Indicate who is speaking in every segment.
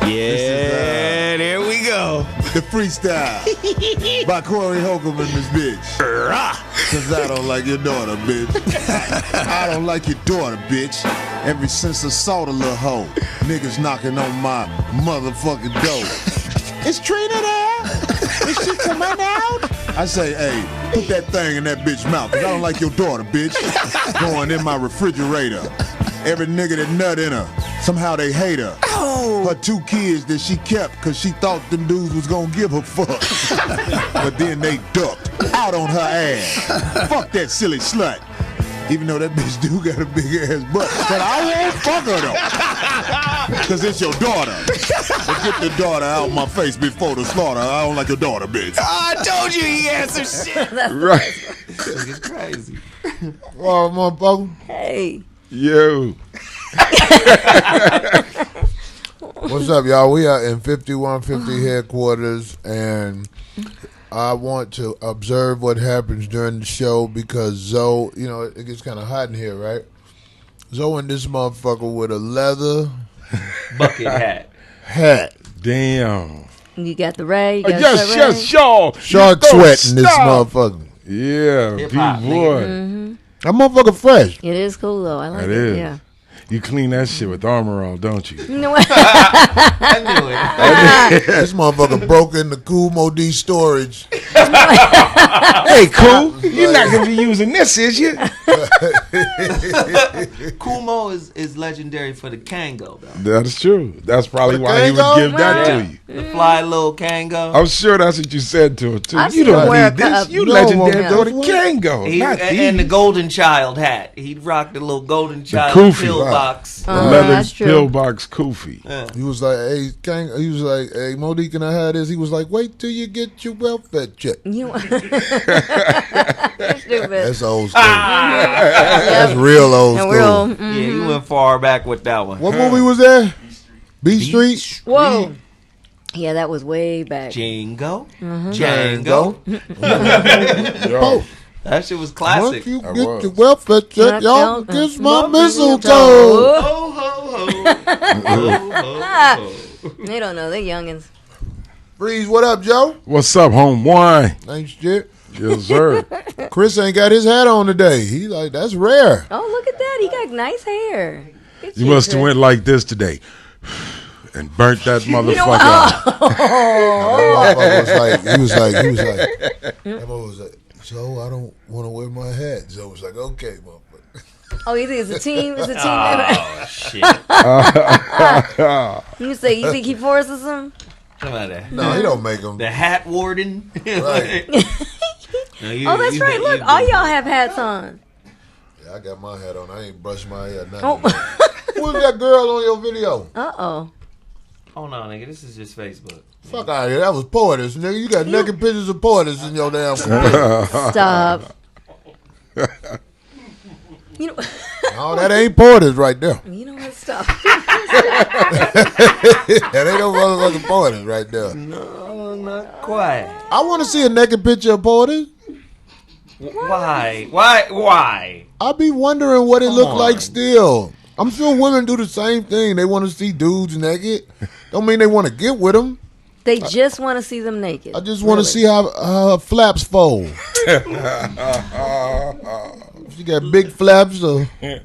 Speaker 1: Yeah, there we go.
Speaker 2: The freestyle by Corey Holcomb and this bitch. Cause I don't like your daughter, bitch. I don't like your daughter, bitch. Ever since I saw the little hoe, niggas knocking on my motherfucking door. Is Trina there? Is she coming out? I say, hey, put that thing in that bitch mouth, cause I don't like your daughter, bitch. Going in my refrigerator. Every nigga that nut in her, somehow they hate her. Oh. Her 2 kids that she kept cause she thought them dudes was gonna give her fuck. But then they ducked out on her ass. Fuck that silly slut. Even though that bitch do got a big ass butt. But I won't fuck her though. Cause it's your daughter. But get the daughter out my face before the slaughter. I don't like your daughter, bitch.
Speaker 1: I told you he had some shit.
Speaker 3: Right.
Speaker 1: It's crazy.
Speaker 2: Oh, motherfucker.
Speaker 4: Hey.
Speaker 3: Yo.
Speaker 2: What's up, y'all? We are in 5150 headquarters, and I want to observe what happens during the show because Zoe, you know, it gets kind of hot in here, right? Zoe and this motherfucker with a leather
Speaker 1: bucket hat.
Speaker 3: Damn.
Speaker 4: You got the Ray.
Speaker 3: Yes, y'all.
Speaker 2: Shark sweating this motherfucker.
Speaker 3: Yeah, B-boy.
Speaker 4: Mm-hmm.
Speaker 2: That motherfucker fresh.
Speaker 4: It is cool though. I like it.
Speaker 3: Is.
Speaker 4: Yeah.
Speaker 3: You clean that shit with armor on, don't you?
Speaker 4: No.
Speaker 1: I knew it.
Speaker 2: This motherfucker broke into Cool Modi storage.
Speaker 3: Hey, Cool, you're not gonna be using this, is you?
Speaker 1: Kumo is legendary for the Kango, though.
Speaker 3: That is true. That's probably
Speaker 2: The
Speaker 3: why he would
Speaker 2: Kango?
Speaker 3: give that to you.
Speaker 1: The fly little Kango.
Speaker 3: I'm sure that's what you said to her too.
Speaker 4: I've
Speaker 3: You
Speaker 4: seen
Speaker 3: don't
Speaker 4: him wear
Speaker 3: need this.
Speaker 4: a
Speaker 3: You
Speaker 2: no,
Speaker 3: legendary
Speaker 2: yeah.
Speaker 3: for the Kango, not
Speaker 1: And the
Speaker 3: these.
Speaker 1: golden child hat. He'd rock the little golden child
Speaker 3: kufi.
Speaker 1: pill
Speaker 2: Right.
Speaker 1: box.
Speaker 3: The leather
Speaker 4: that's true.
Speaker 3: pillbox kufi.
Speaker 2: He was like, hey, he was like, hey, Modi, can I have this? He was like, wait till you get your welfare check.
Speaker 4: You. You're stupid.
Speaker 2: That's old school. That's real old
Speaker 4: And
Speaker 2: school.
Speaker 4: we're all.
Speaker 1: Yeah, you went far back with that one.
Speaker 2: What movie was that? B Street?
Speaker 4: Whoa. Yeah, that was way back.
Speaker 1: Django.
Speaker 4: Mm-hmm.
Speaker 1: Django.
Speaker 3: Yo,
Speaker 1: That shit was
Speaker 2: Once
Speaker 1: classic.
Speaker 2: you
Speaker 3: That
Speaker 2: get
Speaker 3: was.
Speaker 2: your welfare check, y'all
Speaker 4: Knock
Speaker 2: kiss
Speaker 4: down
Speaker 2: my
Speaker 4: my
Speaker 2: mistletoe.
Speaker 1: Ho, ho, ho. Ho, ho, ho.
Speaker 4: They don't know. They're youngins.
Speaker 2: Freeze, what up, Joe?
Speaker 3: what's up, home? Why?
Speaker 2: Ain't shit.
Speaker 3: Yes, sir.
Speaker 2: Chris ain't got his hat on today. He like, that's rare.
Speaker 4: Oh, look at that. He got nice hair. Good
Speaker 3: You
Speaker 4: shit,
Speaker 3: must have
Speaker 4: Chris.
Speaker 3: went like this today and burnt that motherfucker
Speaker 4: know what?
Speaker 3: out.
Speaker 2: That motherfucker was like, that mother was like, Joe, I don't want to wear my hat. Joe was like, okay, motherfucker.
Speaker 4: Oh, you think it's a team? It's a team.
Speaker 1: Oh, shit.
Speaker 4: You think he forces him?
Speaker 1: Come on there.
Speaker 2: No, he don't make them.
Speaker 1: The hat warden.
Speaker 2: Right.
Speaker 1: No, you-
Speaker 4: Oh, that's
Speaker 1: you-
Speaker 4: right.
Speaker 1: you
Speaker 4: Look,
Speaker 1: do.
Speaker 4: all y'all have hats on.
Speaker 2: Yeah, I got my hat on. I ain't brushed my hair. Nothing.
Speaker 4: Oh.
Speaker 2: Who's that girl on your video?
Speaker 4: Uh-oh.
Speaker 1: Hold on, nigga. This is just Facebook.
Speaker 2: Fuck out of here. That was Portis, nigga. You got naked pictures of Portis in your damn computer.
Speaker 4: Stop. You know,
Speaker 2: No, that ain't Portis right there.
Speaker 4: you know what? Stop.
Speaker 2: That ain't no motherfucking Portis right there.
Speaker 1: No, not quite.
Speaker 2: I want to see a naked picture of Portis.
Speaker 1: Why? Why?
Speaker 2: I be wondering what it
Speaker 1: Come
Speaker 2: look
Speaker 1: on.
Speaker 2: like still. I'm sure women do the same thing. They want to see dudes naked. Don't mean they want to get with them.
Speaker 4: They just want to see them naked.
Speaker 2: I just want to see how her flaps fold. She got big flaps. Or
Speaker 4: There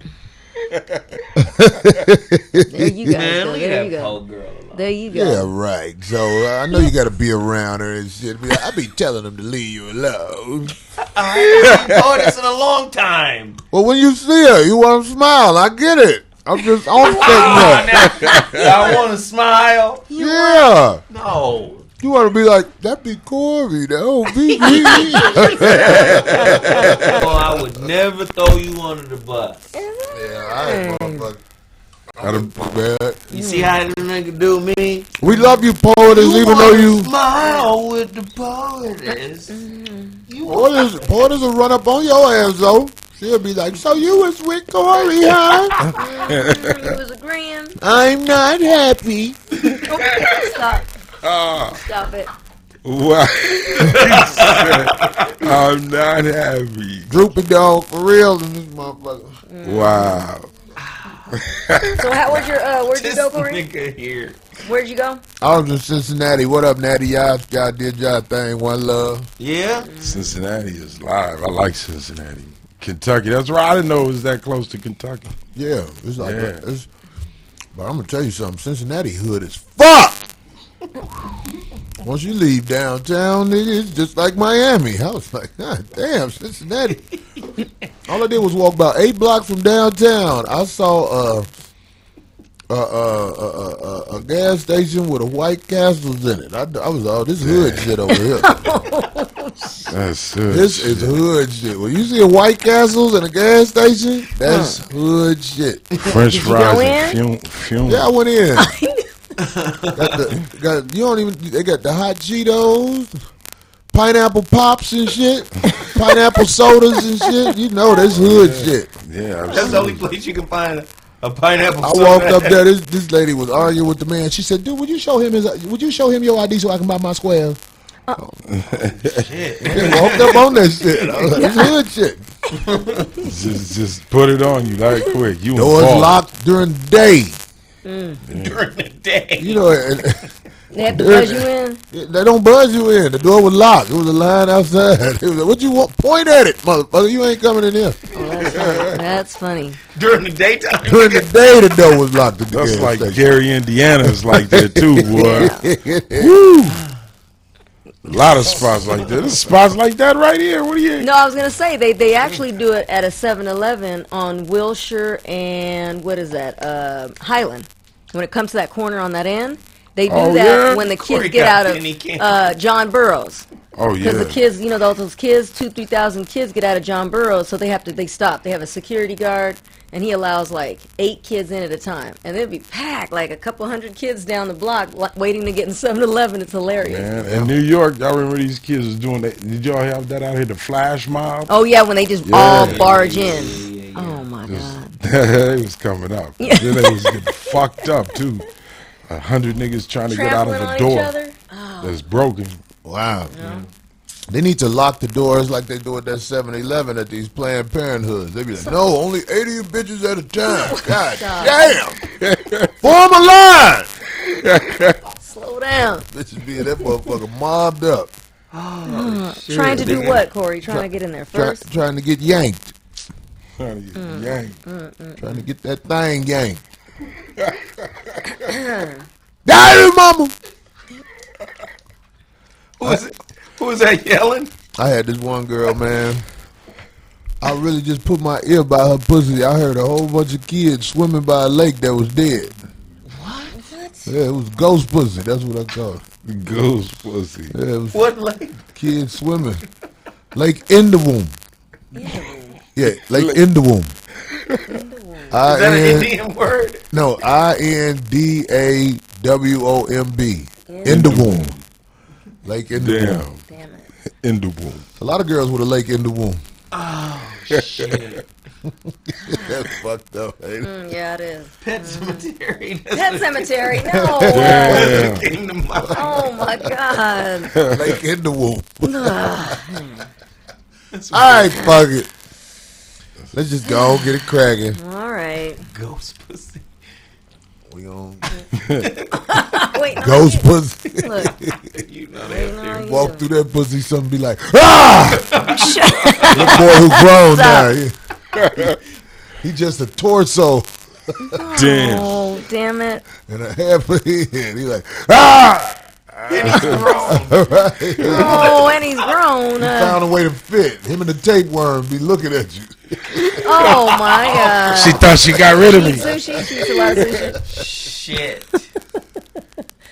Speaker 4: you go.
Speaker 1: Man,
Speaker 4: There
Speaker 1: leave
Speaker 4: you
Speaker 1: that
Speaker 4: go.
Speaker 1: poor girl alone.
Speaker 4: There you go.
Speaker 2: yeah, right. So I know you got to be around her and shit. I be telling them to leave you alone.
Speaker 1: I haven't seen this in a long time.
Speaker 2: Well, when you see her, you want to smile. I get it. I'm just on that.
Speaker 1: I want to smile.
Speaker 2: Yeah.
Speaker 1: No.
Speaker 2: You want to be like, that be Corey, though. Be
Speaker 1: Well, I would never throw you under the bus.
Speaker 2: Yeah, I ain't motherfucker. I'm bad.
Speaker 1: You see how this nigga do me?
Speaker 2: We love you, Portis, even though you...
Speaker 1: smile with the Portis.
Speaker 2: Portis will run up on your ass, though. She'll be like, so you was with Corey, huh?
Speaker 4: You was agreeing.
Speaker 2: I'm not happy.
Speaker 4: Stop. Stop it.
Speaker 3: Why? I'm not happy.
Speaker 2: Droopy dog, for real, in this motherfucker.
Speaker 3: Wow.
Speaker 4: So where'd you go, Corey?
Speaker 1: Nigga here.
Speaker 4: Where'd you go?
Speaker 2: I was in Cincinnati. What up, Natty? Y'all did y'all thing. One love.
Speaker 1: Yeah.
Speaker 3: Cincinnati is live. I like Cincinnati. Kentucky. That's right. I didn't know it was that close to Kentucky.
Speaker 2: Yeah, it's like but I'm gonna tell you something. Cincinnati hood is fuck. Once you leave downtown, it's just like Miami. I was like, God damn, Cincinnati. All I did was walk about 8 blocks from downtown. I saw a gas station with a White Castles in it. I was all this hood shit over here.
Speaker 3: That's hood
Speaker 2: This is hood shit. When you see a White Castles and a gas station, that's hood shit.
Speaker 3: French fries and fume.
Speaker 2: Yeah, I went in. They got the hot Cheetos, pineapple pops and shit, pineapple sodas and shit. You know that's hood shit.
Speaker 3: Yeah,
Speaker 1: That's the only place you can find a pineapple
Speaker 2: I
Speaker 1: soda.
Speaker 2: walked up there. This lady was arguing with the man. She said, "Dude, would you show him your ID so I can buy my square?"
Speaker 1: Shit.
Speaker 2: They walked up on that shit. I was like, it's hood shit.
Speaker 3: Just put it on you like quick. You
Speaker 2: Doors
Speaker 3: involved.
Speaker 2: locked during the day.
Speaker 1: During the day.
Speaker 2: You know,
Speaker 4: They have to buzz you in.
Speaker 2: they don't buzz you in. The door was locked. It was a line outside. It was like, what you want? Point at it, motherfucker. You ain't coming in here.
Speaker 4: Oh, that's funny.
Speaker 1: During the daytime.
Speaker 2: During the day, the door was locked. At the
Speaker 3: That's
Speaker 2: gas
Speaker 3: like
Speaker 2: station.
Speaker 3: Gary, Indiana is like that too, boy. Woo! A lot of spots like that. There's spots like that right here. What do you?
Speaker 4: No, I was gonna say they actually do it at a 7-Eleven on Wilshire and what is that? Highland. When it comes to that corner on that end, they do that
Speaker 3: yeah?
Speaker 4: when the kids
Speaker 1: Corey
Speaker 4: get
Speaker 1: got
Speaker 4: out
Speaker 1: penny candy.
Speaker 4: of John Burroughs.
Speaker 3: Oh yeah.
Speaker 4: Because the kids, you know, those kids, 2,000-3,000 kids get out of John Burroughs, so they stop. They have a security guard, and he allows like 8 kids in at a time, and they'd be packed, like a couple hundred kids down the block, waiting to get in 7-Eleven. It's hilarious.
Speaker 3: Man, in New York, y'all remember these kids was doing that? Did y'all have that out here, the flash mob?
Speaker 4: Oh yeah, when they just all barge in. Oh my god.
Speaker 3: They was coming out.
Speaker 4: Yeah.
Speaker 3: Then they was getting fucked up too. 100 niggas trying to get out of
Speaker 4: Trampling
Speaker 3: the
Speaker 4: on
Speaker 3: door
Speaker 4: each other. Oh.
Speaker 3: that's broken.
Speaker 2: Wow. They need to lock the doors like they do at that 7-Eleven at these Planned Parenthoods. They be like, no, only 80 of you bitches at a time. God damn. Form a line.
Speaker 4: Slow down.
Speaker 2: Bitches be in that motherfucker mobbed up.
Speaker 4: Trying to do what, Corey? Trying to get in there first?
Speaker 2: Trying to get yanked.
Speaker 3: Trying to get yanked.
Speaker 2: Trying to get that thing yanked. Daddy, mama.
Speaker 1: Who was that yelling?
Speaker 2: I had this one girl, man. I really just put my ear by her pussy. I heard a whole bunch of kids swimming by a lake that was dead.
Speaker 4: What?
Speaker 2: Yeah, it was ghost pussy. That's what I called it.
Speaker 3: Ghost pussy.
Speaker 2: Yeah, it was
Speaker 1: What lake?
Speaker 2: kids swimming. Lake in the womb. Yeah, Lake in the womb.
Speaker 1: Is that an Indian word?
Speaker 2: No, INDAWOMB. In the womb. Lake in the
Speaker 3: Damn.
Speaker 2: womb.
Speaker 4: Damn it.
Speaker 3: In the womb.
Speaker 2: A lot of girls with a lake in the womb.
Speaker 1: Oh, shit.
Speaker 2: That's fucked up, ain't it?
Speaker 4: Yeah, it is.
Speaker 1: Pet Cemetery.
Speaker 4: Pet Cemetery. No.
Speaker 3: Damn.
Speaker 1: Came to mind.
Speaker 4: Oh my god.
Speaker 2: Lake in the womb. Alright, fuck it. Let's just go and get it cracking.
Speaker 4: All right.
Speaker 1: Ghost pussy.
Speaker 2: We on
Speaker 4: Wait.
Speaker 2: ghost pussy.
Speaker 4: Look.
Speaker 1: You know
Speaker 4: Waiting
Speaker 1: that.
Speaker 4: on you.
Speaker 2: Walk through that pussy, something be like, ah! That boy who grown now. He just a torso
Speaker 3: Damn.
Speaker 4: Oh, damn it.
Speaker 2: and a half a head. He like, ah! Right.
Speaker 4: Oh, and he's grown.
Speaker 2: Found a way to fit. Him and the tapeworm be looking at you.
Speaker 4: Oh my god.
Speaker 3: She thought she got rid of
Speaker 4: She
Speaker 3: me.
Speaker 4: eats sushi. She eats a lot of sushi.
Speaker 1: Shit.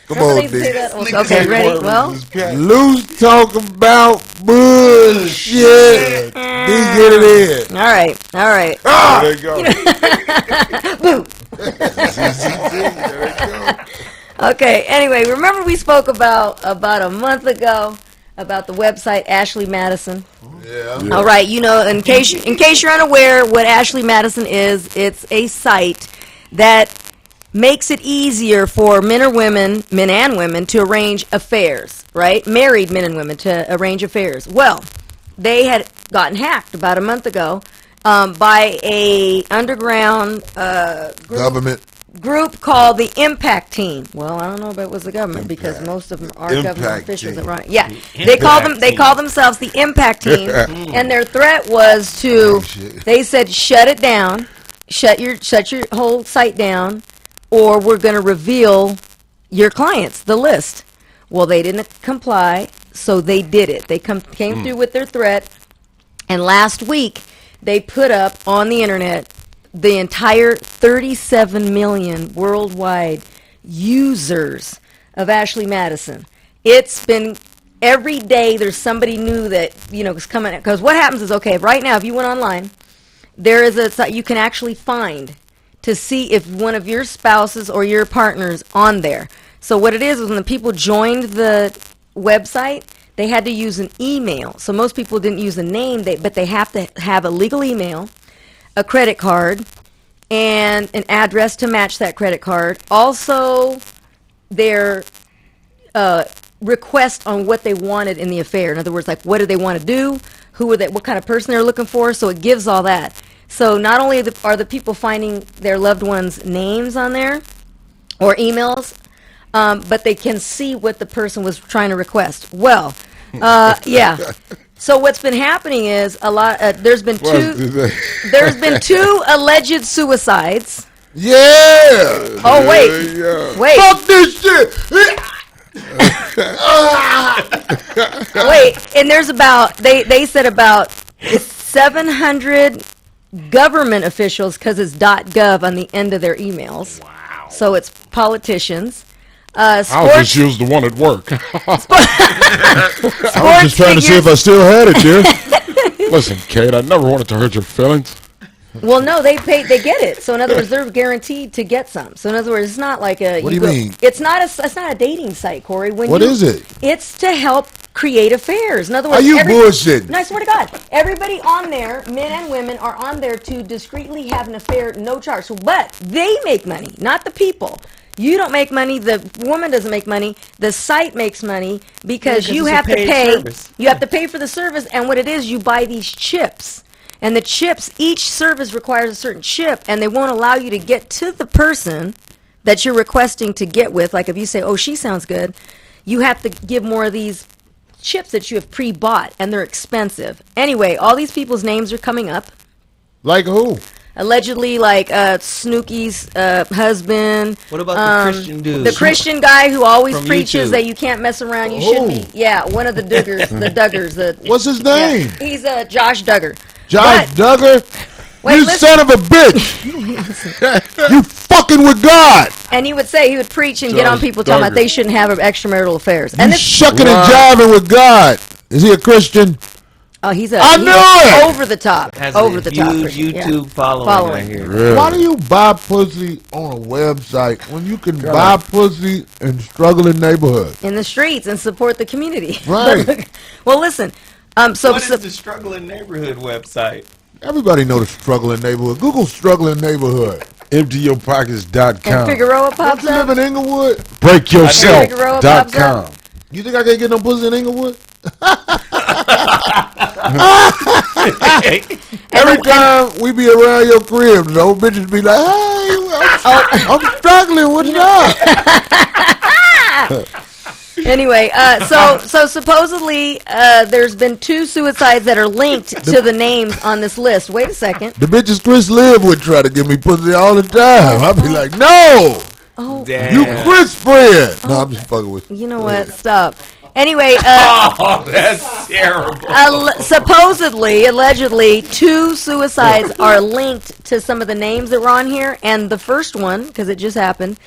Speaker 2: Come
Speaker 4: Remember
Speaker 2: on,
Speaker 4: they used to say
Speaker 2: Dick.
Speaker 4: that? Okay, ready? Well,
Speaker 2: Loose talk about bullshit. D get it in.
Speaker 4: all right. All right.
Speaker 3: There you go.
Speaker 4: Okay, anyway, remember we spoke about a month ago about the website Ashley Madison?
Speaker 2: Yeah.
Speaker 4: All right, you know, in case you're unaware what Ashley Madison is, it's a site that makes it easier for men and women to arrange affairs, right? Married men and women to arrange affairs. Well, they had gotten hacked about a month ago, by a underground
Speaker 2: Government.
Speaker 4: group called the Impact Team. Well, I don't know if it was the government because most of them are government
Speaker 2: Impact
Speaker 4: officials
Speaker 2: Team.
Speaker 4: that run it. Yeah, they call themselves the Impact Team, and their threat was to. They said shut it down, shut your whole site down, or we're going to reveal your clients, the list. Well, they didn't comply, so they did it. They came through with their threat, and last week they put up on the internet the entire 37 million worldwide users of Ashley Madison. It's been every day there's somebody new that is coming, because what happens is, okay, right now if you went online, there is a site you can actually find to see if one of your spouses or your partners on there. So what it is when the people joined the website, they had to use an email. So most people didn't use a name, but they have to have a legal email, a credit card, and an address to match that credit card. Also, their request on what they wanted in the affair. In other words, like what do they want to do, who are they, what kind of person they're looking for. So it gives all that. So not only are the people finding their loved ones' names on there or emails, but they can see what the person was trying to request. Well, yeah. So what's been happening is there's been two alleged suicides.
Speaker 2: Yeah.
Speaker 4: Oh wait, wait.
Speaker 2: Fuck this shit.
Speaker 4: Wait, and there's they said about 700 government officials, because it's .gov on the end of their emails. Wow. So it's politicians.
Speaker 3: I'll just use the one at work.
Speaker 1: I was just trying to see if I still had it, dear.
Speaker 3: Listen, Kate, I never wanted to hurt your feelings.
Speaker 4: Well, no, they get it. So in other words, they're guaranteed to get some. So in other words, it's not like a.
Speaker 2: What do you mean?
Speaker 4: It's not a dating site, Corey.
Speaker 2: What is it?
Speaker 4: It's to help create affairs. In other words,
Speaker 2: Are you bullshitting?
Speaker 4: No, I swear to God, everybody on there, men and women, are on there to discreetly have an affair, no charge. So, but they make money, not the people. You don't make money. The woman doesn't make money. The site makes money because you have to pay. Service. You have to pay for the service, and what it is, you buy these chips, and the chips. Each service requires a certain chip, and they won't allow you to get to the person that you're requesting to get with. Like if you say, "Oh, she sounds good," you have to give more of these chips that you have pre-bought, and they're expensive. Anyway, all these people's names are coming up.
Speaker 2: Like who?
Speaker 4: Allegedly, like Snooki's husband.
Speaker 1: What about the Christian dude?
Speaker 4: The Christian guy who always
Speaker 1: From
Speaker 4: preaches
Speaker 1: YouTube.
Speaker 4: that you can't mess around. You should be. Yeah, one of the Duggars. The Duggars.
Speaker 2: What's his name?
Speaker 4: Yeah, he's Josh Duggar.
Speaker 2: Josh Duggar?
Speaker 4: Wait,
Speaker 2: You
Speaker 4: listen.
Speaker 2: son of a bitch! You fucking with God!
Speaker 4: And he would preach and get on people talking about
Speaker 3: Duggar.
Speaker 4: they shouldn't have extramarital affairs.
Speaker 2: You
Speaker 4: And this,
Speaker 2: shucking and jiving with God. Is he a Christian?
Speaker 4: he's
Speaker 2: I knew it!
Speaker 4: over the top.
Speaker 1: Has
Speaker 4: Over
Speaker 1: a
Speaker 4: the top.
Speaker 1: huge
Speaker 4: Christian, yeah.
Speaker 1: YouTube following.
Speaker 4: Following.
Speaker 1: I hear.
Speaker 3: Really?
Speaker 2: Why do you buy pussy on a website when you can buy pussy in struggling neighborhoods?
Speaker 4: In the streets and support the community.
Speaker 2: Right.
Speaker 4: Well, listen.
Speaker 1: What is the struggling neighborhood website?
Speaker 2: Everybody know the struggling neighborhood. Google struggling neighborhood.
Speaker 3: EmptyYourPockets.com.
Speaker 4: And Figueroa
Speaker 2: Don't
Speaker 4: pops
Speaker 2: you live
Speaker 4: up.
Speaker 2: in Inglewood?
Speaker 3: BreakYourself.com.
Speaker 2: You think I can't get no pussy in Inglewood? Every time we be around your crib, the old bitches be like, "Hey, I'm struggling. What's up?"
Speaker 4: Anyway, so supposedly there's been 2 suicides that are linked to the names on this list. Wait a second.
Speaker 2: The bitches Chris Liv would try to give me pussy all the time. I'd be like, "No,
Speaker 4: Oh,
Speaker 1: Damn.
Speaker 2: you Chris friend." No, I'm just fucking with you.
Speaker 4: you know what? Stop. Anyway,
Speaker 1: Oh, that's terrible.
Speaker 4: supposedly, allegedly, 2 suicides are linked to some of the names that were on here, and the first one, because it just happened,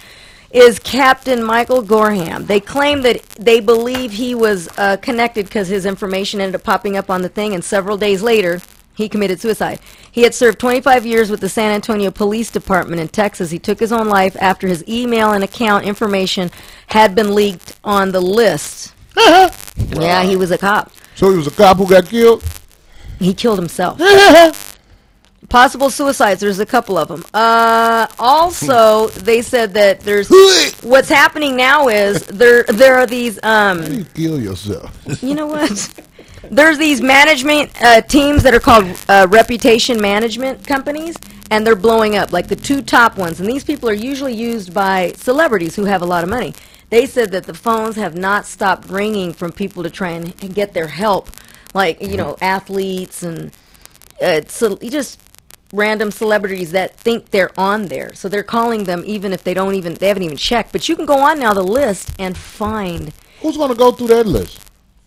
Speaker 4: is Captain Michael Gorham. They claim that they believe he was connected because his information ended up popping up on the thing, and several days later, he committed suicide. He had served 25 years with the San Antonio Police Department in Texas. He took his own life after his email and account information had been leaked on the list. Yeah, he was a cop.
Speaker 2: So he was a cop who got killed.
Speaker 4: He killed himself. Possible suicides. There's a couple of them. Also, they said that there's what's happening now is there are these.
Speaker 2: You kill yourself.
Speaker 4: You know what? there's these management teams that are called reputation management companies, and they're blowing up, like the two top ones. And these people are usually used by celebrities who have a lot of money. They said that the phones have not stopped ringing from people to try and get their help, like, you know, athletes and just random celebrities that think they're on there. So they're calling them even if they haven't even checked. But you can go on now the list and find.
Speaker 5: Who's going to go through that list?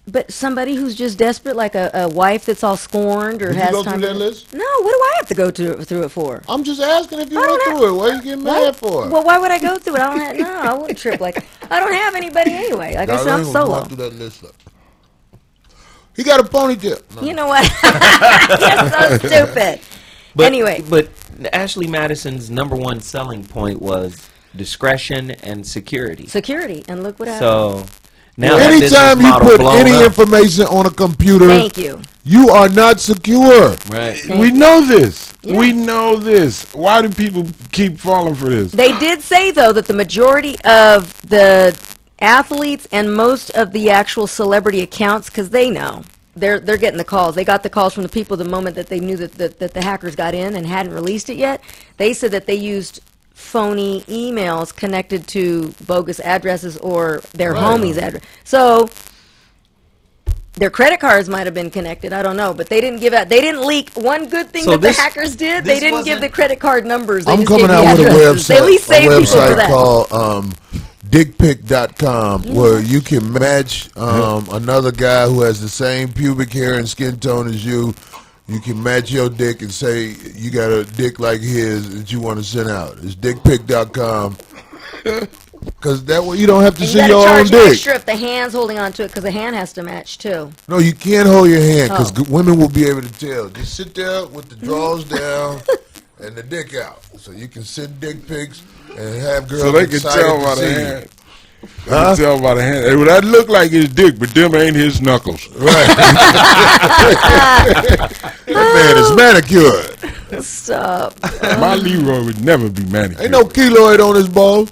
Speaker 4: But somebody who's just desperate, like a wife that's all scorned or
Speaker 5: Did
Speaker 4: has
Speaker 5: you go
Speaker 4: time
Speaker 5: through that list?
Speaker 4: No, what do I have to go through it for?
Speaker 5: I'm just asking if you
Speaker 4: I don't
Speaker 5: went
Speaker 4: have-
Speaker 5: through it. Why are you getting mad for?
Speaker 4: Well, why would I go through it? I don't have, no, I wouldn't trip like I don't have anybody anyway. Like I said, I'm solo.
Speaker 5: Through that list up. He got a ponytail. No.
Speaker 4: You know what? You're so stupid.
Speaker 1: But,
Speaker 4: Anyway.
Speaker 1: But Ashley Madison's number one selling point was discretion and security.
Speaker 4: Security, and look what happened.
Speaker 1: So now that business
Speaker 5: Anytime you
Speaker 1: model
Speaker 5: put
Speaker 1: blown
Speaker 5: any
Speaker 1: up.
Speaker 5: information on a computer,
Speaker 4: Thank you.
Speaker 5: you are not secure.
Speaker 1: Right.
Speaker 3: We know this.
Speaker 4: Yeah.
Speaker 3: We know this. Why do people keep falling for this?
Speaker 4: They did say, though, that the majority of the athletes and most of the actual celebrity accounts, because they know, they're getting the calls. They got the calls from the people the moment that they knew that the hackers got in and hadn't released it yet. They said that they used phony emails connected to bogus addresses or their homies' address. So their credit cards might have been connected. I don't know, but they didn't give out. They didn't leak. One good thing
Speaker 1: So
Speaker 4: that
Speaker 1: this-
Speaker 4: the hackers did,
Speaker 1: this
Speaker 4: they didn't give
Speaker 1: wasn't-
Speaker 4: the credit card numbers. They
Speaker 5: I'm
Speaker 4: just
Speaker 5: coming
Speaker 4: gave the
Speaker 5: out with a
Speaker 4: addresses. They at least
Speaker 5: website,
Speaker 4: save people for that.
Speaker 5: called dickpic.com where you can match another guy who has the same pubic hair and skin tone as you. You can match your dick and say you got a dick like his that you want to send out. It's dickpic.com. Because that way you don't have to
Speaker 4: And you
Speaker 5: see
Speaker 4: gotta
Speaker 5: your own
Speaker 4: charge
Speaker 5: dick.
Speaker 4: extra if the hand's holding on to it, because the hand has to match too.
Speaker 5: No, you can't hold your hand because
Speaker 4: Oh.
Speaker 5: women will be able to tell. Just sit there with the drawers down and the dick out. So you can send dick pics and have girls
Speaker 3: So they can
Speaker 5: excited
Speaker 3: tell
Speaker 5: to
Speaker 3: by
Speaker 5: see
Speaker 3: the
Speaker 5: you.
Speaker 3: hand. They can tell by the hand. Hey, well, that look like his dick, but them ain't his knuckles.
Speaker 5: That man is manicured.
Speaker 4: Stop.
Speaker 3: My Leroy would never be manicured.
Speaker 5: Ain't no keloid on his balls.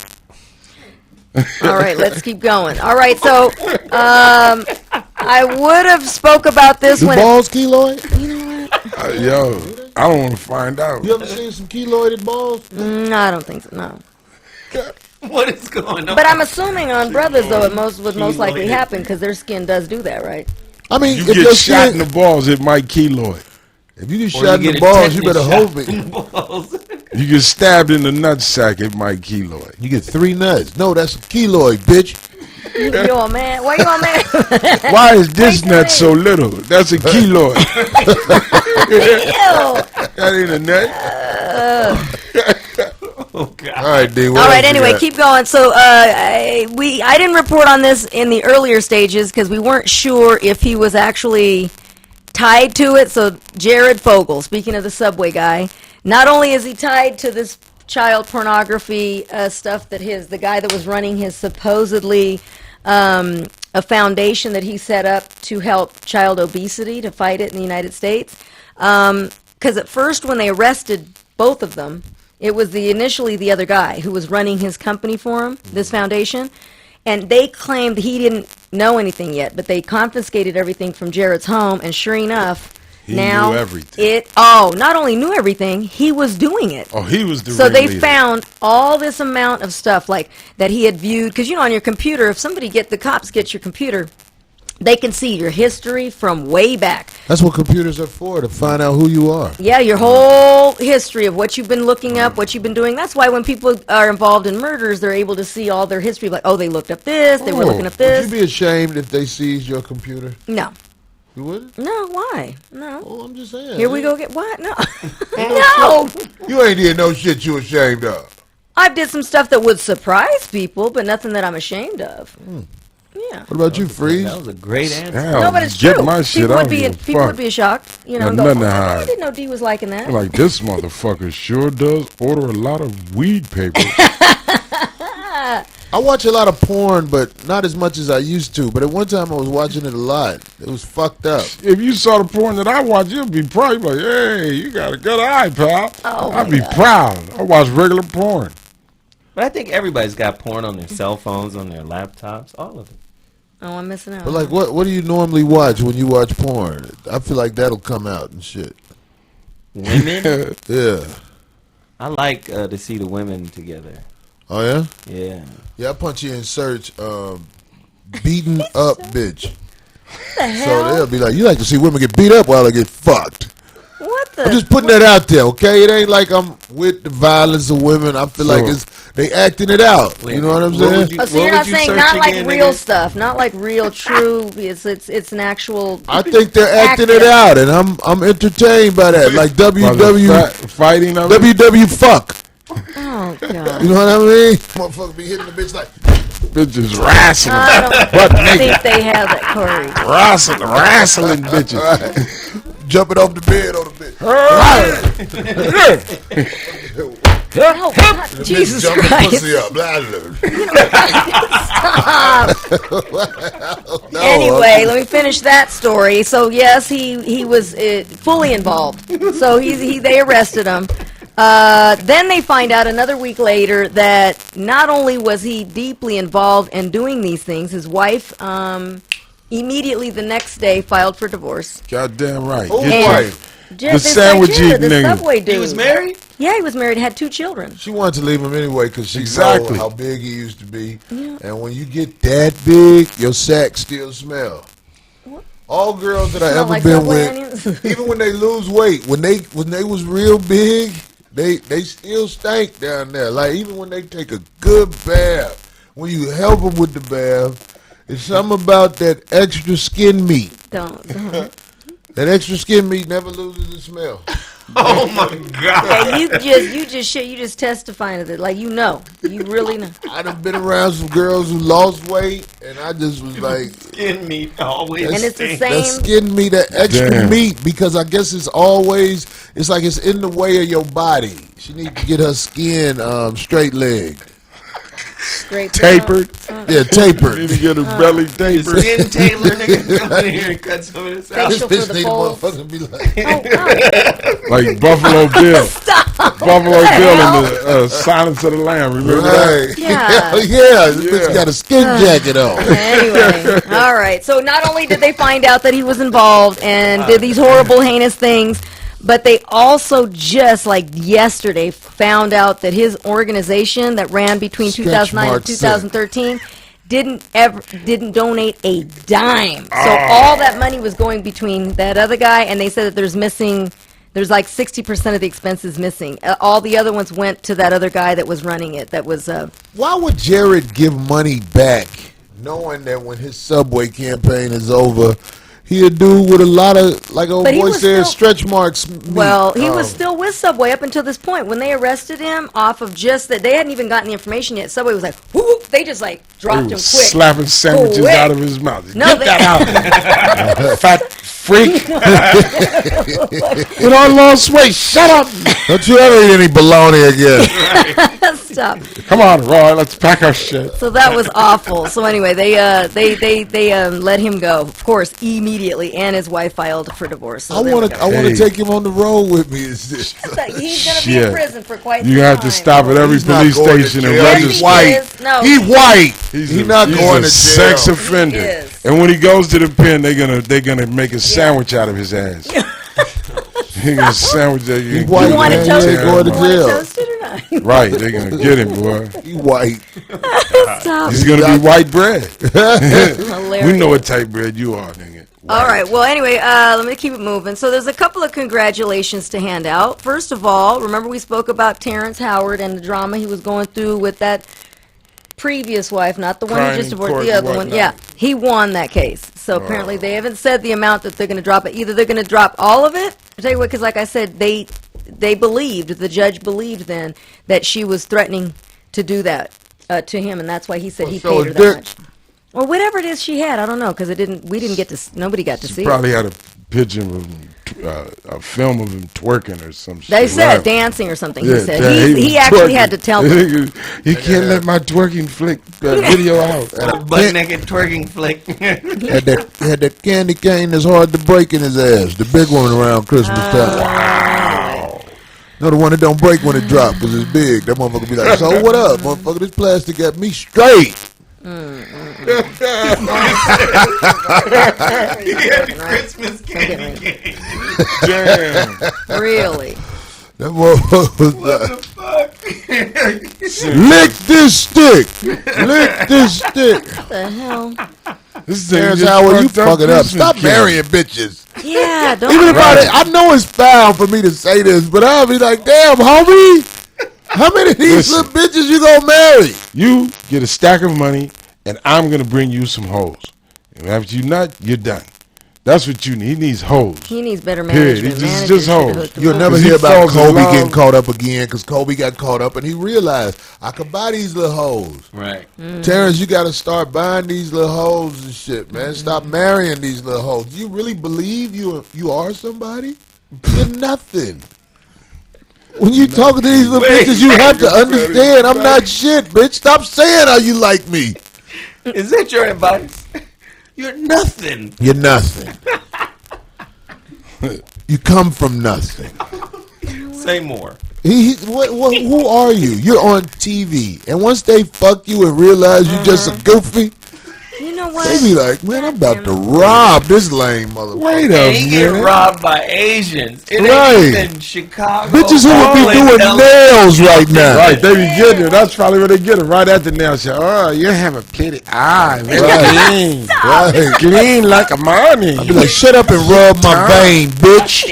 Speaker 4: All right, let's keep going. All right, so I would have spoke about this
Speaker 5: The
Speaker 4: when
Speaker 5: balls keloid?
Speaker 3: Yo, I don't want to find out.
Speaker 5: You ever seen some keloided balls?
Speaker 4: No, I don't think so. No,
Speaker 1: What is going on?
Speaker 4: but I'm assuming on brothers though, would most likely
Speaker 1: Keloided.
Speaker 4: happen because their skin does do that, right?
Speaker 5: I mean,
Speaker 3: You
Speaker 5: if your
Speaker 3: get shot in
Speaker 5: skin,
Speaker 3: the balls, it might keloid.
Speaker 5: if you get
Speaker 1: Or
Speaker 5: shot in
Speaker 1: you
Speaker 5: the
Speaker 1: get a
Speaker 5: balls, you better
Speaker 1: tetanus
Speaker 5: hope it.
Speaker 1: balls.
Speaker 3: You get stabbed in the nutsack, it might keloid.
Speaker 5: You get 3 nuts. No, that's a keloid, bitch.
Speaker 4: You all man? Why you all man?
Speaker 3: Why is this
Speaker 4: Wait,
Speaker 3: nut
Speaker 4: wait.
Speaker 3: so little? That's a keloid.
Speaker 4: Ew.
Speaker 3: That ain't a nut.
Speaker 1: Oh God.
Speaker 5: All right, D.
Speaker 4: All right. Anyway, keep going. So I didn't report on this in the earlier stages because we weren't sure if he was actually tied to it. So Jared Fogle, speaking of the Subway guy, not only is he tied to this child pornography stuff that the guy that was running his supposedly a foundation that he set up to help child obesity, to fight it in the United States. Because at first when they arrested both of them, it was initially the other guy who was running his company for him, this foundation, and they claimed he didn't know anything yet, but they confiscated everything from Jared's home, and sure enough,
Speaker 3: He
Speaker 4: now
Speaker 3: knew everything.
Speaker 4: not only knew everything, he was doing it.
Speaker 3: Oh, he was the
Speaker 4: So they
Speaker 3: ringleader.
Speaker 4: found all this amount of stuff like that he had viewed, because on your computer, if the cops get your computer, they can see your history from way back.
Speaker 5: That's what computers are for, to find out who you are.
Speaker 4: Yeah, your whole history of what you've been looking up, what you've been doing. That's why when people are involved in murders, they're able to see all their history. Like, oh, they looked up this, they were looking up
Speaker 5: Would
Speaker 4: this.
Speaker 5: you be ashamed if they seized your computer?
Speaker 4: No.
Speaker 5: You wouldn't?
Speaker 4: No, why? No.
Speaker 5: Oh, I'm just saying.
Speaker 4: Here we go get what? No. No.
Speaker 5: You ain't did no shit you ashamed of.
Speaker 4: I did some stuff that would surprise people, but nothing that I'm ashamed of. Yeah.
Speaker 5: What about you, Freeze?
Speaker 1: That was a great answer.
Speaker 3: Hell,
Speaker 4: No, but it's
Speaker 3: get
Speaker 4: true.
Speaker 3: my shit
Speaker 4: People
Speaker 3: out
Speaker 4: would be
Speaker 3: here.
Speaker 4: people would
Speaker 3: Fuck.
Speaker 4: be shocked, and
Speaker 3: Got
Speaker 4: go,
Speaker 3: nothing to
Speaker 4: "Oh,
Speaker 3: hide."
Speaker 4: I didn't know D was liking that.
Speaker 3: Like, this motherfucker sure does order a lot of weed paper.
Speaker 5: I watch a lot of porn, but not as much as I used to. But at one time I was watching it a lot. It was fucked up.
Speaker 3: If you saw the porn that I watch, you'd be proud. You'd be like, hey, you got a good eye, pal.
Speaker 4: Oh,
Speaker 3: I'd
Speaker 4: my
Speaker 3: be
Speaker 4: God.
Speaker 3: proud. I watch regular porn.
Speaker 1: But I think everybody's got porn on their cell phones, on their laptops, all of it.
Speaker 4: Oh, I'm missing out.
Speaker 5: But like, what do you normally watch when you watch porn? I feel like that'll come out and shit.
Speaker 1: Women?
Speaker 5: Yeah.
Speaker 1: I like to see the women together.
Speaker 5: Oh yeah.
Speaker 1: Yeah.
Speaker 5: Yeah. I punch you in search. Beaten up bitch.
Speaker 4: What the
Speaker 5: So
Speaker 4: hell?
Speaker 5: they'll be like, you like to see women get beat up while they get fucked.
Speaker 4: What the?
Speaker 5: I'm just putting that out there, okay? It ain't like I'm with the violence of women. I feel like they acting it out. You know what I'm
Speaker 1: What
Speaker 5: saying?
Speaker 1: would you-
Speaker 4: Oh, so you're
Speaker 1: what
Speaker 4: not
Speaker 1: would you
Speaker 4: saying
Speaker 1: search
Speaker 4: not like
Speaker 1: again,
Speaker 4: real
Speaker 1: nigga?
Speaker 4: stuff, not like real true. It's an actual.
Speaker 5: I think they're acting it out, and I'm entertained by that. Like
Speaker 3: fighting of it?
Speaker 5: WW fuck.
Speaker 4: Oh god.
Speaker 5: You know what I mean? Motherfucker be hitting the bitch like.
Speaker 3: Bitches wrestling.
Speaker 4: I don't
Speaker 3: Butt naked.
Speaker 4: think they have that, Corey.
Speaker 3: Wrestling bitches.
Speaker 5: Jumping off the bed on the bitch.
Speaker 4: Oh, God, Jesus
Speaker 5: Jumping
Speaker 4: Christ.
Speaker 5: pussy up. No,
Speaker 4: Anyway, let me finish that story. So yes, he was fully involved. So they arrested him. Then they find out another week later that not only was he deeply involved in doing these things, his wife immediately the next day filed for divorce.
Speaker 3: Goddamn right.
Speaker 5: Who
Speaker 3: Get
Speaker 5: wife?
Speaker 3: The sandwich eating
Speaker 4: the
Speaker 3: nigga.
Speaker 4: Subway dude.
Speaker 1: He was married?
Speaker 4: Yeah, he was married, had 2 children.
Speaker 5: She wanted to leave him anyway because she
Speaker 3: Exactly.
Speaker 5: know how big he used to be. Yeah. And when you get that big, your sack still smell.
Speaker 4: What?
Speaker 5: All girls that I
Speaker 4: Smell
Speaker 5: ever
Speaker 4: like
Speaker 5: been
Speaker 4: Subway
Speaker 5: with,
Speaker 4: onions?
Speaker 5: even when they lose weight, when they was real big, they still stank down there. Like even when they take a good bath, when you help them with the bath, it's something about that extra skin meat.
Speaker 4: Don't.
Speaker 5: That extra skin meat never loses its smell.
Speaker 1: Oh my God.
Speaker 4: Yeah, you just testifying to it, like you really know.
Speaker 5: I done been around some girls who lost weight, and I just was like,
Speaker 1: Skin meat always.
Speaker 4: And it's the
Speaker 1: stinks.
Speaker 5: that
Speaker 4: same.
Speaker 5: skin meat, that extra
Speaker 3: Damn.
Speaker 5: meat, because I guess it's like it's in the way of your body. She needs to get her skin straight legged.
Speaker 4: Straight
Speaker 3: Tapered.
Speaker 5: Yeah, tapered.
Speaker 3: Need to get a belly tapered.
Speaker 1: Skin Taylor, nigga, come in here and cut some of this out.
Speaker 4: Facial
Speaker 5: This
Speaker 4: for
Speaker 5: bitch
Speaker 4: the
Speaker 5: need a
Speaker 4: folds.
Speaker 5: motherfucker be like,
Speaker 4: Oh,
Speaker 3: Like Buffalo Bill.
Speaker 4: Stop.
Speaker 3: Buffalo
Speaker 4: What the
Speaker 3: Bill
Speaker 4: hell?
Speaker 3: in the Silence of the Lamb. Remember that?
Speaker 5: right.
Speaker 4: Yeah.
Speaker 5: Yeah, this bitch got a skin jacket on.
Speaker 4: Anyway, all right. So not only did they find out that he was involved and did these horrible, heinous things, but they also just like yesterday found out that his organization that ran between
Speaker 5: Stretch
Speaker 4: 2009 and
Speaker 5: mark
Speaker 4: 2013 didn't donate a dime. So all that money was going between that other guy, and they said that there's like 60% of the expenses missing. All the other ones went to that other guy that was running it. That was
Speaker 5: Why would Jared give money back, knowing that when his Subway campaign is over, he'll do with a lot of, like old
Speaker 4: But he
Speaker 5: boy
Speaker 4: was
Speaker 5: said,
Speaker 4: still-
Speaker 5: stretch marks. Meat.
Speaker 4: Well, he was still with Subway up until this point. When they arrested him off of just that, they hadn't even gotten the information yet. Subway was like, whoop, they just like dropped him quick.
Speaker 3: Slapping sandwiches
Speaker 4: Quick.
Speaker 3: out of his mouth.
Speaker 4: No,
Speaker 3: Get that out. Fat freak. When I lost weight, shut up.
Speaker 5: Don't you ever eat any bologna again.
Speaker 4: Stop.
Speaker 3: Come on, Roy, let's pack our shit.
Speaker 4: So that was awful. So anyway, they let him go, of course, immediately, and his wife filed for divorce. So
Speaker 5: I
Speaker 4: there we
Speaker 5: want to.
Speaker 4: go.
Speaker 5: I want to
Speaker 3: Hey.
Speaker 5: take him on the road with me. It's just,
Speaker 4: He's gonna be in
Speaker 3: Shit.
Speaker 4: prison for quite some
Speaker 3: You have
Speaker 4: time.
Speaker 3: to stop at every
Speaker 5: He's not
Speaker 3: police
Speaker 5: going to
Speaker 3: station and
Speaker 5: jail.
Speaker 4: Yes, he
Speaker 3: register.
Speaker 5: white.
Speaker 4: is. No,
Speaker 5: He white.
Speaker 3: He's
Speaker 5: not going
Speaker 3: a
Speaker 5: to
Speaker 3: sex
Speaker 5: jail.
Speaker 3: offender.
Speaker 4: He is.
Speaker 3: And when he goes to the pen, they're gonna make a sandwich out of his ass. He gonna sandwich that you
Speaker 5: He
Speaker 3: can
Speaker 5: white,
Speaker 3: get
Speaker 4: You want
Speaker 3: him
Speaker 4: to
Speaker 5: man.
Speaker 3: and
Speaker 4: toast
Speaker 5: He
Speaker 4: it?
Speaker 5: ain't
Speaker 3: tear
Speaker 5: going
Speaker 3: him
Speaker 5: to
Speaker 3: up.
Speaker 4: Want to
Speaker 5: jail.
Speaker 4: toast it or not?
Speaker 3: Right, they're gonna get him, boy.
Speaker 5: He white.
Speaker 4: Stop.
Speaker 3: He's gonna be white bread.
Speaker 4: Hilarious.
Speaker 3: We know what type bread you are, nigga.
Speaker 4: All right. Well, anyway, let me keep it moving. So there's a couple of congratulations to hand out. First of all, remember we spoke about Terrence Howard and the drama he was going through with that previous wife, not the one
Speaker 3: Crying
Speaker 4: he just
Speaker 3: in
Speaker 4: divorced,
Speaker 3: court
Speaker 4: the
Speaker 3: and
Speaker 4: other one.
Speaker 3: whatnot.
Speaker 4: Yeah, he won that case. So apparently they haven't said the amount that they're going to drop it. Either they're going to drop all of it. I'll tell you what, because like I said, the judge believed then that she was threatening to do that to him, and that's why he said he
Speaker 5: So
Speaker 4: paid her that
Speaker 5: Dick-
Speaker 4: much. Or whatever it is she had, I don't know, because we didn't get to, nobody got to see it.
Speaker 3: Probably had a picture of him, a film of him twerking or some shit.
Speaker 4: They said
Speaker 3: Right.
Speaker 4: dancing or something.
Speaker 3: Yeah,
Speaker 4: he said
Speaker 3: yeah,
Speaker 4: he
Speaker 3: was
Speaker 4: actually
Speaker 3: twerking.
Speaker 4: had to tell them.
Speaker 3: You can't let my twerking flick video out.
Speaker 1: Butt naked twerking flick.
Speaker 5: Had that candy cane that's hard to break in his ass. The big one around Christmas time.
Speaker 3: Wow.
Speaker 5: No, the one that don't break when it drop because it's big. That motherfucker be like, so what up, motherfucker? This plastic got me straight.
Speaker 1: Christmas candy cane.
Speaker 3: Damn.
Speaker 4: Really?
Speaker 5: That motherfucker was
Speaker 1: What
Speaker 5: like,
Speaker 1: the fuck?
Speaker 5: lick this stick. Lick this stick.
Speaker 4: What the hell?
Speaker 3: This thing
Speaker 5: Terrence
Speaker 3: just
Speaker 5: Howard, you
Speaker 3: fucked up
Speaker 5: fucking up.
Speaker 3: Christmas
Speaker 5: Stop
Speaker 3: candy.
Speaker 5: marrying bitches.
Speaker 4: Yeah, don't.
Speaker 5: Even if
Speaker 3: Right.
Speaker 5: I know it's foul for me to say this, but I'll be like, damn, homie, how many of these
Speaker 3: Listen.
Speaker 5: little bitches you gonna marry?
Speaker 3: You get a stack of money, and I'm gonna bring you some hoes. And after you nut, you're done. That's what you need. He needs hoes.
Speaker 4: He needs better
Speaker 3: Period.
Speaker 4: management.
Speaker 3: He
Speaker 4: Managers
Speaker 3: just
Speaker 4: should
Speaker 3: hoes.
Speaker 4: hook him
Speaker 5: You'll
Speaker 4: up.
Speaker 5: never
Speaker 3: 'Cause he
Speaker 5: hear about
Speaker 3: falls in
Speaker 5: Kobe
Speaker 3: love.
Speaker 5: getting caught up again because Kobe got caught up and he realized I could buy these little hoes.
Speaker 1: Right.
Speaker 5: Terrence, you got to start buying these little hoes and shit, man. Stop marrying these little hoes. Do you really believe you are somebody? You're nothing. When you talking to these little bitches, you have to understand I'm not shit, bitch. Stop saying how you like me.
Speaker 1: Is that your advice? You're nothing.
Speaker 5: You're nothing. You come from nothing.
Speaker 1: Say more.
Speaker 5: Who are you? You're on TV, and once they fuck you and realize you just a goofy,
Speaker 4: You know what?
Speaker 5: they be like, "Man, I'm about to rob this lame motherfucker."
Speaker 3: Wait
Speaker 1: And he get
Speaker 3: a minute.
Speaker 1: robbed by Asians. It
Speaker 5: Right.
Speaker 1: ain't even Chicago.
Speaker 5: Bitches who would be
Speaker 1: Portland,
Speaker 5: doing
Speaker 1: LA.
Speaker 5: nails right now.
Speaker 3: Right, they be getting it. That's probably where they get it. Right at the nail shop. Oh, you have a pretty eye. Very
Speaker 5: Right.
Speaker 3: clean.
Speaker 5: Right.
Speaker 3: Clean like a money.
Speaker 5: Be like, shut up and rub my vein, bitch.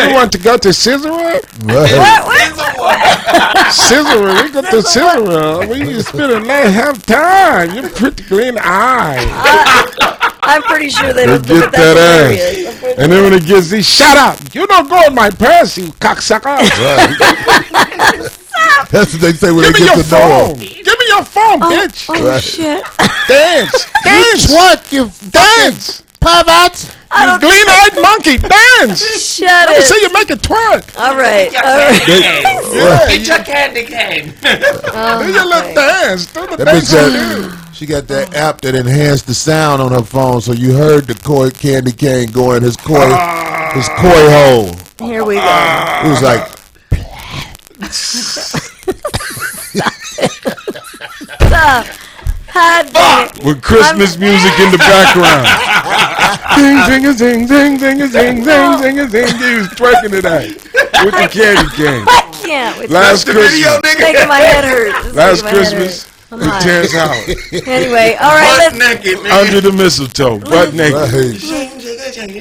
Speaker 3: You want to go to Scissorwood?
Speaker 5: Right.
Speaker 3: Scissorwood. We go to Scissorwood. We spend a night half time. You're pretty clean eye.
Speaker 4: I'm pretty sure they
Speaker 3: They
Speaker 4: don't
Speaker 3: get
Speaker 4: think
Speaker 3: that
Speaker 4: that's
Speaker 3: ass.
Speaker 4: hilarious.
Speaker 3: And then when it gets these, shut up. You don't go in my purse, you cocksucker.
Speaker 5: That's what they say when
Speaker 3: Give
Speaker 5: they
Speaker 3: me your
Speaker 5: get to know
Speaker 3: phone.
Speaker 5: them.
Speaker 3: Give me your phone, bitch.
Speaker 4: Oh
Speaker 5: Right.
Speaker 4: shit!
Speaker 3: Dance. Dance.
Speaker 5: What? You
Speaker 3: Dance.
Speaker 5: pervert?
Speaker 3: You green-eyed monkey. Dance.
Speaker 4: Shut
Speaker 3: Let me
Speaker 4: it!
Speaker 3: see you make it twerk.
Speaker 4: All right,
Speaker 1: Get
Speaker 4: all
Speaker 1: your
Speaker 4: right.
Speaker 1: candy cane.
Speaker 3: Yeah,
Speaker 1: Get your candy cane.
Speaker 3: Do your little dance. Do the
Speaker 5: That
Speaker 3: dance
Speaker 5: bitch
Speaker 3: you
Speaker 5: got,
Speaker 3: do.
Speaker 5: she got that app that enhanced the sound on her phone, so you heard the koi candy cane go in his koi hole.
Speaker 4: Here we go.
Speaker 5: It was like,
Speaker 4: Hot dang it.
Speaker 3: With Christmas music in the background. Ding, ding, a ding, ding, ding, a ding, ding, ding, a ding. He was twerking today with the candy cane.
Speaker 4: I can't. It's
Speaker 3: Last Christmas.
Speaker 4: making my head hurt. It's
Speaker 3: Last
Speaker 4: making my head
Speaker 3: Christmas
Speaker 4: hurt. I'm
Speaker 3: with
Speaker 4: hot.
Speaker 3: Terrence Howard.
Speaker 4: Anyway, all right.
Speaker 1: Butt
Speaker 4: Let's,
Speaker 1: naked, nigga.
Speaker 3: Under the mistletoe, butt naked.
Speaker 5: right.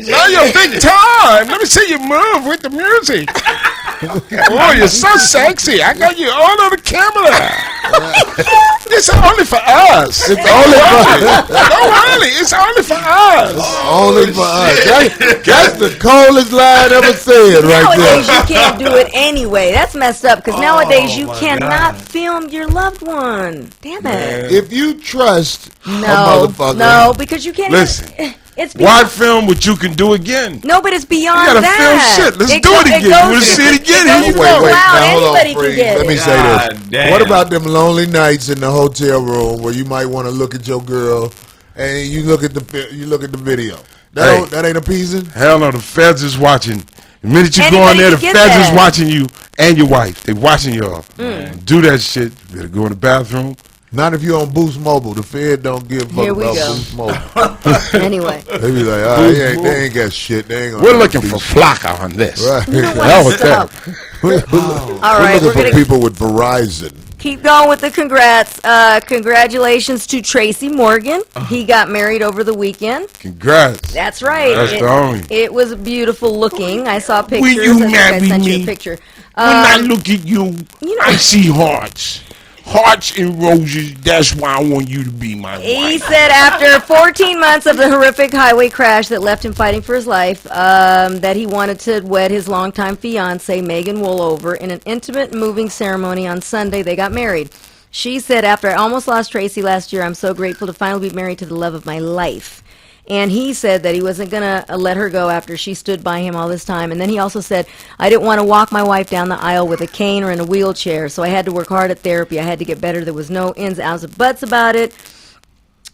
Speaker 3: Now you're big time. Let me see you move with the music. Oh, you're so sexy. I got you all on the camera. It's only for us.
Speaker 5: It's only for
Speaker 3: Don't worry. It's only for us.
Speaker 5: only for us. That's the coldest line ever said right
Speaker 4: nowadays
Speaker 5: there.
Speaker 4: you can't do it anyway. That's messed up because nowadays you
Speaker 1: my
Speaker 4: cannot
Speaker 1: God.
Speaker 4: film your loved one. Damn it.
Speaker 5: If you trust a
Speaker 4: No,
Speaker 5: motherfucker,
Speaker 4: no, because you can't.
Speaker 3: Listen.
Speaker 4: It's
Speaker 3: Why
Speaker 4: beyond,
Speaker 3: film what you can do again?
Speaker 4: no, but it's beyond
Speaker 3: You gotta
Speaker 4: that.
Speaker 3: film shit. Let's do it again. You wanna see it again? Here you
Speaker 4: goes
Speaker 3: go.
Speaker 4: to the
Speaker 5: Wait,
Speaker 4: cloud.
Speaker 5: now hold on,
Speaker 4: Anybody can
Speaker 5: Freeze.
Speaker 4: get
Speaker 5: Let me
Speaker 4: it.
Speaker 5: say
Speaker 1: God
Speaker 5: this.
Speaker 1: damn.
Speaker 5: What about them lonely nights in the hotel room where you might want to look at your girl and you look at the video?
Speaker 3: Hey.
Speaker 5: That ain't appeasing.
Speaker 3: Hell no, the feds is watching. The minute you go
Speaker 4: Anybody
Speaker 3: in there, the
Speaker 4: can
Speaker 3: feds
Speaker 4: get
Speaker 3: is
Speaker 4: that.
Speaker 3: watching you and your wife. They watching y'all. Do that shit. You better go in the bathroom.
Speaker 5: Not if you're on Boost Mobile. The Fed don't give a fuck
Speaker 4: Here we
Speaker 5: about
Speaker 4: go.
Speaker 5: Boost Mobile.
Speaker 4: Anyway,
Speaker 5: They be like, they ain't got shit. They ain't gonna
Speaker 3: We're looking
Speaker 5: be
Speaker 3: for
Speaker 5: shit.
Speaker 3: Flocka on this.
Speaker 5: Right.
Speaker 3: Hell with that.
Speaker 5: We're
Speaker 4: all right,
Speaker 5: looking
Speaker 4: we're
Speaker 5: for
Speaker 4: gonna
Speaker 5: people with Verizon.
Speaker 4: keep going with the congrats. Congratulations to Tracy Morgan. He got married over the weekend.
Speaker 3: Congrats.
Speaker 4: That's right.
Speaker 3: That's the homie.
Speaker 4: It was beautiful looking. I saw pictures.
Speaker 3: you
Speaker 4: I think I
Speaker 3: marry
Speaker 4: sent you
Speaker 3: me?
Speaker 4: a picture.
Speaker 3: When I look at you,
Speaker 4: you know-
Speaker 3: I see hearts. Hearts and roses. That's why I want you to be my
Speaker 4: He
Speaker 3: wife.
Speaker 4: said after 14 months of the horrific highway crash that left him fighting for his life, that he wanted to wed his longtime fiancee, Megan Woolover, in an intimate, moving ceremony on Sunday. They got married. She said, after I almost lost Tracy last year, I'm so grateful to finally be married to the love of my life. And he said that he wasn't going to let her go after she stood by him all this time. And then he also said, I didn't want to walk my wife down the aisle with a cane or in a wheelchair, so I had to work hard at therapy. I had to get better. There was no ins, outs, or buts about it.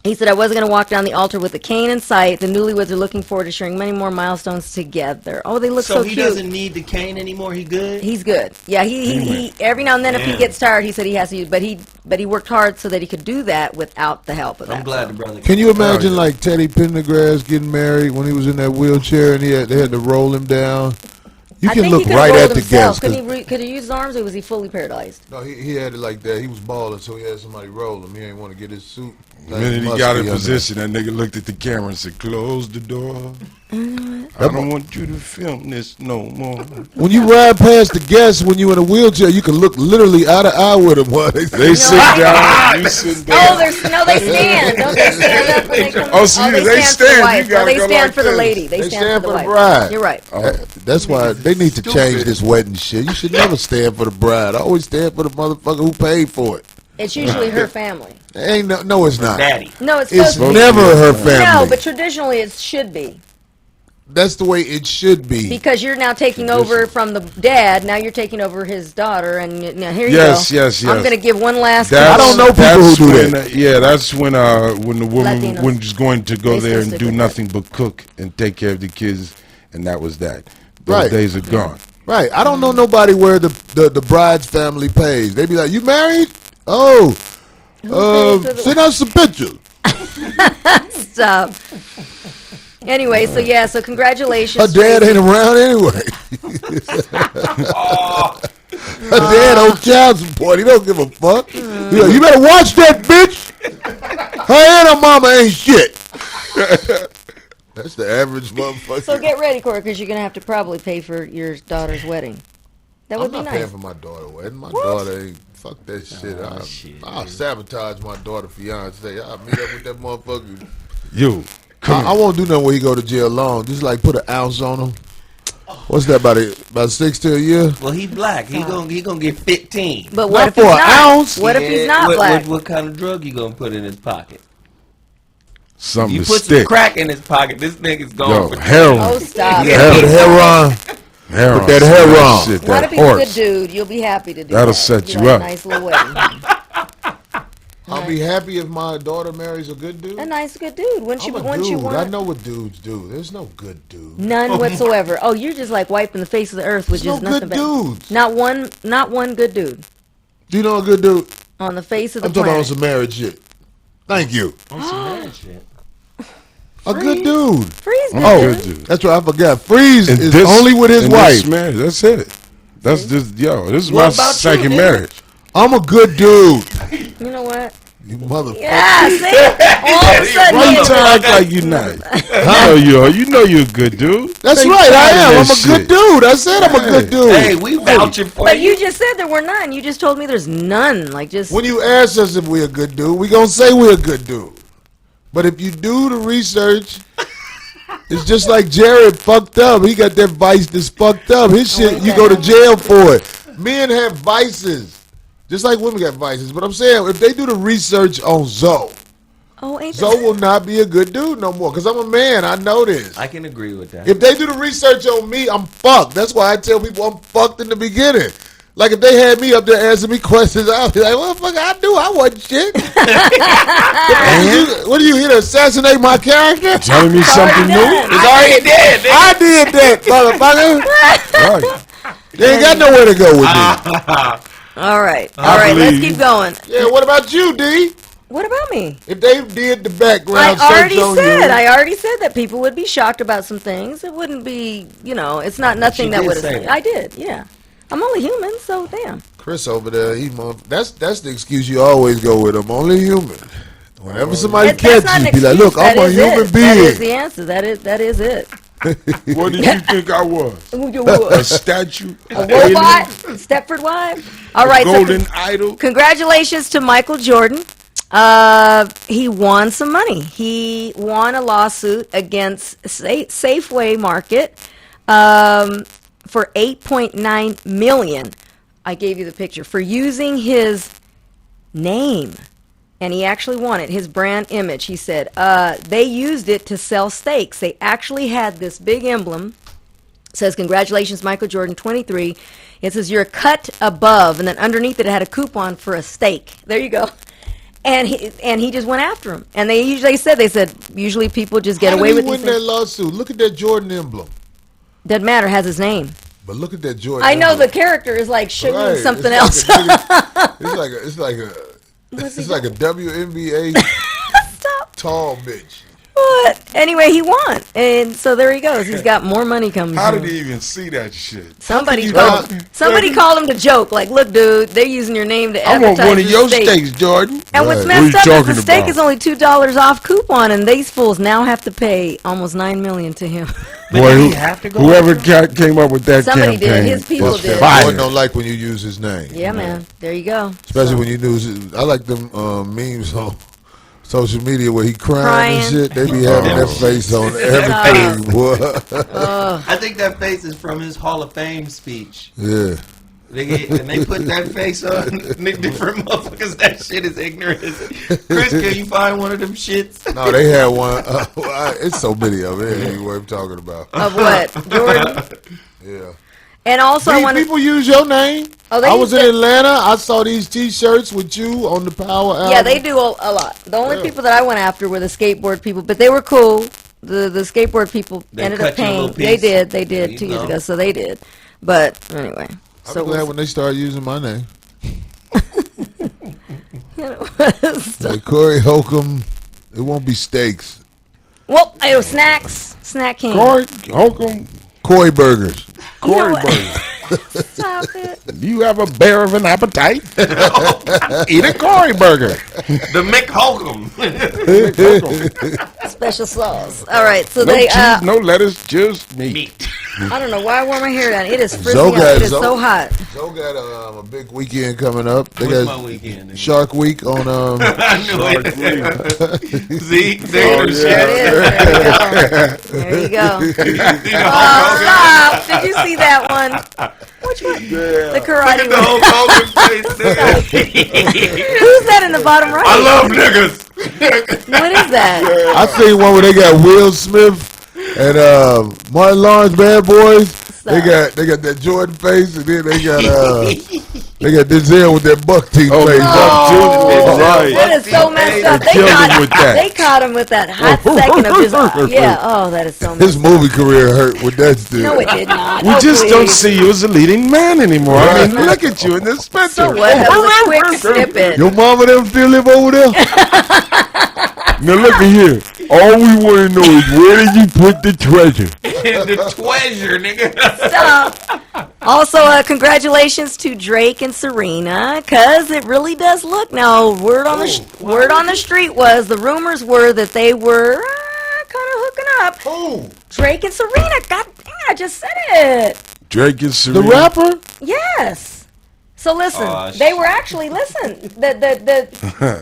Speaker 4: He said, I wasn't going to walk down the altar with a cane in sight. The newlyweds are looking forward to sharing many more milestones together. Oh, they look so
Speaker 1: he
Speaker 4: cute.
Speaker 1: doesn't need the cane anymore. He good.
Speaker 4: He's good. Yeah, he every now and then if he gets tired, he said he has to use, but he worked hard so that he could do that without the help of that.
Speaker 1: I'm glad the brother.
Speaker 5: Can you imagine like Teddy Pendergrass getting married when he was in that wheelchair and they had to roll him down? You
Speaker 4: I
Speaker 5: can
Speaker 4: think
Speaker 5: look
Speaker 4: he could
Speaker 5: right
Speaker 4: have
Speaker 5: at
Speaker 4: rolled
Speaker 5: the
Speaker 4: himself.
Speaker 5: guest.
Speaker 4: Could he use his arms, or was he fully paralyzed?
Speaker 5: No, he had it like that. He was balling, so he had somebody roll him. He ain't want to get his suit.
Speaker 3: The minute he got in position, that nigga looked at the camera and said, "Close the door. I don't want you to film this no more."
Speaker 5: When you ride past the guests when you in a wheelchair, you can look literally eye to eye with them.
Speaker 3: They sit down. You sit down.
Speaker 4: Oh, they stand. Don't they stand up when they come?
Speaker 3: Oh, so they stand.
Speaker 4: For the
Speaker 3: You
Speaker 4: wife.
Speaker 3: gotta
Speaker 4: They
Speaker 3: go
Speaker 4: stand
Speaker 3: like
Speaker 4: for the
Speaker 3: this.
Speaker 4: lady. They stand for the
Speaker 5: the
Speaker 4: wife.
Speaker 5: bride.
Speaker 4: You're right.
Speaker 5: That's why they need to change this wedding shit. You should never stand for the bride. Always stand for the motherfucker who paid for it.
Speaker 4: It's usually her family.
Speaker 5: Ain't no, it's not.
Speaker 1: Daddy.
Speaker 4: No, it's
Speaker 5: It's
Speaker 4: supposed to be.
Speaker 5: never her family.
Speaker 4: No, but traditionally it should be.
Speaker 5: That's the way it should be.
Speaker 4: Because you're now taking over from the dad. Now you're taking over his daughter, and now here you
Speaker 3: Yes,
Speaker 4: go.
Speaker 3: yes,
Speaker 4: I'm
Speaker 3: yes.
Speaker 4: going to give one last.
Speaker 5: I don't know people who do
Speaker 3: that. That's when the woman
Speaker 4: Latinos.
Speaker 3: was going to go
Speaker 4: They
Speaker 3: there
Speaker 4: still
Speaker 3: and
Speaker 4: stick
Speaker 3: do
Speaker 4: with
Speaker 3: nothing but cook and take care of the kids, and that was that. Those
Speaker 5: Right.
Speaker 3: days are gone.
Speaker 5: Right. I don't know nobody where the bride's family pays. They be like, "You married? Oh, send us some pictures."
Speaker 4: Stop. Anyway, so congratulations.
Speaker 5: Her dad ain't around anyway. Her dad owes child support. He don't give a fuck. He like, you better watch that bitch. Her and her mama ain't shit. That's the average motherfucker.
Speaker 4: So get ready, Corey, because you're going to have to probably pay for your daughter's wedding. That would
Speaker 5: I'm
Speaker 4: be
Speaker 5: not
Speaker 4: nice.
Speaker 5: paying for my daughter's wedding. My daughter ain't. Fuck that shit. I'll sabotage my daughter's fiance. I'll meet up with that motherfucker.
Speaker 3: You.
Speaker 5: I won't do nothing where he go to jail long. Just like put an ounce on him. What's that, about 6 to a year?
Speaker 1: Well, he black. He gonna get 15.
Speaker 4: But what
Speaker 5: Not
Speaker 4: if he's
Speaker 5: for an
Speaker 4: not?
Speaker 5: ounce.
Speaker 4: What if he's not black?
Speaker 1: What kind of drug you gonna put in his pocket?
Speaker 3: Something
Speaker 1: You
Speaker 3: to
Speaker 1: put
Speaker 3: stick.
Speaker 1: some crack in his pocket. This nigga's going for
Speaker 3: heroin.
Speaker 4: Oh, stop.
Speaker 1: Yeah.
Speaker 5: Put heroin.
Speaker 3: Heroin.
Speaker 5: Put that heroin.
Speaker 3: Shit,
Speaker 4: What
Speaker 3: that
Speaker 4: if he's a
Speaker 3: horse.
Speaker 4: good dude? You'll be happy to do
Speaker 3: That'll
Speaker 4: that.
Speaker 3: set
Speaker 4: Be
Speaker 3: you
Speaker 4: like
Speaker 3: up.
Speaker 4: A nice little wedding.
Speaker 5: I'll be happy if my daughter marries a good dude.
Speaker 4: A nice good dude. Wouldn't you?
Speaker 5: I'm a
Speaker 4: Wouldn't you
Speaker 5: dude.
Speaker 4: want?
Speaker 5: I know what dudes do. There's no good dude.
Speaker 4: None whatsoever. Oh, you're just like wiping the face of the earth with
Speaker 5: There's
Speaker 4: just
Speaker 5: no
Speaker 4: nothing
Speaker 5: good
Speaker 4: but
Speaker 5: dudes.
Speaker 4: not one good dude
Speaker 5: Do you know a good dude?
Speaker 4: on the face of the
Speaker 5: I'm talking about
Speaker 4: planet.
Speaker 5: some marriage shit. Thank you.
Speaker 1: On some mad shit.
Speaker 5: A good dude.
Speaker 4: Freeze, good
Speaker 5: Oh,
Speaker 4: dude.
Speaker 5: that's right. I forgot. Freeze
Speaker 3: And
Speaker 5: is
Speaker 3: this-
Speaker 5: only with his
Speaker 3: and
Speaker 5: wife.
Speaker 3: This marriage, that's it. That's just This is
Speaker 1: What
Speaker 3: my
Speaker 1: about you,
Speaker 3: second
Speaker 1: nigga?
Speaker 3: marriage.
Speaker 5: I'm a good dude.
Speaker 4: You know what?
Speaker 5: You motherfucker.
Speaker 4: Yeah, see? All of a sudden,
Speaker 3: Why you
Speaker 4: you-
Speaker 3: trying to act like you not? You know you're a good dude.
Speaker 5: That's
Speaker 3: Take
Speaker 5: right. I
Speaker 3: pride in
Speaker 5: am. I'm
Speaker 3: that
Speaker 5: a good
Speaker 3: shit.
Speaker 5: dude. I said I'm a good dude.
Speaker 1: Hey, we vouching for
Speaker 4: But
Speaker 1: you.
Speaker 4: you just said there were none. You just told me there's none. Like just
Speaker 5: When you ask us if we're a good dude, we gonna say we're a good dude. But if you do the research, it's just like Jared fucked up. He got that vice that's fucked up. His shit,
Speaker 4: ain't
Speaker 5: you
Speaker 4: that
Speaker 5: go to
Speaker 4: nice?
Speaker 5: jail for it. Men have vices. Just like women got vices. But I'm saying, if they do the research on Zoe,
Speaker 4: oh, ain't
Speaker 5: Zoe will not be a good dude no more. Because I'm a man. I know this.
Speaker 1: I can agree with that.
Speaker 5: If they do the research on me, I'm fucked. That's why I tell people I'm fucked in the beginning. Like if they had me up there answering me questions, I'd be like, "What the fuck I do? I wasn't shit." What do you here to assassinate my character?
Speaker 3: Telling me something new?
Speaker 1: It's already dead. nigga.
Speaker 5: I did that, motherfucker.
Speaker 3: Right.
Speaker 5: They ain't got nowhere to go with me.
Speaker 4: All right.
Speaker 3: I
Speaker 4: All right, let's
Speaker 3: believe
Speaker 4: keep going.
Speaker 5: Yeah, what about you, D?
Speaker 4: What about me?
Speaker 5: If they did the background
Speaker 4: I
Speaker 5: search on
Speaker 4: I
Speaker 5: you,
Speaker 4: already said that people would be shocked about some things. It wouldn't be, it's not nothing
Speaker 1: She
Speaker 4: that
Speaker 1: did
Speaker 4: would
Speaker 1: say
Speaker 4: have.
Speaker 1: that.
Speaker 4: I did, yeah. I'm only human, so damn.
Speaker 5: Chris over there, that's the excuse you always go with. I'm only human. Whenever somebody
Speaker 4: That's not
Speaker 5: catches
Speaker 4: an
Speaker 5: you, be like,
Speaker 4: excuse.
Speaker 5: "Look, I'm
Speaker 4: That
Speaker 5: a
Speaker 4: is
Speaker 5: human
Speaker 4: it. That is
Speaker 5: being."
Speaker 4: the answer. That is it.
Speaker 3: What did you think I was? A
Speaker 4: A
Speaker 3: statue? An
Speaker 4: robot, Stepford wife. All right. So
Speaker 3: golden idol?
Speaker 4: congratulations to Michael Jordan. He won some money. He won a lawsuit against Safeway Market for $8.9 million. I gave you the picture for using his name, and he actually won it. His brand image. He said they used it to sell steaks. They actually had this big emblem. It says, "Congratulations, Michael Jordan, 23." It says, "You're cut above," and then underneath it had a coupon for a steak. There you go. And he just went after him. And they said usually people just get
Speaker 5: How
Speaker 4: away
Speaker 5: did
Speaker 4: with
Speaker 5: he
Speaker 4: these
Speaker 5: win that
Speaker 4: things.
Speaker 5: lawsuit? Look at that Jordan emblem.
Speaker 4: Doesn't matter, has his name.
Speaker 5: But look at that Jordan.
Speaker 4: I know
Speaker 5: emblem.
Speaker 4: the character is like shooting
Speaker 5: Right.
Speaker 4: something
Speaker 5: It's
Speaker 4: else.
Speaker 5: like it's like a WNBA
Speaker 4: Stop.
Speaker 5: tall bitch.
Speaker 4: But anyway, he won, and so there he goes. He's got more money coming.
Speaker 3: How
Speaker 4: to
Speaker 3: did
Speaker 4: him.
Speaker 3: he even see that shit?
Speaker 4: Somebody
Speaker 5: How-
Speaker 4: called him to joke. Like, look, dude, they're using your name to
Speaker 3: I want
Speaker 4: advertise
Speaker 3: one of your
Speaker 4: steak.
Speaker 3: steaks, Jordan.
Speaker 4: And what's
Speaker 5: Right.
Speaker 4: messed
Speaker 3: What are you
Speaker 4: up is the
Speaker 3: talking
Speaker 4: steak
Speaker 3: about?
Speaker 4: is only $2 off coupon, and these fools now have to pay almost $9 million to him.
Speaker 1: But
Speaker 3: Boy,
Speaker 1: did he
Speaker 3: who-
Speaker 1: have to go
Speaker 3: whoever
Speaker 1: after him?
Speaker 3: came up with that
Speaker 4: Somebody did.
Speaker 3: campaign,
Speaker 4: His people
Speaker 3: was
Speaker 4: did.
Speaker 3: fire.
Speaker 5: Jordan don't like when you use his name.
Speaker 4: Yeah, man. There you go.
Speaker 5: Especially when you use. I like them memes on social media where he crying and
Speaker 4: Crying.
Speaker 5: shit. They be having that face on everything. Boy.
Speaker 1: I think that face is from his Hall of Fame speech.
Speaker 5: Yeah.
Speaker 1: They put that face on different motherfuckers. That shit is ignorant. Chris, can you find one of them shits?
Speaker 5: No, they had one. It's so many of it. It ain't even worth talking about.
Speaker 4: Of what? Jordan?
Speaker 5: Yeah.
Speaker 4: And also, I
Speaker 5: These
Speaker 4: want to.
Speaker 5: people use your name.
Speaker 4: Oh, they
Speaker 5: I was in
Speaker 4: use
Speaker 5: Atlanta. I saw these T-shirts with you on the Power album.
Speaker 4: Yeah, they do a lot. The only
Speaker 5: Yeah.
Speaker 4: people that I went after were the skateboard people, but they were cool. The skateboard people
Speaker 1: They
Speaker 4: ended
Speaker 1: cut
Speaker 4: up
Speaker 1: you a
Speaker 4: paying.
Speaker 1: little
Speaker 4: They
Speaker 1: piece.
Speaker 4: did
Speaker 1: There you
Speaker 4: 2 years
Speaker 1: go.
Speaker 4: ago, so they did. But anyway,
Speaker 5: I'm
Speaker 4: so
Speaker 5: glad when they started using my name.
Speaker 4: so
Speaker 5: Like Corey Holcomb. It won't be steaks.
Speaker 4: well, snacks, snack king.
Speaker 3: Corey, Holcomb,
Speaker 5: Koi burgers.
Speaker 4: You know
Speaker 3: Corey
Speaker 4: what?
Speaker 3: Burger.
Speaker 4: Stop it.
Speaker 3: Do you have a bear of an appetite? Eat a Corey burger.
Speaker 1: The Mick Holcomb.
Speaker 4: Special sauce. All right, so
Speaker 3: No
Speaker 4: they.
Speaker 3: cheese, no lettuce, just meat.
Speaker 4: I don't know why I wore my hair down. It is frizzy
Speaker 5: Zoe
Speaker 4: out.
Speaker 5: got-
Speaker 4: It is
Speaker 5: Zoe-
Speaker 4: so hot.
Speaker 5: Joe got a big weekend coming up. They
Speaker 1: What's
Speaker 5: got
Speaker 1: my weekend? nigga?
Speaker 5: Shark Week on
Speaker 1: I knew it. See, there you
Speaker 4: There it
Speaker 1: shit.
Speaker 4: is. There you go. There you go.
Speaker 1: You know,
Speaker 4: Oh,
Speaker 1: Hulk Hogan.
Speaker 4: stop. Did you see that one? Which one? The
Speaker 1: Look
Speaker 4: karate
Speaker 1: at the
Speaker 4: one.
Speaker 1: Hulk Hogan face, nigga.
Speaker 4: Who's that in the bottom right?
Speaker 1: I love niggas.
Speaker 4: What is that?
Speaker 5: I seen one where they got Will Smith and Martin Lawrence Bad Boys. They
Speaker 4: Stop.
Speaker 5: got that Jordan face, and then they got Denzel with that buck teeth
Speaker 3: Oh,
Speaker 5: face.
Speaker 3: no. Right.
Speaker 4: That is so messed up. They
Speaker 3: killed him
Speaker 4: caught
Speaker 3: with that.
Speaker 4: They caught him with that hot second of his. Yeah. Oh, that is so
Speaker 5: His
Speaker 4: messed up.
Speaker 5: movie career hurt with that still.
Speaker 4: No, it did not.
Speaker 3: We
Speaker 4: Oh,
Speaker 3: just don't
Speaker 4: please.
Speaker 3: see you as a leading man anymore. I mean,
Speaker 5: Right.
Speaker 3: look at you in this picture.
Speaker 4: So what? That was a quick snippet.
Speaker 5: Your mama them still live over there?
Speaker 3: Now look at here. All we want to know is where did you put the treasure?
Speaker 1: The treasure, nigga.
Speaker 4: Stop. Also, congratulations to Drake and Serena, cause it really does look. Now, word on the street was the rumors were that they were kind of hooking up.
Speaker 5: Who?
Speaker 4: Drake and Serena. God dang, I just said it.
Speaker 3: Drake and
Speaker 5: The
Speaker 3: Serena.
Speaker 5: rapper?
Speaker 4: Yes. So listen,
Speaker 1: Oh,
Speaker 4: they were actually the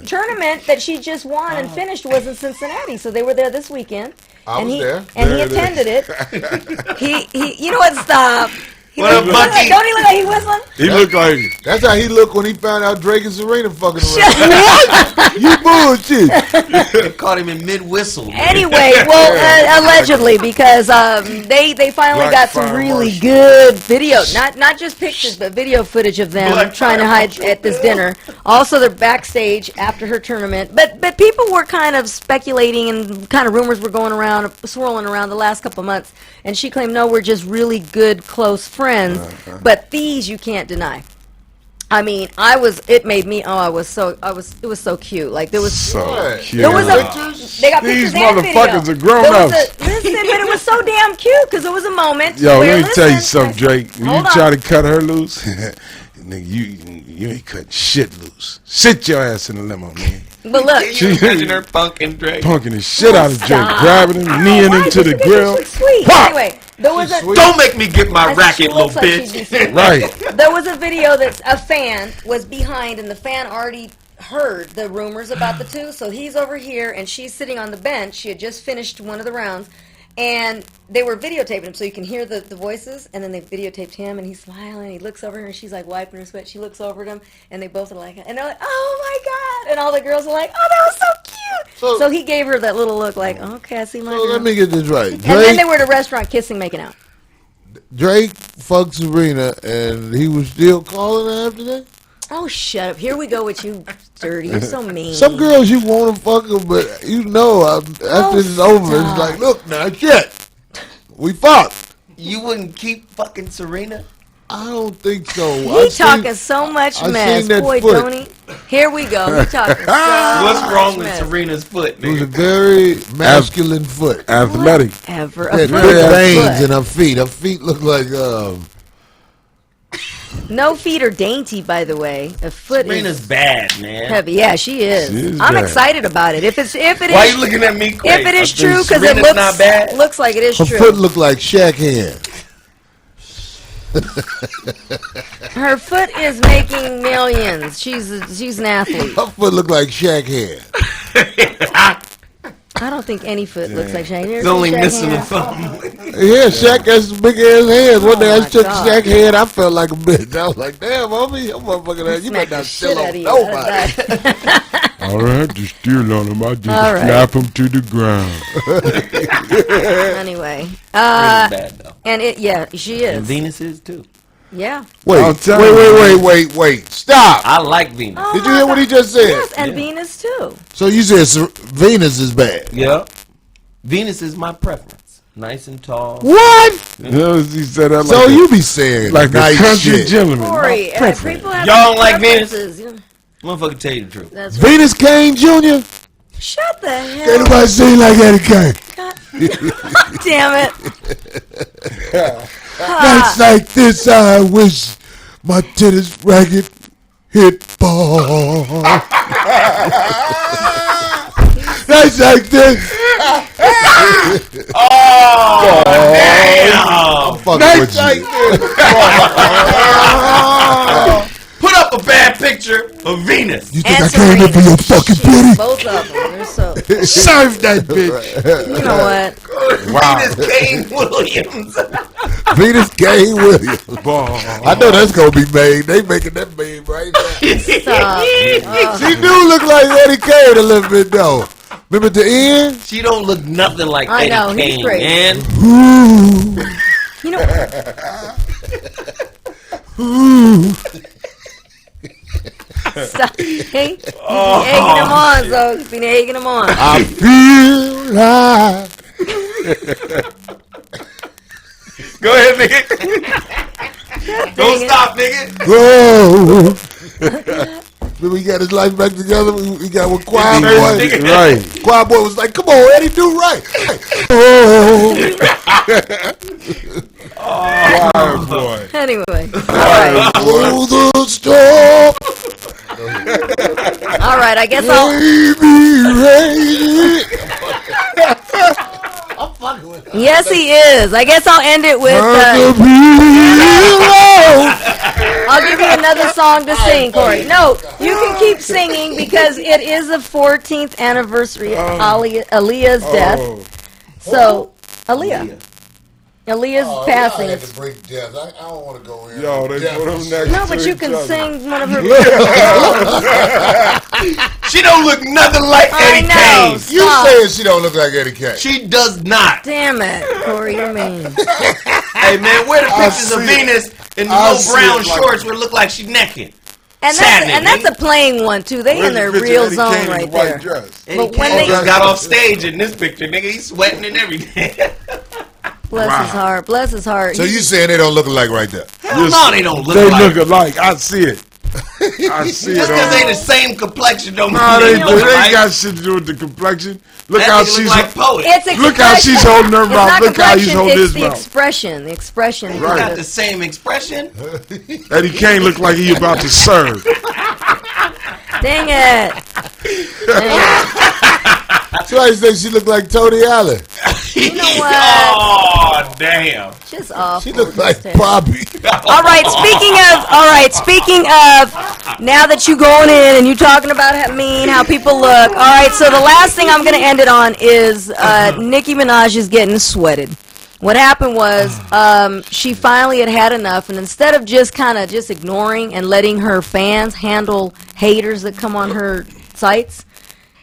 Speaker 4: tournament that she just won and finished was in Cincinnati. So they were there this weekend.
Speaker 5: I
Speaker 4: and
Speaker 5: was
Speaker 4: he,
Speaker 5: there.
Speaker 4: And he
Speaker 5: There it is.
Speaker 4: attended it. He you know what? Stop. He
Speaker 1: What up,
Speaker 4: look-
Speaker 1: Bucky?
Speaker 4: don't he look like he whistling?
Speaker 3: He looked like
Speaker 5: That's how he looked when he found out Drake and Serena fucking around.
Speaker 4: Shut
Speaker 5: You bullshit.
Speaker 1: They caught him in mid whistle.
Speaker 4: Anyway, well, allegedly, because they finally
Speaker 3: Black
Speaker 4: got some
Speaker 3: Fire
Speaker 4: really
Speaker 3: Marshal.
Speaker 4: good video, not just pictures, but video footage of them
Speaker 1: Black
Speaker 4: trying to
Speaker 1: Fire
Speaker 4: hide
Speaker 1: Marshal.
Speaker 4: at this dinner. Also, they're backstage after her tournament, but people were kind of speculating and kind of rumors were going around, swirling around the last couple months, and she claimed, no, we're just really good, close friends, but these you can't deny. I mean, it was so cute. Like there was
Speaker 3: so cute.
Speaker 4: there was a
Speaker 5: Pictures?
Speaker 4: they got
Speaker 3: These
Speaker 4: pictures and
Speaker 3: motherfuckers
Speaker 4: video.
Speaker 3: are grown
Speaker 4: There was
Speaker 3: ups.
Speaker 4: listen, but it was so damn cute because it was a moment.
Speaker 3: Yo,
Speaker 4: where,
Speaker 3: let me tell you
Speaker 4: listen,
Speaker 3: something, Drake. When
Speaker 4: Hold
Speaker 3: you
Speaker 4: on.
Speaker 3: try to cut her loose, nigga, you ain't cutting shit loose. Sit your ass in the limo, man.
Speaker 4: But look,
Speaker 1: Can you imagine her punking Drake?
Speaker 3: Punking the shit out of Drake,
Speaker 4: stop.
Speaker 3: grabbing him,
Speaker 4: Oh,
Speaker 3: kneeing
Speaker 4: why
Speaker 3: him
Speaker 4: did
Speaker 3: to
Speaker 4: you
Speaker 3: the
Speaker 4: think
Speaker 3: grill.
Speaker 4: she's sweet?
Speaker 3: Pop!
Speaker 4: Anyway, there was a
Speaker 1: Don't make me get my
Speaker 4: I said
Speaker 1: racket,
Speaker 4: she
Speaker 1: little
Speaker 4: looks like she'd be
Speaker 1: bitch.
Speaker 4: sweet.
Speaker 3: Right.
Speaker 4: There was a video that a fan was behind, and the fan already heard the rumors about the two. So he's over here, and she's sitting on the bench. She had just finished one of the rounds, and they were videotaping him, so you can hear the voices. And then they videotaped him, and he's smiling. He looks over her, and she's like wiping her sweat. She looks over at him, and they both are like, and they're like, "Oh my god!" And all the girls are like, "Oh, that was so cute." So he gave her that little look, like, "Okay, I see my
Speaker 5: So
Speaker 4: girl."
Speaker 5: let me get this right.
Speaker 4: And then they
Speaker 5: Drake,
Speaker 4: were at a restaurant kissing, making out.
Speaker 5: Drake fucked Serena, and he was still calling her after that?
Speaker 4: Oh, shut up. Here we go with you, dirty. You're so mean.
Speaker 5: Some girls you want to fuck them, but you know after it's over, it's like, look now, shit, we fucked.
Speaker 1: You wouldn't keep fucking Serena?
Speaker 5: I don't think so.
Speaker 4: He talking so much mess, boy, don't he? Here we go. He talking so
Speaker 1: What's wrong with
Speaker 4: mess.
Speaker 1: Serena's foot,
Speaker 5: It was a
Speaker 1: nigga?
Speaker 5: very masculine foot.
Speaker 3: Athletic.
Speaker 4: Ever.
Speaker 5: Had
Speaker 4: A foot
Speaker 5: big
Speaker 4: is a
Speaker 5: veins
Speaker 4: foot.
Speaker 5: in her feet. Her feet look like
Speaker 4: No feet are dainty, by the way. A foot
Speaker 1: Serena's
Speaker 4: is
Speaker 1: bad, man.
Speaker 4: heavy. Yeah, she is.
Speaker 3: She is
Speaker 4: I'm
Speaker 3: bad.
Speaker 4: excited about it. If it
Speaker 1: Why
Speaker 4: is,
Speaker 1: you looking at me crazy?
Speaker 4: if it is
Speaker 1: I think
Speaker 4: true, because it
Speaker 1: Serena's not bad.
Speaker 4: looks like it is
Speaker 5: her
Speaker 4: true.
Speaker 5: foot look like Shaq hand.
Speaker 4: Her foot is making millions. She's an athlete.
Speaker 5: Her foot look like Shaq hand.
Speaker 4: I don't think any foot looks like Shaq.
Speaker 1: It's only missing a thumb.
Speaker 5: Yeah, Shaq has some big ass hands. One day I
Speaker 4: my
Speaker 5: took
Speaker 4: God.
Speaker 5: Shaq hand, I felt like a bitch. I was like, damn, homie, your motherfucking ass, you
Speaker 4: Smack
Speaker 5: better
Speaker 4: the
Speaker 5: not
Speaker 4: shit
Speaker 5: steal
Speaker 4: out
Speaker 5: on
Speaker 4: of you.
Speaker 5: nobody.
Speaker 3: I don't have to steal on him. I just
Speaker 4: All right.
Speaker 3: snap him to the ground.
Speaker 4: Anyway,
Speaker 1: Serena's bad, though.
Speaker 4: and she
Speaker 1: And
Speaker 4: is.
Speaker 1: Venus is, too.
Speaker 4: Yeah.
Speaker 3: I'll tell you.
Speaker 5: Wait. Stop.
Speaker 1: I like Venus.
Speaker 4: Oh,
Speaker 5: Did you hear what he just said?
Speaker 4: Yes, and
Speaker 1: Yeah.
Speaker 4: Venus too.
Speaker 5: So you said Venus is bad.
Speaker 1: Yeah. Venus is my preference. Nice and tall.
Speaker 5: What?
Speaker 3: He said that
Speaker 5: So
Speaker 3: like
Speaker 5: you be saying
Speaker 3: like
Speaker 5: nice
Speaker 3: a country
Speaker 5: shit.
Speaker 3: gentleman.
Speaker 4: Corey,
Speaker 3: My preference.
Speaker 4: people have
Speaker 1: Y'all don't like Venus?
Speaker 4: preferences, you know.
Speaker 1: Motherfucker, tell you the truth.
Speaker 4: That's right.
Speaker 5: Venus Kane Jr.?
Speaker 4: Shut the
Speaker 5: Ain't
Speaker 4: hell
Speaker 5: nobody sing like Eddie Kane.
Speaker 4: God damn it.
Speaker 5: Nights like this, I wish my tennis racket hit ball. Nights like this.
Speaker 1: Oh, damn.
Speaker 5: Fucking
Speaker 3: Nights
Speaker 5: with
Speaker 3: like
Speaker 5: you.
Speaker 1: Put up a bad picture of Venus.
Speaker 5: You think
Speaker 4: And
Speaker 5: I came in for your
Speaker 4: Serena.
Speaker 5: fucking
Speaker 4: Shit,
Speaker 5: pity?
Speaker 4: both of them. They're so.
Speaker 3: Serve that bitch.
Speaker 4: You know what?
Speaker 1: Venus Kane Williams.
Speaker 5: Venus Kane Williams.
Speaker 3: Ball.
Speaker 5: I know that's gonna be made. They making that meme right now.
Speaker 4: Stop.
Speaker 5: She do look like Eddie Kane a little bit though. Remember at the end?
Speaker 1: She don't look nothing like
Speaker 4: I
Speaker 1: Eddie
Speaker 4: know, he's
Speaker 1: Kane,
Speaker 4: crazy.
Speaker 1: man.
Speaker 5: Ooh.
Speaker 4: You know. Stop. Hey, he's egging them on, so he's been egging them on.
Speaker 5: I feel like
Speaker 1: Go ahead, nigga. Don't
Speaker 4: Dang it.
Speaker 1: stop, nigga.
Speaker 5: whoa. Remember we got his life back together. We got with Choir Boy.
Speaker 3: Right.
Speaker 5: Choir Boy was like, "Come on, Eddie, do right." Oh.
Speaker 3: Choir boy.
Speaker 4: Anyway, all
Speaker 5: Through the storm,
Speaker 4: right. I guess I'll.
Speaker 5: baby, rain.
Speaker 4: Yes, he is. I guess I'll end it with. I'll give you another song to sing, Corey. No, you can keep singing because it is the 14th anniversary of Aaliyah's death. So, Aaliyah's passing.
Speaker 5: I had to break death. I don't want to go in.
Speaker 3: Yo, they put him next
Speaker 4: No,
Speaker 3: to
Speaker 4: but you
Speaker 3: each
Speaker 4: can
Speaker 3: other.
Speaker 4: sing one of her.
Speaker 1: She don't look nothing like
Speaker 4: I
Speaker 1: Eddie
Speaker 4: know.
Speaker 1: Kane.
Speaker 5: You
Speaker 4: Stop.
Speaker 5: saying she don't look like Eddie Kane?
Speaker 1: She does not.
Speaker 4: Damn it, Corey, you're mean.
Speaker 1: Hey, man, where the pictures of
Speaker 3: see it.
Speaker 1: Venus in the
Speaker 3: I
Speaker 1: little
Speaker 3: see
Speaker 1: brown
Speaker 3: it like-
Speaker 1: shorts where it look like she naked?
Speaker 4: And
Speaker 1: Satin,
Speaker 4: that's a playing one too. They in their
Speaker 3: Where's the picture
Speaker 4: real
Speaker 3: of Eddie
Speaker 4: zone
Speaker 3: Kane in
Speaker 4: right
Speaker 3: the white
Speaker 4: there.
Speaker 3: dress?
Speaker 1: Eddie
Speaker 4: But when
Speaker 1: Kane
Speaker 4: they-
Speaker 1: just got off stage in this picture, nigga. He's sweating and everything.
Speaker 4: Bless his heart. Bless his heart.
Speaker 5: So you saying they don't look alike right there?
Speaker 1: Hell no, they don't look
Speaker 3: They
Speaker 1: like.
Speaker 3: look alike. I see it. I see it.
Speaker 1: Just because they the same complexion don't mean
Speaker 3: No, they
Speaker 1: they
Speaker 3: do.
Speaker 1: look
Speaker 3: They ain't
Speaker 1: alike.
Speaker 3: got shit to do with the complexion. Look
Speaker 1: That
Speaker 3: how
Speaker 1: nigga look
Speaker 3: she's.
Speaker 1: like poet.
Speaker 4: It's a
Speaker 3: Look how she's holding her
Speaker 4: It's
Speaker 3: mouth.
Speaker 4: not
Speaker 3: Look how he's
Speaker 4: complexion,
Speaker 3: holding
Speaker 4: it's
Speaker 3: his
Speaker 4: the
Speaker 3: mouth.
Speaker 4: expression. The expression.
Speaker 1: You got the same expression.
Speaker 3: Eddie Kane look like he about to serve.
Speaker 4: Dang it.
Speaker 5: Somebody said she looked like Tony Allen.
Speaker 4: You know what?
Speaker 1: Oh, damn.
Speaker 4: Just awful.
Speaker 5: She looked like
Speaker 4: Just
Speaker 5: Bobby.
Speaker 4: All right, speaking of, now that you going in and you talking about how people look. All right, so the last thing I'm going to end it on is Nicki Minaj is getting sweated. What happened was she finally had enough, and instead of just kind of just ignoring and letting her fans handle haters that come on her sites,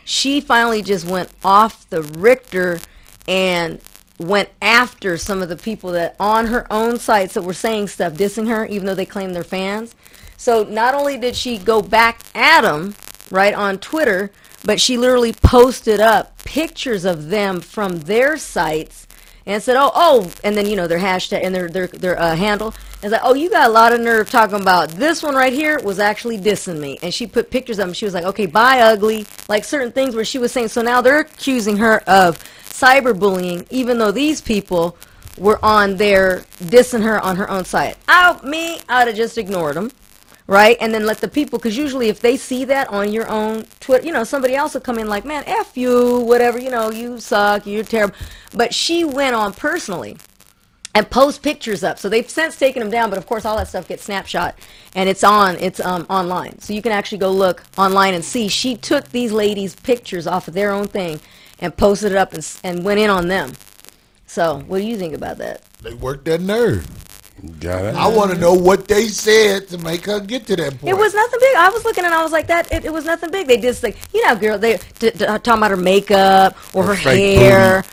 Speaker 4: she finally just went off the Richter and went after some of the people that on her own sites that were saying stuff, dissing her, even though they claim they're fans. So not only did she go back at them, right, on Twitter, but she literally posted up pictures of them from their sites and said, oh, and then, their hashtag and their handle. And like, oh, you got a lot of nerve talking about this one right here was actually dissing me. And she put pictures of them. She was like, okay, bye, ugly. Like certain things where she was saying, so now they're accusing her of cyberbullying, even though these people were on there dissing her on her own site. I'd have just ignored them. Right? And then let the people, because usually if they see that on your own Twitter, somebody else will come in like, man, F you, whatever, you suck, you're terrible. But she went on personally and post pictures up. So they've since taken them down, but of course all that stuff gets snapshot and it's online. So you can actually go look online and see. She took these ladies' pictures off of their own thing and posted it up and went in on them. So what do you think about that?
Speaker 5: They worked that nerve.
Speaker 3: Got it.
Speaker 5: I want to know what they said to make her get to that point.
Speaker 4: It was nothing big. I was looking and I was like, it was nothing big. They just like, girl, they talking about her makeup or her hair,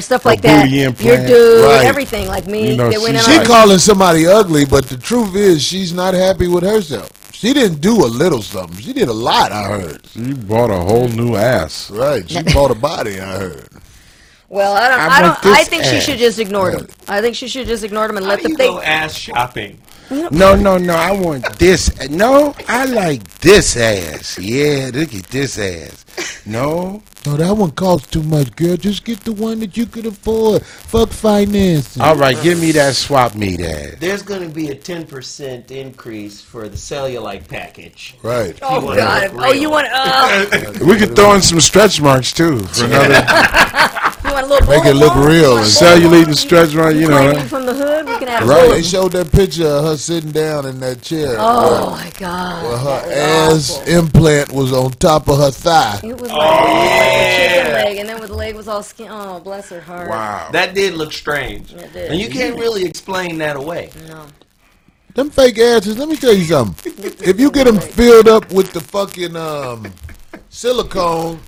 Speaker 4: stuff like that. Your dude,
Speaker 5: right.
Speaker 4: Everything like me. They went
Speaker 5: she calling somebody ugly, but the truth is she's not happy with herself. She didn't do a little something. She did a lot, I heard.
Speaker 3: She bought a whole new ass.
Speaker 5: Right. She bought a body, I heard.
Speaker 4: Well, I think she should just ignore them. I think she should just ignore them and let them
Speaker 1: go ass shopping.
Speaker 3: No, I want this. No, I like this ass. Yeah, look at this ass. No,
Speaker 5: that one costs too much, girl. Just get the one that you could afford. Fuck financing.
Speaker 3: All right, give me that swap meet ass.
Speaker 1: There's going to be a 10% increase for the cellulite package.
Speaker 5: Right.
Speaker 4: Oh, God. Oh, you want...
Speaker 3: We could throw in some stretch marks, too, for another...
Speaker 4: You want a little
Speaker 5: make it look real.
Speaker 3: Cellulite and stretch mark,
Speaker 4: from the hood, we can add
Speaker 5: right. They showed that picture of her sitting down in that chair.
Speaker 4: Oh, my God.
Speaker 5: Where her ass implant was on top of her thigh.
Speaker 4: It was like a chicken leg, and then the leg was all skin. Oh, bless her heart.
Speaker 3: Wow.
Speaker 1: That did look strange. It did. And you can't really explain that away.
Speaker 4: No.
Speaker 5: Them fake asses, let me tell you something. If you get them filled up with the fucking silicone...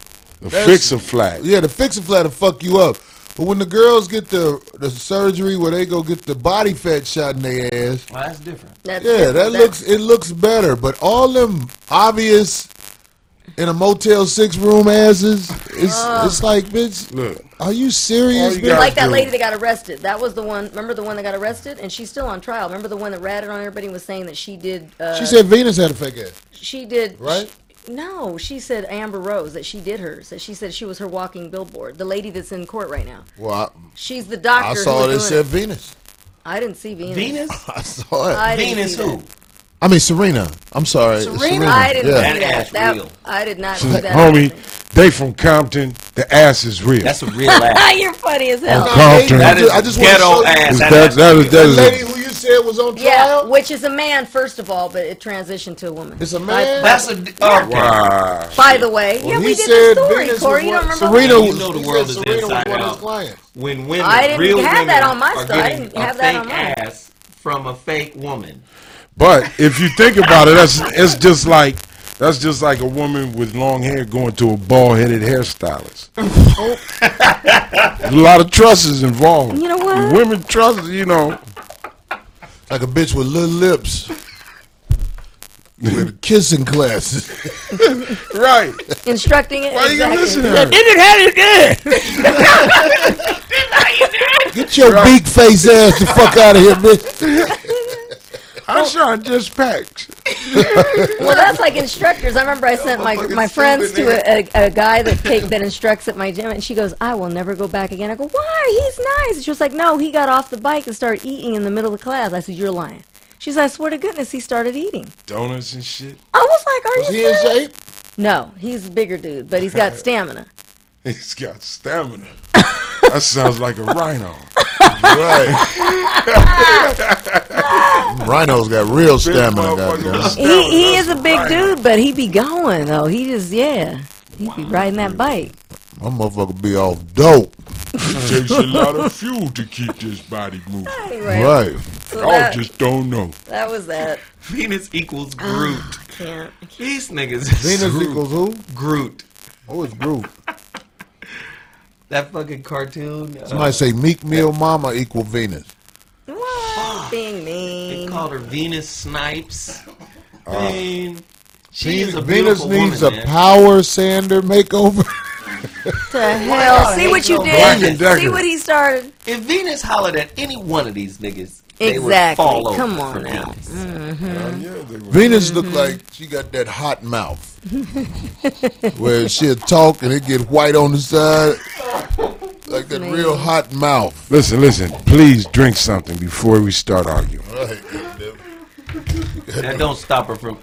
Speaker 3: The fix-a-flat.
Speaker 5: Yeah, the fix-a-flat will fuck you up. But when the girls get the surgery where they go get the body fat shot in their ass...
Speaker 1: Well, that's different.
Speaker 5: It looks better. But all them obvious in a Motel 6 room asses, it's like, bitch,
Speaker 3: look,
Speaker 5: are you serious?
Speaker 4: Like that lady that got arrested. That was the one. Remember the one that got arrested? And she's still on trial. Remember the one that ratted on everybody and was saying that she did...
Speaker 5: she said Venus had a fake ass.
Speaker 4: She did...
Speaker 5: Right?
Speaker 4: No, she said Amber Rose, that she did hers. That she said she was her walking billboard. The lady that's in court right now.
Speaker 5: Well,
Speaker 4: she's the doctor.
Speaker 5: I saw it said Venus.
Speaker 4: I didn't see Venus.
Speaker 1: Venus?
Speaker 5: I saw it.
Speaker 1: Venus who?
Speaker 5: I mean Serena. I'm sorry.
Speaker 4: Serena? I didn't see
Speaker 1: that.
Speaker 4: That
Speaker 1: real.
Speaker 4: I did not see that.
Speaker 3: Homie, they from Compton. The ass is real.
Speaker 1: That's a real ass.
Speaker 4: You're funny as hell.
Speaker 3: Compton.
Speaker 1: That is
Speaker 5: I just
Speaker 1: ghetto ass.
Speaker 5: That lady who you said was on trial?
Speaker 4: Yeah, which is a man, first of all, but it transitioned to a woman.
Speaker 5: It's a man?
Speaker 1: That's a...
Speaker 3: Wow.
Speaker 4: By the way.
Speaker 5: Well,
Speaker 4: yeah,
Speaker 5: he
Speaker 4: we did
Speaker 5: said
Speaker 4: the story,
Speaker 5: Venus
Speaker 4: Corey. You
Speaker 5: was
Speaker 4: don't remember?
Speaker 5: Serena,
Speaker 1: You know the world is
Speaker 5: Serena
Speaker 1: inside
Speaker 5: was one of his
Speaker 1: out.
Speaker 5: clients.
Speaker 1: When women,
Speaker 4: I didn't
Speaker 1: real
Speaker 4: have
Speaker 1: women
Speaker 4: that on my
Speaker 1: are
Speaker 4: stuff. I
Speaker 1: getting
Speaker 4: didn't have
Speaker 1: a
Speaker 4: that
Speaker 1: fake
Speaker 4: on mine.
Speaker 1: ass from a fake woman.
Speaker 3: But if you think about it, that's just like a woman with long hair going to a bald-headed hairstylist. A lot of trust is involved.
Speaker 4: You know what?
Speaker 3: Women trust,
Speaker 5: Like a bitch with little lips. With kissing classes.
Speaker 3: Right.
Speaker 4: Instructing it.
Speaker 3: Why you gonna listen to
Speaker 4: her?
Speaker 3: her?
Speaker 5: Get your big face ass the fuck out of here, bitch.
Speaker 3: I'm trying just packs.
Speaker 4: Well, that's like instructors. I remember I sent my friends to a guy that instructs at my gym, and she goes, "I will never go back again." I go, "Why? He's nice." And she was like, "No, he got off the bike and started eating in the middle of the class." I said, "You're lying." She's like, "I swear to goodness, he started eating."
Speaker 3: Donuts and shit.
Speaker 4: I was like, "Are
Speaker 5: Was
Speaker 4: you
Speaker 5: he in
Speaker 4: serious?"
Speaker 5: shape?
Speaker 4: No, he's a bigger dude, but he's got stamina.
Speaker 3: He's got stamina. That sounds like a rhino.
Speaker 5: Right. Rhinos got real stamina. Goddamn.
Speaker 4: He is a big dude, but he be going though. He just he be riding that bike.
Speaker 5: My motherfucker be off dope.
Speaker 3: It takes a lot of fuel to keep this body moving.
Speaker 4: Anyway,
Speaker 5: Right.
Speaker 4: so
Speaker 3: I just don't know.
Speaker 4: that was that.
Speaker 1: Venus equals Groot.
Speaker 4: I can't.
Speaker 1: These niggas.
Speaker 5: Venus equals who?
Speaker 1: Groot.
Speaker 5: Oh, it's Groot.
Speaker 1: That fucking cartoon.
Speaker 5: Somebody say Meek Mill Mama equal Venus.
Speaker 4: What? Being
Speaker 1: They
Speaker 4: mean.
Speaker 1: called her Venus Snipes. I mean, she is a
Speaker 5: Venus
Speaker 1: beautiful
Speaker 5: needs
Speaker 1: woman,
Speaker 5: a
Speaker 1: man.
Speaker 5: power sander makeover.
Speaker 4: The hell? See what you did? See what he started?
Speaker 1: If Venus hollered at any one of these niggas, they would
Speaker 4: Exactly.
Speaker 1: fall over
Speaker 4: Come
Speaker 1: for
Speaker 4: on now.
Speaker 1: Venus.
Speaker 5: Venus look like she got that hot mouth. Where she'll talk and it get white on the side. Like that real hot mouth.
Speaker 3: Listen. Please drink something before we start arguing.
Speaker 1: That don't stop her from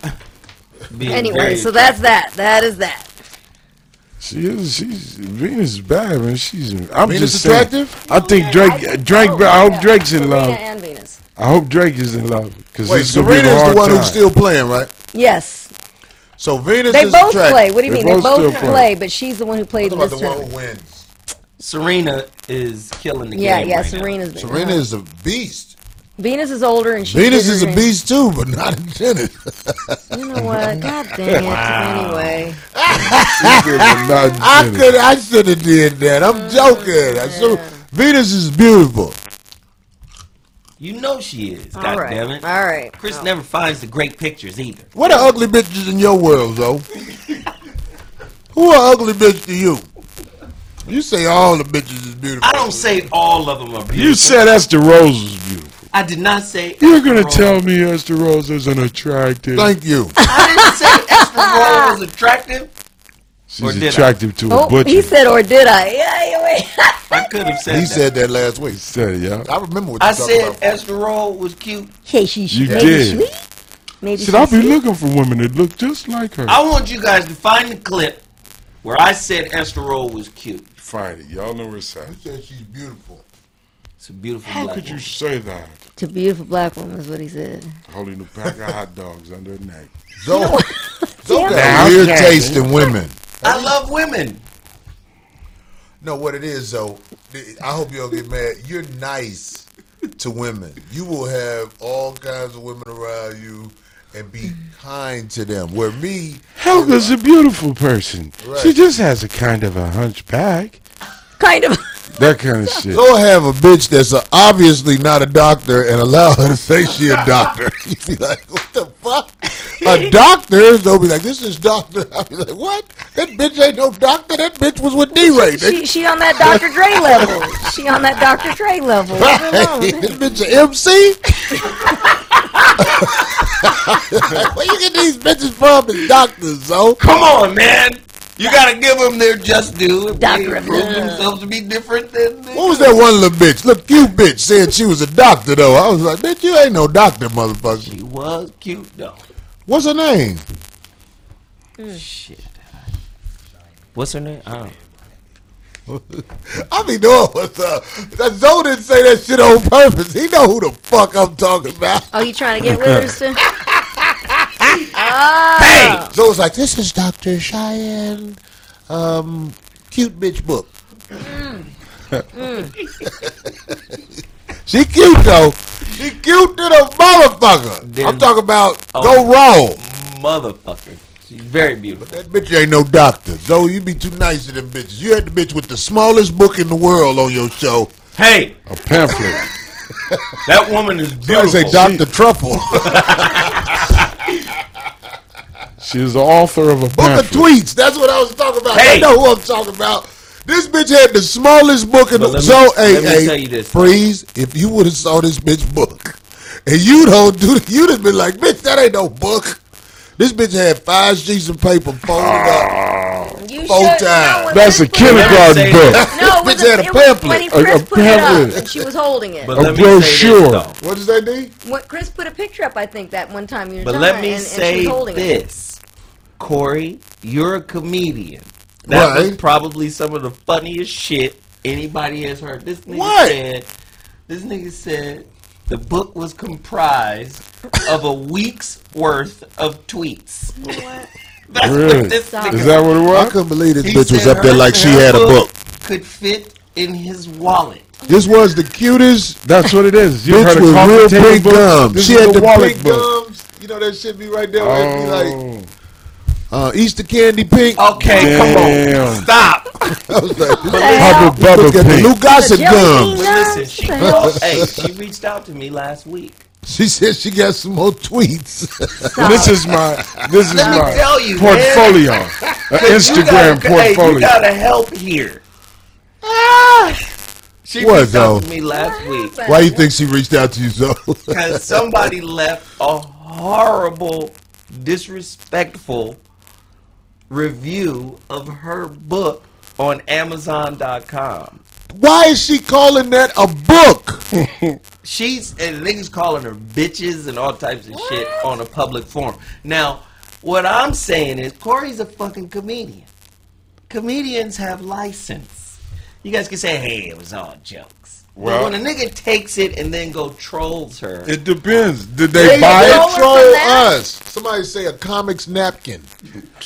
Speaker 1: being
Speaker 4: Anyway,
Speaker 1: very
Speaker 4: so that's that. That is that.
Speaker 3: She's Venus is bad, man. I'm
Speaker 5: Venus
Speaker 3: just saying.
Speaker 5: attractive?
Speaker 3: I think I hope Drake's in love.
Speaker 4: Serena and Venus.
Speaker 3: I hope Drake is in love because
Speaker 5: Wait,
Speaker 3: it's gonna be
Speaker 5: Serena's
Speaker 3: a hard
Speaker 5: the one
Speaker 3: time.
Speaker 5: who's still playing, right?
Speaker 4: Yes.
Speaker 5: So Venus
Speaker 4: They
Speaker 5: is
Speaker 4: both
Speaker 5: attractive.
Speaker 4: play. What do you
Speaker 3: They
Speaker 4: mean? They
Speaker 3: both
Speaker 4: both
Speaker 3: still
Speaker 4: play, but she's the one who played
Speaker 5: What
Speaker 4: in
Speaker 5: about
Speaker 4: this
Speaker 5: the one
Speaker 4: tournament.
Speaker 5: who wins?
Speaker 1: Serena is killing the
Speaker 4: Yeah,
Speaker 1: game.
Speaker 4: yeah,
Speaker 1: right now.
Speaker 4: Serena's been.
Speaker 5: Serena is a beast.
Speaker 4: Venus is older and she's
Speaker 5: Venus is a
Speaker 4: bigger
Speaker 5: beast too, but not in tennis.
Speaker 4: and- You know what? God dang it. Anyway.
Speaker 5: I should have did that. I'm joking. Venus is beautiful.
Speaker 1: You know she is.
Speaker 4: All
Speaker 1: God
Speaker 4: right.
Speaker 1: damn it.
Speaker 4: All right.
Speaker 1: Chris never finds the great pictures either.
Speaker 5: What are ugly bitches in your world, though? Who are ugly bitch to you? You say all the bitches is beautiful.
Speaker 1: I don't say all of them are beautiful.
Speaker 3: You said Esther Rose was beautiful.
Speaker 1: I did not say.
Speaker 3: You're
Speaker 1: Esther
Speaker 3: gonna
Speaker 1: Rose.
Speaker 3: tell me Esther Rose isn't attractive?
Speaker 5: Thank you.
Speaker 1: I didn't say Esther Rose was attractive. Or
Speaker 3: She's
Speaker 1: did I?
Speaker 3: attractive to a
Speaker 4: Oh,
Speaker 3: butcher.
Speaker 4: he said, or did I? Yeah, wait.
Speaker 1: I could have said
Speaker 5: He
Speaker 1: that.
Speaker 5: said that last week.
Speaker 3: Said it, yeah.
Speaker 5: I remember what you
Speaker 1: I
Speaker 5: talking
Speaker 1: said
Speaker 5: about.
Speaker 1: Esther Rose was cute.
Speaker 4: Hey, she
Speaker 3: You
Speaker 4: maybe
Speaker 3: did.
Speaker 4: sweet? Maybe
Speaker 3: Said I'll
Speaker 4: she's
Speaker 3: be
Speaker 4: sweet?
Speaker 3: looking for women that look just like her.
Speaker 1: I want you guys to find the clip where I said Esther Rose was cute.
Speaker 3: Find it. Y'all know where it's at.
Speaker 5: You said she's beautiful.
Speaker 1: It's a beautiful
Speaker 3: How
Speaker 1: black
Speaker 3: could you
Speaker 1: woman.
Speaker 3: say that?
Speaker 4: It's a beautiful black woman is what he said.
Speaker 3: Holding a pack of hot dogs under her neck.
Speaker 5: Zoe
Speaker 4: Yeah.
Speaker 5: got weird taste in women.
Speaker 1: I love women.
Speaker 5: No, what it is though, I hope you don't get mad. You're nice to women. You will have all kinds of women around you and be kind to them. Where me,
Speaker 3: Helga's a beautiful person.
Speaker 5: Right.
Speaker 3: She just has a kind of a hunchback.
Speaker 4: Kind of.
Speaker 3: That kind of shit.
Speaker 5: go have a bitch that's obviously not a doctor and allow her to say she a doctor. You be like, what the fuck? A doctor? They'll be like, this is doctor. I'll be like, what? That bitch ain't no doctor. That bitch was with D-Ray.
Speaker 4: She on that Dr. Dre level. She on that Dr. Dre level. Leave her alone.
Speaker 5: This bitch an MC? Where you get these bitches from as doctors, so?
Speaker 1: Come on, man. You gotta give them their just due. If
Speaker 4: Doctor
Speaker 1: they
Speaker 4: of
Speaker 1: prove
Speaker 4: love.
Speaker 1: themselves to be different than
Speaker 5: What was that one little bitch? Look, cute bitch said she was a doctor, though. I was like, bitch, you ain't no doctor, motherfucker.
Speaker 1: She was cute though.
Speaker 5: What's her name?
Speaker 1: Shit. What's her name? I don't know.
Speaker 5: I be knowing what's up. That Zoe didn't say that shit on purpose. He know who the fuck I'm talking about.
Speaker 4: Oh, you trying to get with her still? Oh.
Speaker 5: Zoe's like, this is Dr. Cheyenne, cute bitch book. She cute, though. She cute to the motherfucker.
Speaker 1: Then-
Speaker 5: I'm talking about
Speaker 1: Oh.
Speaker 5: go wrong.
Speaker 1: Motherfucker. She's very beautiful.
Speaker 5: That bitch ain't no doctor. Zoe, you be too nice to them bitches. You had the bitch with the smallest book in the world on your show.
Speaker 1: Hey,
Speaker 3: A pamphlet.
Speaker 1: that woman is
Speaker 5: I
Speaker 1: beautiful.
Speaker 5: say Dr. Truffle.
Speaker 3: She is the author of a
Speaker 5: Book of
Speaker 3: pamphlet.
Speaker 5: tweets. That's what I was talking about.
Speaker 1: Hey.
Speaker 5: I know who I'm talking about. This bitch had the smallest book in
Speaker 1: But
Speaker 5: the
Speaker 1: let me-
Speaker 5: so.
Speaker 1: let me
Speaker 5: Hey,
Speaker 1: tell you this.
Speaker 5: Freeze. If you would have saw this bitch book, and you don't do, you'd have been like, bitch, that ain't no book. This bitch had 5 sheets of paper folded up.
Speaker 4: You
Speaker 5: Four
Speaker 4: should-
Speaker 5: times.
Speaker 4: when
Speaker 3: That's a
Speaker 4: Chris put it up-
Speaker 3: kindergarten
Speaker 1: say
Speaker 3: book.
Speaker 4: No, it
Speaker 5: Bitch
Speaker 4: was
Speaker 5: had a
Speaker 4: it was
Speaker 5: pamphlet.
Speaker 4: when he first
Speaker 3: A
Speaker 4: put it up
Speaker 3: pamphlet.
Speaker 4: and she was holding it.
Speaker 1: But
Speaker 3: A
Speaker 1: let me
Speaker 3: brochure.
Speaker 1: say this, though.
Speaker 5: What does that mean?
Speaker 4: When Chris put a picture up, I think that one time you were
Speaker 1: But
Speaker 4: telling
Speaker 1: let
Speaker 4: her,
Speaker 1: me
Speaker 4: and she
Speaker 1: say
Speaker 4: was holding it.
Speaker 1: this, Corey, you're a comedian. That was
Speaker 5: Right.
Speaker 1: probably some of the funniest shit anybody has heard. This
Speaker 5: What?
Speaker 1: nigga said the book was comprised of a week's worth of tweets.
Speaker 4: What?
Speaker 1: That's
Speaker 3: Really?
Speaker 1: what this
Speaker 4: Stop.
Speaker 1: nigga
Speaker 3: Is that what it
Speaker 5: I
Speaker 3: was?
Speaker 5: couldn't believe this
Speaker 1: He
Speaker 5: bitch was
Speaker 1: said
Speaker 5: up there
Speaker 1: her-
Speaker 5: like she
Speaker 1: her
Speaker 5: had a book.
Speaker 1: Could fit in his wallet.
Speaker 5: This was the cutest
Speaker 3: That's what it is. You
Speaker 5: bitch
Speaker 3: heard
Speaker 5: with
Speaker 3: a coffee
Speaker 5: real
Speaker 3: table
Speaker 5: pink
Speaker 3: book?
Speaker 5: gums.
Speaker 3: This
Speaker 5: She
Speaker 3: is
Speaker 5: had
Speaker 3: the
Speaker 5: the
Speaker 3: wallet
Speaker 5: pink
Speaker 3: book.
Speaker 5: gums. You know that shit be right there. Where it be like,
Speaker 3: Oh.
Speaker 5: Easter candy pink.
Speaker 1: Okay, come on, stop.
Speaker 5: I was like,
Speaker 3: Hubba Bubba
Speaker 5: look at the
Speaker 3: Pink.
Speaker 5: Lugasa
Speaker 4: jelly
Speaker 5: gum.
Speaker 4: bean.
Speaker 1: Listen,
Speaker 4: What
Speaker 1: she
Speaker 4: the hell?
Speaker 1: called, hey, she reached out to me last week.
Speaker 5: She said she got some more tweets.
Speaker 3: This is my
Speaker 1: Let me tell you,
Speaker 3: portfolio,
Speaker 1: man.
Speaker 3: Instagram portfolio.
Speaker 1: You gotta help here. She
Speaker 5: What,
Speaker 1: reached
Speaker 5: though?
Speaker 1: out to me last week
Speaker 5: Why you think she reached out to you, so?
Speaker 1: because somebody left a horrible, disrespectful review of her book on Amazon.com.
Speaker 5: Why is she calling that a book?
Speaker 1: And niggas calling her bitches and all types of shit on a public forum. Now, what I'm saying is, Corey's a fucking comedian. Comedians have license. You guys can say, hey, it was all jokes.
Speaker 3: Well-
Speaker 1: But when a nigga takes it and then go trolls her,
Speaker 3: It depends. Did they
Speaker 5: They
Speaker 3: buy
Speaker 4: troll
Speaker 3: it?
Speaker 4: her
Speaker 5: troll
Speaker 4: from that?
Speaker 5: us. Somebody say a comics napkin.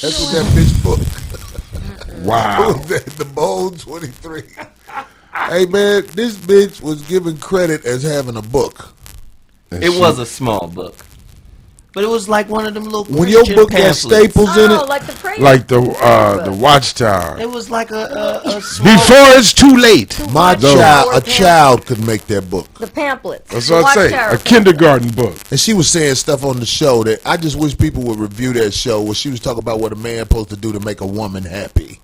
Speaker 5: That's what that bitch book.
Speaker 3: Wow.
Speaker 5: The Bold 23. Hey man, this bitch was given credit as having a book.
Speaker 3: And
Speaker 1: it
Speaker 3: she-
Speaker 1: was a small book. But it was like one of them little
Speaker 5: When your
Speaker 1: Christian
Speaker 5: book got
Speaker 1: pamphlets.
Speaker 5: staples in
Speaker 4: Oh,
Speaker 5: it,
Speaker 4: like the prayer.
Speaker 3: like the Watchtower.
Speaker 1: It was like a small...
Speaker 3: Before it's too late.
Speaker 5: my
Speaker 4: Watchtower
Speaker 5: child, a
Speaker 4: pamphlets.
Speaker 5: child could make that book.
Speaker 4: The pamphlets.
Speaker 3: That's
Speaker 4: The
Speaker 3: what I say.
Speaker 4: Watchtower
Speaker 3: A
Speaker 4: pamphlets.
Speaker 3: kindergarten book.
Speaker 5: And she was saying stuff on the show that I just wish people would review that show where she was talking about what a man supposed to do to make a woman happy.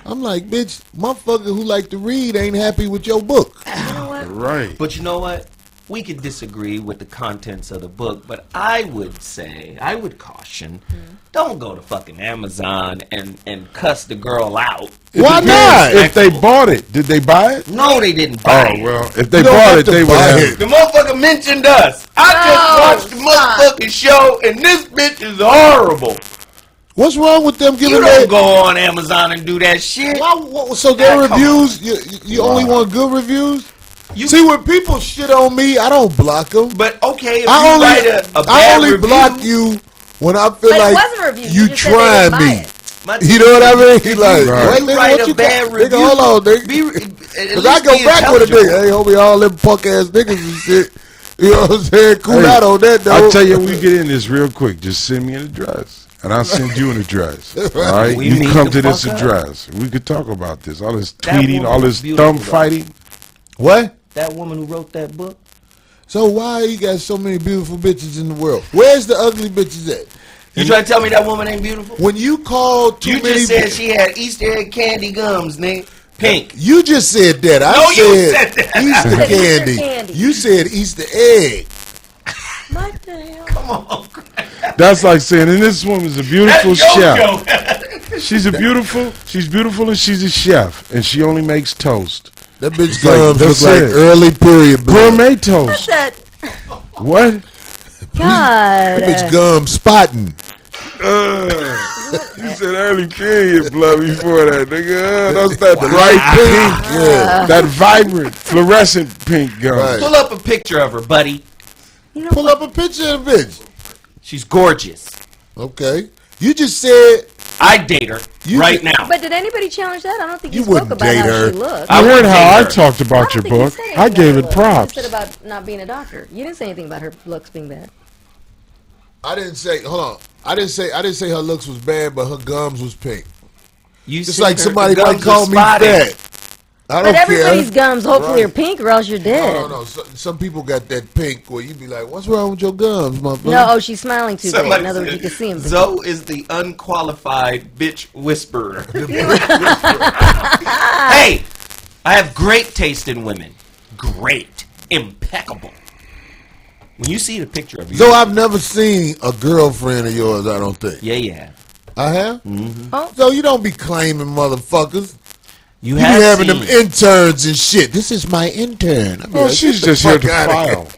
Speaker 5: I'm like, bitch, motherfucker who like to read ain't happy with your book.
Speaker 4: You know what?
Speaker 3: Right.
Speaker 1: But you know what? We could disagree with the contents of the book, but I would caution, don't go to fucking Amazon and cuss the girl out.
Speaker 5: Why
Speaker 3: Depends
Speaker 5: not?
Speaker 3: If they bought it, did they buy it?
Speaker 1: No, they didn't
Speaker 3: Oh
Speaker 1: buy it.
Speaker 3: well, if they
Speaker 5: You don't
Speaker 3: bought
Speaker 5: have
Speaker 3: it,
Speaker 5: to
Speaker 3: they would
Speaker 5: buy
Speaker 3: have
Speaker 5: it.
Speaker 1: The motherfucker mentioned us. I just watched the motherfucking show, and this bitch is horrible.
Speaker 5: What's wrong with them
Speaker 1: You
Speaker 5: giving
Speaker 1: don't
Speaker 5: that?
Speaker 1: go on Amazon and do that shit.
Speaker 5: So their
Speaker 1: Yeah, come
Speaker 5: reviews, you only want good reviews? See, when people shit on me, I don't block them.
Speaker 1: But okay, if
Speaker 5: I
Speaker 1: you
Speaker 5: only,
Speaker 1: write a
Speaker 5: I
Speaker 1: bad
Speaker 5: only
Speaker 1: review,
Speaker 5: block you when I feel
Speaker 4: But it
Speaker 5: like
Speaker 4: wasn't a review.
Speaker 5: you
Speaker 4: You just said they
Speaker 5: trying
Speaker 4: didn't buy
Speaker 5: me.
Speaker 4: it.
Speaker 1: my
Speaker 5: You know what I mean?
Speaker 1: if
Speaker 5: He
Speaker 1: you-
Speaker 5: like,
Speaker 1: if
Speaker 5: what,
Speaker 1: you
Speaker 5: nigga,
Speaker 1: write
Speaker 5: what
Speaker 1: a
Speaker 5: you
Speaker 1: bad
Speaker 5: got?
Speaker 1: review,
Speaker 5: Nigga, hold on, nigga. Because I go back with a nigga. Hey, homie, all them punk ass niggas and shit. You know what I'm saying? Cool
Speaker 3: Hey,
Speaker 5: out on that, though.
Speaker 3: I'll tell you, we get in this real quick. Just send me an address, and I'll send you an address. All right,
Speaker 1: We
Speaker 3: you
Speaker 1: meet
Speaker 3: come
Speaker 1: the
Speaker 3: to this
Speaker 1: fuck up.
Speaker 3: address. We could talk about this. All this
Speaker 1: That
Speaker 3: tweeting,
Speaker 1: woman
Speaker 3: all
Speaker 1: was
Speaker 3: this
Speaker 1: beautiful,
Speaker 3: thumb
Speaker 1: though.
Speaker 3: fighting.
Speaker 5: What?
Speaker 1: That woman who wrote that book.
Speaker 5: So why you got so many beautiful bitches in the world? Where's the ugly bitches at?
Speaker 1: You trying to tell me that woman ain't beautiful?
Speaker 5: When you call too
Speaker 1: You
Speaker 5: many
Speaker 1: just said she had Easter egg candy gums, nigga. Pink.
Speaker 5: You just said that. I
Speaker 1: No, you
Speaker 5: said,
Speaker 1: said that.
Speaker 5: Easter
Speaker 4: Easter
Speaker 5: candy.
Speaker 4: candy.
Speaker 5: You said Easter egg.
Speaker 4: What the hell?
Speaker 1: Come on.
Speaker 3: That's like saying, and this woman's a beautiful
Speaker 1: That's
Speaker 3: chef.
Speaker 1: yo-yo.
Speaker 3: She's beautiful, and she's a chef, and she only makes toast.
Speaker 5: That bitch
Speaker 3: Like,
Speaker 5: gums look
Speaker 3: that's
Speaker 5: like
Speaker 3: it.
Speaker 5: early period blood.
Speaker 3: Gourmet
Speaker 4: What's
Speaker 3: toast.
Speaker 4: that?
Speaker 3: What?
Speaker 4: God.
Speaker 5: That bitch gum spotting.
Speaker 3: You said early period blood before that, nigga. That's that bright pink.
Speaker 5: Yeah.
Speaker 3: That vibrant, fluorescent pink gum.
Speaker 5: Right.
Speaker 1: Pull up a picture of her, buddy.
Speaker 4: You know
Speaker 5: Pull
Speaker 4: what?
Speaker 5: up a picture of the bitch.
Speaker 1: She's gorgeous.
Speaker 5: Okay. You just said
Speaker 1: I date her
Speaker 5: You
Speaker 1: right
Speaker 5: did-
Speaker 1: now.
Speaker 4: But did anybody challenge that? I don't think you
Speaker 5: You
Speaker 4: spoke
Speaker 5: wouldn't
Speaker 4: about
Speaker 5: date
Speaker 4: how
Speaker 5: her.
Speaker 4: she looked.
Speaker 3: I heard
Speaker 1: wouldn't
Speaker 3: how I
Speaker 1: date her.
Speaker 3: talked
Speaker 4: I
Speaker 3: about
Speaker 4: don't
Speaker 3: your
Speaker 4: think you
Speaker 3: book.
Speaker 4: said anything
Speaker 3: I
Speaker 4: about
Speaker 3: gave
Speaker 4: her
Speaker 3: it
Speaker 4: looks.
Speaker 3: props.
Speaker 4: You said about not being a doctor. You didn't say anything about her looks being bad.
Speaker 5: I didn't say hold on. I didn't say her looks was bad, but her gums was pink.
Speaker 1: You
Speaker 5: Just
Speaker 1: said
Speaker 5: like
Speaker 1: her
Speaker 5: somebody might
Speaker 1: gums
Speaker 5: call
Speaker 1: are
Speaker 5: me
Speaker 1: spotted.
Speaker 5: fat. I don't
Speaker 4: But everybody's
Speaker 5: care.
Speaker 4: gums hopefully
Speaker 5: Right.
Speaker 4: are pink, or else you're dead.
Speaker 5: No. Some people got that pink where you be like, "What's wrong with your gums, motherfucker?"
Speaker 4: No, oh, she's smiling too big.
Speaker 1: Somebody
Speaker 4: In other words,
Speaker 1: said,
Speaker 4: you can see him.
Speaker 1: Zoe is the unqualified bitch whisperer. Hey, I have great taste in women. Great. Impeccable. When you see the picture of you.
Speaker 5: So I've never seen a girlfriend of yours. I don't think
Speaker 1: Yeah, yeah.
Speaker 5: I have.
Speaker 4: Oh.
Speaker 5: So you don't be claiming motherfuckers.
Speaker 1: You
Speaker 5: You be
Speaker 1: have
Speaker 5: having
Speaker 1: seen.
Speaker 5: them interns and shit. This is my intern. I be
Speaker 3: Well,
Speaker 5: like,
Speaker 3: she's
Speaker 5: get the
Speaker 3: just here
Speaker 5: fuck
Speaker 3: to
Speaker 5: outta
Speaker 3: file.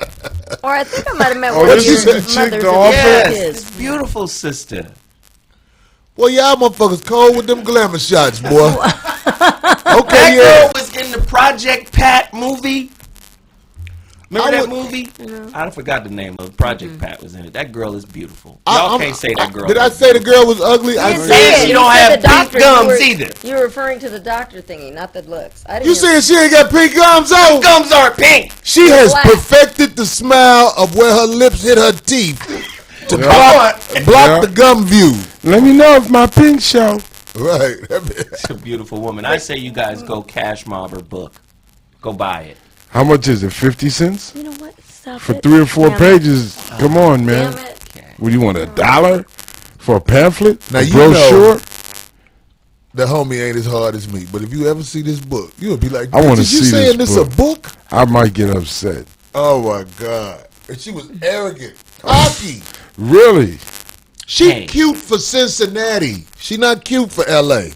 Speaker 4: Or I think I might have met
Speaker 3: Oh,
Speaker 4: one of
Speaker 3: this
Speaker 4: your
Speaker 3: is the chick
Speaker 4: mothers
Speaker 3: to
Speaker 4: of
Speaker 3: offer?
Speaker 4: your
Speaker 1: Yes,
Speaker 4: kids.
Speaker 1: it's beautiful, sister.
Speaker 5: Well, y'all motherfuckers cold with them glamour shots, boy.
Speaker 1: That
Speaker 5: Okay,
Speaker 1: girl
Speaker 5: yeah.
Speaker 1: was in the Project Pat movie. Remember
Speaker 5: I
Speaker 1: that
Speaker 5: would-
Speaker 1: movie? I forgot the name of it. Project Pat was in it. That girl is beautiful.
Speaker 5: I-
Speaker 1: Y'all
Speaker 5: I'm-
Speaker 1: can't say that girl.
Speaker 5: Did I
Speaker 1: is
Speaker 5: say the
Speaker 1: beautiful.
Speaker 5: girl was ugly? I
Speaker 4: You didn't
Speaker 5: said
Speaker 4: say
Speaker 1: And
Speaker 4: it.
Speaker 1: she
Speaker 4: You
Speaker 1: don't
Speaker 4: said
Speaker 1: have
Speaker 4: the
Speaker 1: pink
Speaker 4: doctor.
Speaker 1: gums either.
Speaker 4: You were referring to the doctor thingy, not the looks. I didn't
Speaker 5: you said she ain't got pink gums on.
Speaker 1: Gums aren't pink.
Speaker 5: She has
Speaker 4: black.
Speaker 5: perfected the smile of where her lips hit her teeth to
Speaker 3: Yeah.
Speaker 5: block
Speaker 3: Yeah.
Speaker 5: the gum view.
Speaker 3: Let me know if my pink show.
Speaker 5: Right.
Speaker 1: She's a beautiful woman. I say you guys go cash mob her book. Go buy it.
Speaker 3: How much is it? 50 cents?
Speaker 4: You know what? Stop
Speaker 3: For
Speaker 4: it.
Speaker 3: 3 or 4
Speaker 4: Damn it.
Speaker 3: pages? Come on, man.
Speaker 4: Damn it.
Speaker 3: What do you want, $1 for a pamphlet?
Speaker 5: Now,
Speaker 3: a
Speaker 5: you
Speaker 3: brochure?
Speaker 5: know, the homie ain't as hard as me, but if you ever see this book, you'll be like,
Speaker 3: I want to
Speaker 5: "Did you
Speaker 3: see
Speaker 5: saying
Speaker 3: this
Speaker 5: this
Speaker 3: book.
Speaker 5: a book?"
Speaker 3: I might get upset.
Speaker 5: Oh my God! And she was arrogant, cocky.
Speaker 3: Really?
Speaker 5: She
Speaker 1: Hey.
Speaker 5: cute for Cincinnati. She not cute for L.A.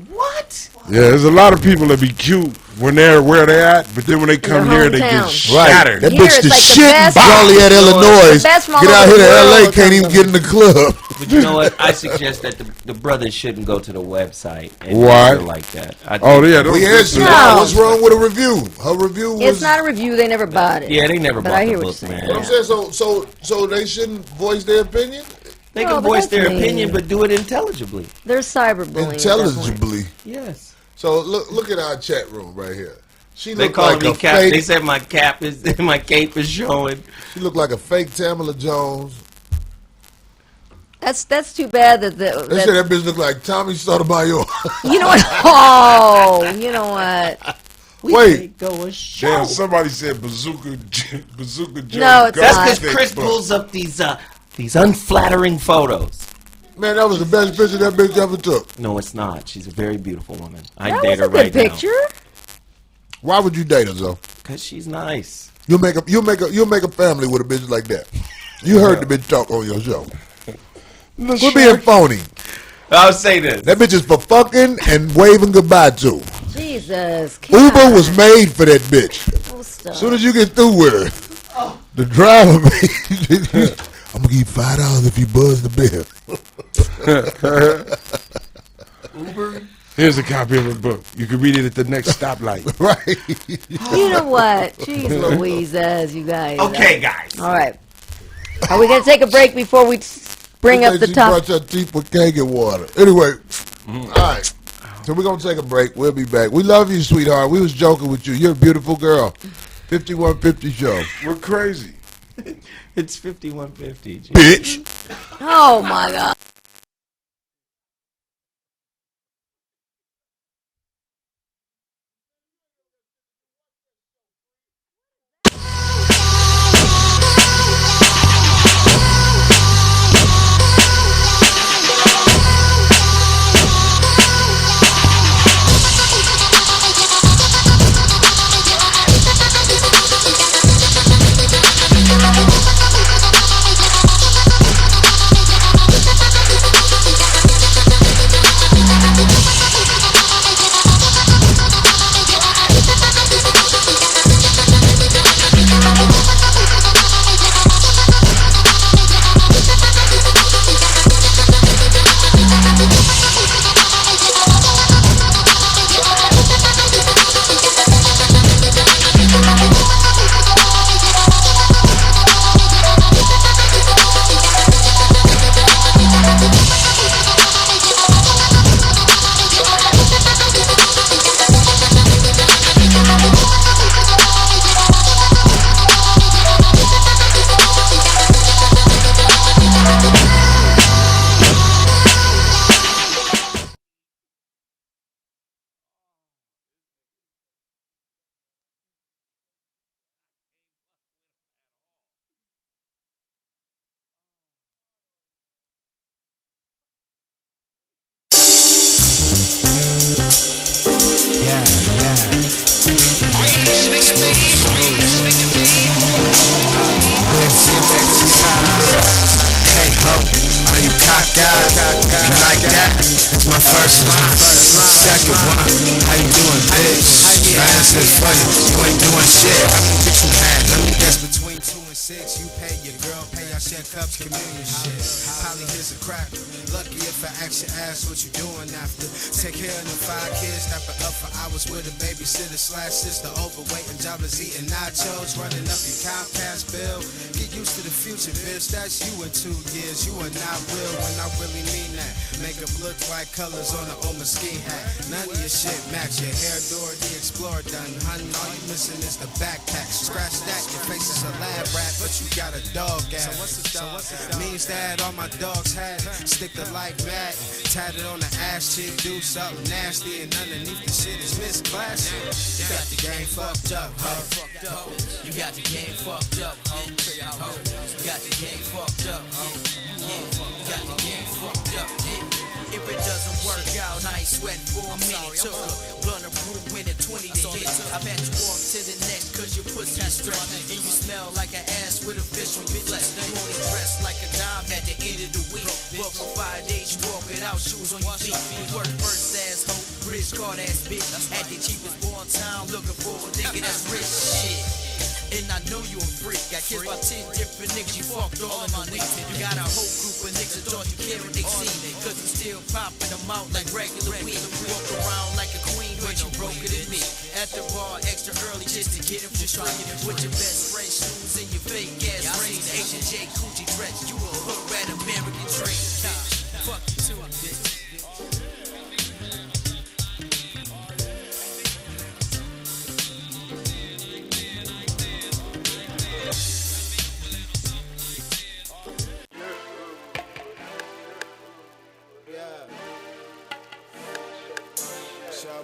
Speaker 1: What?
Speaker 3: Yeah, there's a lot of people that be cute when they're where they at, but then when they come
Speaker 4: their
Speaker 3: here, they get
Speaker 4: hometown.
Speaker 3: shattered.
Speaker 5: That
Speaker 4: Here,
Speaker 5: bitch
Speaker 4: it's
Speaker 5: the
Speaker 4: like the
Speaker 5: shit in
Speaker 4: best-
Speaker 5: Joliet, Illinois.
Speaker 4: The best from all
Speaker 5: Get out
Speaker 4: over
Speaker 5: here
Speaker 4: the
Speaker 5: to L.A.
Speaker 4: world
Speaker 5: Can't even
Speaker 4: comes
Speaker 5: get in the club.
Speaker 1: But you know what? I suggest that the brothers shouldn't go to the website and
Speaker 3: Why?
Speaker 1: feel like that. I
Speaker 3: Oh,
Speaker 1: think-
Speaker 3: yeah, don't
Speaker 5: We
Speaker 3: do
Speaker 5: answered
Speaker 3: that.
Speaker 5: that.
Speaker 4: No.
Speaker 5: What's wrong with a review? Her review was.
Speaker 4: It's not a review. They never bought it.
Speaker 1: Yeah, they never
Speaker 4: But
Speaker 1: bought
Speaker 4: I
Speaker 1: the
Speaker 4: hear what
Speaker 1: book,
Speaker 4: you're saying.
Speaker 1: man.
Speaker 5: I'm saying so they shouldn't voice their opinion
Speaker 1: They
Speaker 4: No,
Speaker 1: can
Speaker 4: but
Speaker 1: voice
Speaker 4: that's
Speaker 1: their
Speaker 4: mean.
Speaker 1: opinion, but do it intelligibly.
Speaker 4: They're cyberbullying.
Speaker 5: intelligibly.
Speaker 1: Yes.
Speaker 5: So look at our chat room right here. She
Speaker 1: They
Speaker 5: looked
Speaker 1: call
Speaker 5: like
Speaker 1: me
Speaker 5: a
Speaker 1: cap. They
Speaker 5: fake.
Speaker 1: said my cap is my cape is showing.
Speaker 5: She looked like a fake Tamala Jones.
Speaker 4: That's too bad that
Speaker 5: They said
Speaker 4: that
Speaker 5: that bitch looked like Tommy Sotomayor.
Speaker 4: you know what? Oh, you know what?
Speaker 1: We
Speaker 5: Wait.
Speaker 1: may go a show.
Speaker 3: Damn, somebody said bazooka Joe.
Speaker 4: No, it's
Speaker 1: That's
Speaker 4: not.
Speaker 1: because Chris pulls up these unflattering photos.
Speaker 5: Man, that was the best picture that bitch ever took.
Speaker 1: No, it's not. She's a very beautiful woman. I
Speaker 4: That
Speaker 1: date
Speaker 4: was
Speaker 1: her
Speaker 4: a
Speaker 1: right
Speaker 4: good picture.
Speaker 5: Why would you date her though?
Speaker 1: because she's nice.
Speaker 5: You'll make a family with a bitch like that. You heard the bitch talk on your show. Quit being phony.
Speaker 1: I'll say this.
Speaker 5: That bitch is for fucking and waving goodbye to.
Speaker 4: Jesus.
Speaker 5: Uber
Speaker 4: God.
Speaker 5: was made for that bitch.
Speaker 4: Oh, stop.
Speaker 5: As soon as you get through with her, the driver, I'm gonna give you $5 if you buzz the bell.
Speaker 1: Uber.
Speaker 3: Here's a copy of the book. You can read it at the next stoplight.
Speaker 5: Right.
Speaker 4: You know what? Jeez Louise, you guys.
Speaker 1: Okay, guys.
Speaker 4: All right. Are we going to take a break before we bring up the
Speaker 5: She
Speaker 4: top?
Speaker 5: brought your teeth with cake and water. Anyway, all right. So we're gonna take a break. We'll be back. We love you, sweetheart. We was joking with you. You're a beautiful girl. 5150 show.
Speaker 3: We're crazy.
Speaker 1: It's 5150. Gee.
Speaker 5: Bitch.
Speaker 4: Oh, my God.
Speaker 6: My first line, second one, how you doing, bitch? My answer's funny, you ain't doing shit. How many dicks you had? Let me guess, between 2 and 6, you pay your girl, pay our share cups, communion shit. Polly, here's a cracker. Lucky if I ask your ass what you doing after. Take care of them 5 kids, step it up for hours with a babysitter / sister, overweight and jobless, eating nachos, running up your Comcast bill. Get used to the future, bitch. That's you in 2 years. You are not real when I really mean that. Makeup look like colors on an Oma ski hat. None of your shit match. Your hair Dora the Explorer done, honey. All you missing is the backpack. Scratch that, your face is a lab rat, but you got a dog ass. So what's the dog? Means that all my dog's hat. Stick the light back, tatted on the ass cheek, do something nasty, and underneath the shit is Miss Classic. You got the game fucked up, ho. You got the game fucked up, ho. You got the game fucked up, ho. You got the game fucked up, If it doesn't work out, I ain't sweating for a minute. Took a blunt of brew when it 20 to hit. I've had to walk to the next cause your pussy's stretched. And you smell like an ass with a fish on your flesh. You only dress like a dime at the end of the week. But for 5 days you walk without shoes on your feet. You work first ass hoe, bridge card ass bitch. At the cheapest boy in town looking for a nigga that's rich shit. And I know you a freak. Got kissed by 10 different niggas, you fucked all of my niggas. You got a whole group of niggas that thought you carried they see. Cause you still popping them out like regular weed. You walk around like a queen, but you broke it in me. At the bar extra early just to get him from straight. With your best friend shoes and your fake ass rings. Asian J Coochie dress, you a hood rat American dream. Fuck you too, bitch.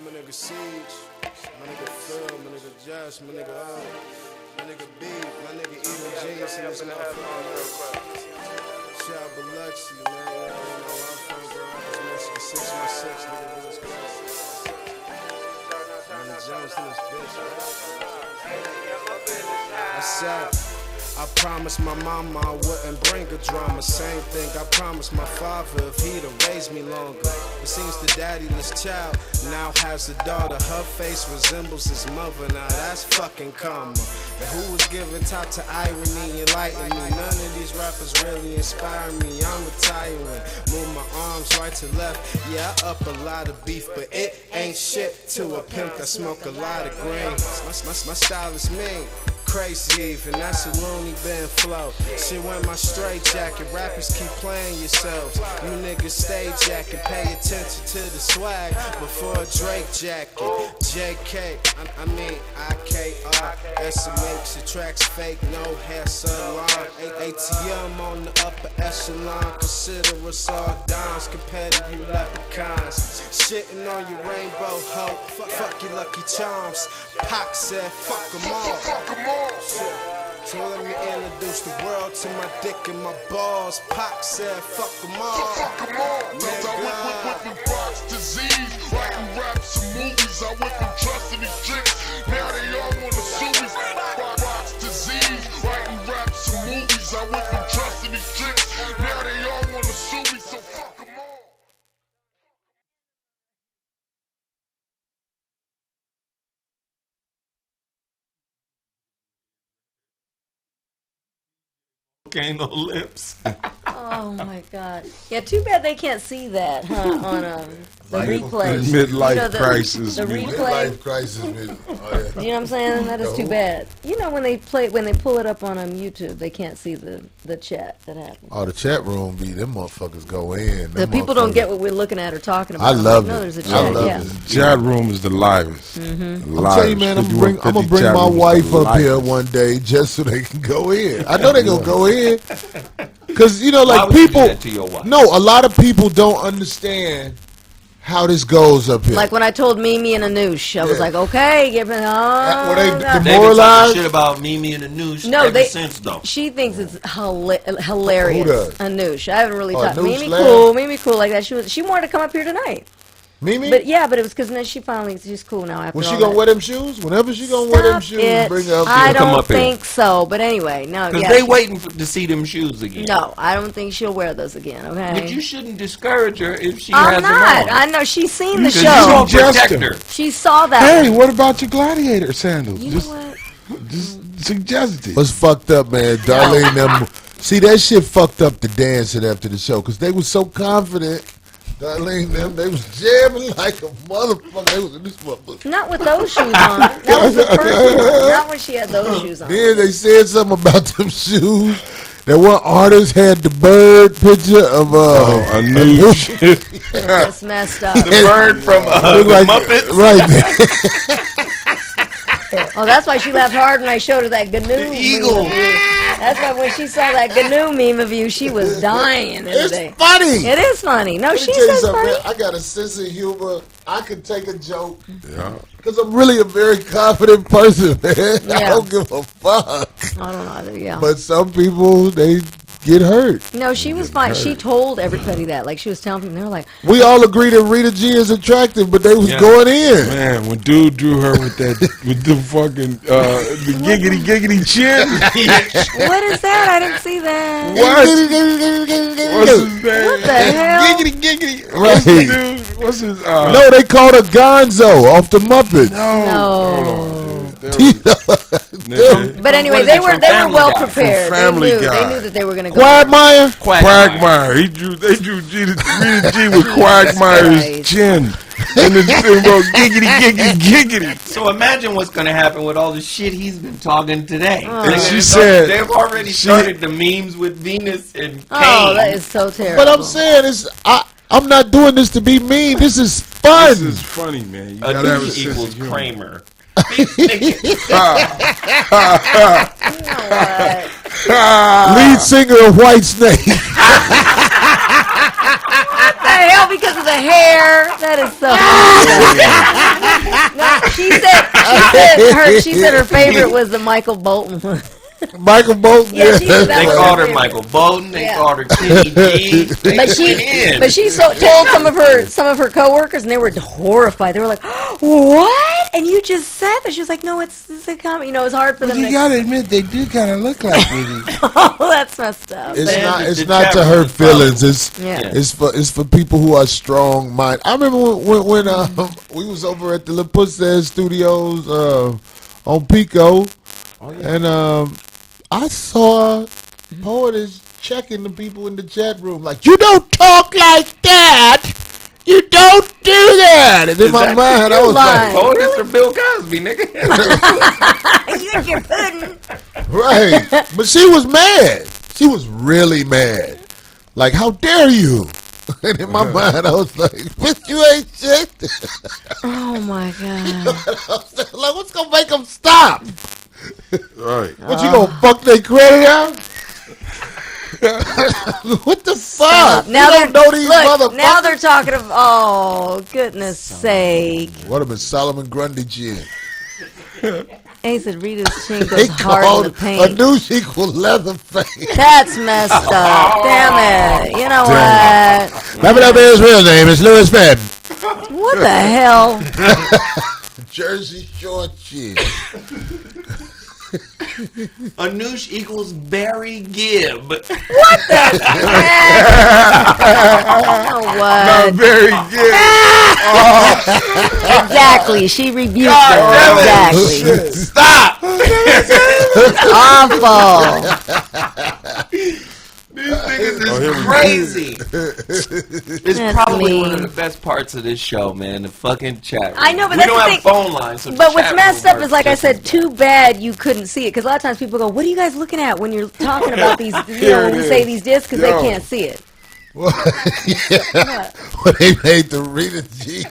Speaker 6: My nigga Siege, my nigga Phil, my nigga Josh, my nigga O, my nigga B, my nigga Even Genius in this motherfucker. Shout out Biloxi, man. You know where I'm from, girl. I was Michigan 616, nigga. What's good? Man, Jones in this bitch, man. What's up? I promised my mama I wouldn't bring a drama. Same thing I promised my father if he'd have raised me longer. It seems the daddyless child now has a daughter. Her face resembles his mother. Now that's fucking karma. And who was giving top to irony, enlighten me? None of these rappers really inspire me. I'm retiring, move my arms right to left. Yeah, I up a lot of beef, but it ain't shit to a pimp that smoke a lot of green. My style is mean. Crazy even, that's a loony bin flow. Shit went my straight jacket, rappers keep playing yourselves. You niggas stay jacket, pay attention to the swag before a Drake jacket. JK, I mean IKR, SMH, the track's fake, no hair salon. ATM on the upper echelon, consider us all dons compared to you leprechauns. Shitting on your rainbow hoe, fuck your Lucky Charms. Pac said fuck them all. So let me introduce the world to my dick and my balls. Pac said fuck them all.
Speaker 7: Cause I went from Fox disease, writing raps and movies. I went from trusting these tricks, now they all wanna sue me. Fox disease, writing raps and movies. I went from trusting these tricks, now they all wanna sue me. So fuck them all.
Speaker 1: Volcano lips.
Speaker 4: Oh my God! Yeah, too bad they can't see that, huh? On the replay.
Speaker 3: Midlife crisis.
Speaker 4: The
Speaker 3: man.
Speaker 4: replay.
Speaker 5: Midlife crisis. Oh, yeah.
Speaker 4: You know what I'm saying? That is too bad. You know when they pull it up on YouTube, they can't see the chat that happens.
Speaker 5: Oh, the chat room be them motherfuckers go in.
Speaker 4: The people don't get what we're looking at or talking about.
Speaker 5: I love
Speaker 4: no,
Speaker 5: it.
Speaker 4: there's a chat.
Speaker 5: I love
Speaker 4: yeah.
Speaker 5: it.
Speaker 3: The chat room is the livest.
Speaker 4: Mm-hmm.
Speaker 5: I'm telling you, man, I'm gonna bring my wife up here one day just so they can go in. I know they gonna go in, cause you know,
Speaker 1: Why
Speaker 5: like
Speaker 1: would you do
Speaker 5: people.
Speaker 1: that to your wife?
Speaker 5: No, a lot of people don't understand how this goes up here.
Speaker 4: Like when I told Mimi and Anoush, I was
Speaker 5: Yeah.
Speaker 4: like, okay, give it. Oh,
Speaker 5: When they
Speaker 4: no.
Speaker 1: They've been
Speaker 5: demoralized.
Speaker 1: talking shit about Mimi and the news
Speaker 4: No,
Speaker 1: ever since, though.
Speaker 4: She thinks it's hilarious.
Speaker 5: Who does?
Speaker 4: Anoush. I haven't really
Speaker 5: Oh,
Speaker 4: talked.
Speaker 5: Anoush
Speaker 4: Mimi cool like that. She wanted to come up here tonight.
Speaker 5: Mimi?
Speaker 4: But yeah, but it was because then she's cool now after
Speaker 5: When
Speaker 4: all
Speaker 5: she gonna
Speaker 4: that.
Speaker 5: wear them shoes? Whenever she gonna wear them
Speaker 4: Stop
Speaker 5: shoes,
Speaker 4: it.
Speaker 5: bring her up
Speaker 4: I
Speaker 5: here.
Speaker 1: Come
Speaker 4: don't
Speaker 1: up here.
Speaker 4: think so. But anyway, no.
Speaker 1: Because
Speaker 4: Yeah,
Speaker 1: they waiting to see them shoes again.
Speaker 4: No, I don't think she'll wear those again. Okay.
Speaker 1: But you shouldn't discourage her if she
Speaker 4: I'm
Speaker 1: has
Speaker 4: not.
Speaker 1: them on.
Speaker 4: I know she's seen the
Speaker 1: Because
Speaker 3: you
Speaker 1: you
Speaker 4: show.
Speaker 1: don't
Speaker 3: Suggest
Speaker 1: protect
Speaker 3: them.
Speaker 1: her.
Speaker 4: She saw that.
Speaker 3: Hey,
Speaker 4: one.
Speaker 3: what about your gladiator sandals?
Speaker 4: You
Speaker 3: just,
Speaker 4: know what?
Speaker 3: just suggest it.
Speaker 5: What's fucked up, man? Darlene, them. See, that shit fucked up the dancing after the show because they was so confident. Darlene, them, they was jamming like a motherfucker. They was in this motherfucker.
Speaker 4: Not with those shoes on. That was the first one. Not when she had those shoes on.
Speaker 5: Then they said something about them shoes. That one artist had the bird picture of
Speaker 3: I knew shit.
Speaker 4: That's messed up.
Speaker 1: The bird from
Speaker 5: Look
Speaker 1: the
Speaker 5: like-
Speaker 1: Muppets.
Speaker 5: Right there.
Speaker 4: Oh, that's why she laughed hard when I showed her that GNU.
Speaker 1: The eagle.
Speaker 4: That's why when she saw that GNU meme of you, she was dying
Speaker 5: It's
Speaker 4: today.
Speaker 5: funny.
Speaker 4: It is funny. No,
Speaker 5: Let me
Speaker 4: she
Speaker 5: tell you
Speaker 4: says
Speaker 5: something,
Speaker 4: funny.
Speaker 5: man. I got a sense of humor. I can take a joke.
Speaker 3: Yeah.
Speaker 5: Because I'm really a very confident person, man. I
Speaker 4: Yeah.
Speaker 5: don't give a fuck.
Speaker 4: I don't know either, yeah.
Speaker 5: But some people, they get hurt.
Speaker 4: No, she was fine. She told everybody that. Like, she was telling people, and they were like,
Speaker 5: We all agree that Rita G is attractive, but they was
Speaker 1: Yeah.
Speaker 5: going in.
Speaker 3: Man, when dude drew her with that, with the fucking, the giggity chin.
Speaker 4: what is that? I didn't see that.
Speaker 3: What? What's his name?
Speaker 4: What the hell?
Speaker 3: Giggity.
Speaker 5: Right.
Speaker 3: What's the dude? What's his,
Speaker 5: No, they called her Gonzo off the Muppets.
Speaker 4: No. But anyway,
Speaker 1: What is
Speaker 4: they
Speaker 1: it
Speaker 4: were
Speaker 1: from
Speaker 4: they were
Speaker 1: Family
Speaker 4: well
Speaker 1: Guy?
Speaker 4: prepared.
Speaker 3: From Family
Speaker 4: they
Speaker 3: Guy.
Speaker 4: knew that they were going to go.
Speaker 5: Quagmire?
Speaker 3: Quagmire. They drew Rita G with Quagmire's
Speaker 4: Christ.
Speaker 3: chin. And the thing wrote giggity.
Speaker 1: So imagine what's going to happen with all the shit he's been talking today.
Speaker 3: And she said-
Speaker 1: they've already started the memes with Venus and Kane.
Speaker 4: Oh, that is so terrible.
Speaker 5: But I'm saying, I'm not doing this to be mean. This is fun.
Speaker 3: This is funny, man. You
Speaker 1: a
Speaker 3: gotta have a
Speaker 1: douche
Speaker 3: sense
Speaker 1: equals
Speaker 3: of humor.
Speaker 1: Kramer.
Speaker 5: Lead singer of Whitesnake.
Speaker 4: What the hell? Because of the hair? That is so. No, she said her favorite was the Michael Bolton one.
Speaker 5: Michael Bolton.
Speaker 4: Yeah, she was that
Speaker 1: They
Speaker 4: was
Speaker 1: called
Speaker 4: her
Speaker 1: her
Speaker 4: favorite.
Speaker 1: Michael Bolton. They
Speaker 4: Yeah.
Speaker 1: called her Kenny G. They
Speaker 4: But
Speaker 1: went in.
Speaker 4: she told some of her coworkers, and they were horrified. They were like, "What?" And you just said that. She was like, "No, it's a comedy." You know, it's hard for them.
Speaker 3: You gotta admit, they do kind of look like me.
Speaker 4: Oh, that's messed up.
Speaker 5: It's
Speaker 1: Man,
Speaker 5: not.
Speaker 1: the
Speaker 5: It's not
Speaker 1: chat
Speaker 5: to
Speaker 1: room
Speaker 5: hurt
Speaker 1: is fun.
Speaker 5: feelings. It's
Speaker 4: Yeah.
Speaker 5: it's for people who are strong minded. I remember when we was over at the La Pussy Studios on Pico, and I saw Poet checking the people in the chat room like, "You don't talk like that. You don't do that." And in my mind, I was
Speaker 4: lying.
Speaker 5: like,
Speaker 1: Oh, this is Bill Cosby, nigga.
Speaker 4: You think you're pudding?
Speaker 5: right. But she was mad. She was really mad. Like, how dare you? And in my mind, I was like, "Bitch, you ain't shit."
Speaker 4: Oh my god!
Speaker 5: Like, what's gonna make them stop?
Speaker 3: Right.
Speaker 5: What, you gonna fuck their credit out? What the fuck?
Speaker 4: Now
Speaker 5: You
Speaker 4: they're
Speaker 5: don't know these
Speaker 4: look.
Speaker 5: motherfuckers.
Speaker 4: Now they're talking of. Oh goodness sake!
Speaker 5: What about Solomon Grundy chin?
Speaker 4: And he said Rita's chin
Speaker 5: They
Speaker 4: goes hard in
Speaker 5: called
Speaker 4: the
Speaker 5: a
Speaker 4: paint.
Speaker 5: douche equal Leatherface.
Speaker 4: That's messed up. Damn it! You know what?
Speaker 5: Let me know his real name. It's Louis Fenn.
Speaker 4: What the hell?
Speaker 5: Jersey Shore chin.
Speaker 1: Anoush equals Barry Gibb.
Speaker 4: You know what?
Speaker 3: Very good.
Speaker 4: Exactly. She rebuked
Speaker 1: God
Speaker 4: them.
Speaker 1: damn it.
Speaker 4: Exactly.
Speaker 1: Stop!
Speaker 4: Awful.
Speaker 1: These niggas
Speaker 3: Oh, here we
Speaker 1: is
Speaker 3: go.
Speaker 1: crazy. It's
Speaker 4: That's
Speaker 1: probably one of
Speaker 4: mean.
Speaker 1: the best parts of this show, man. The fucking chat room.
Speaker 4: I know, but
Speaker 1: we
Speaker 4: that's
Speaker 1: don't
Speaker 4: the
Speaker 1: have
Speaker 4: thing.
Speaker 1: phone lines. So the
Speaker 4: But what's
Speaker 1: chat
Speaker 4: messed
Speaker 1: room
Speaker 4: up is, like I
Speaker 1: works
Speaker 4: said,
Speaker 1: different.
Speaker 4: too bad you couldn't see it. Because a lot of times people go, "What are you guys looking at when you're talking about these?" You
Speaker 3: Here
Speaker 4: know, when
Speaker 3: it
Speaker 4: we say
Speaker 3: is.
Speaker 4: these discs because
Speaker 3: Yo.
Speaker 4: they can't see it.
Speaker 5: Yeah. When they made the Rita G.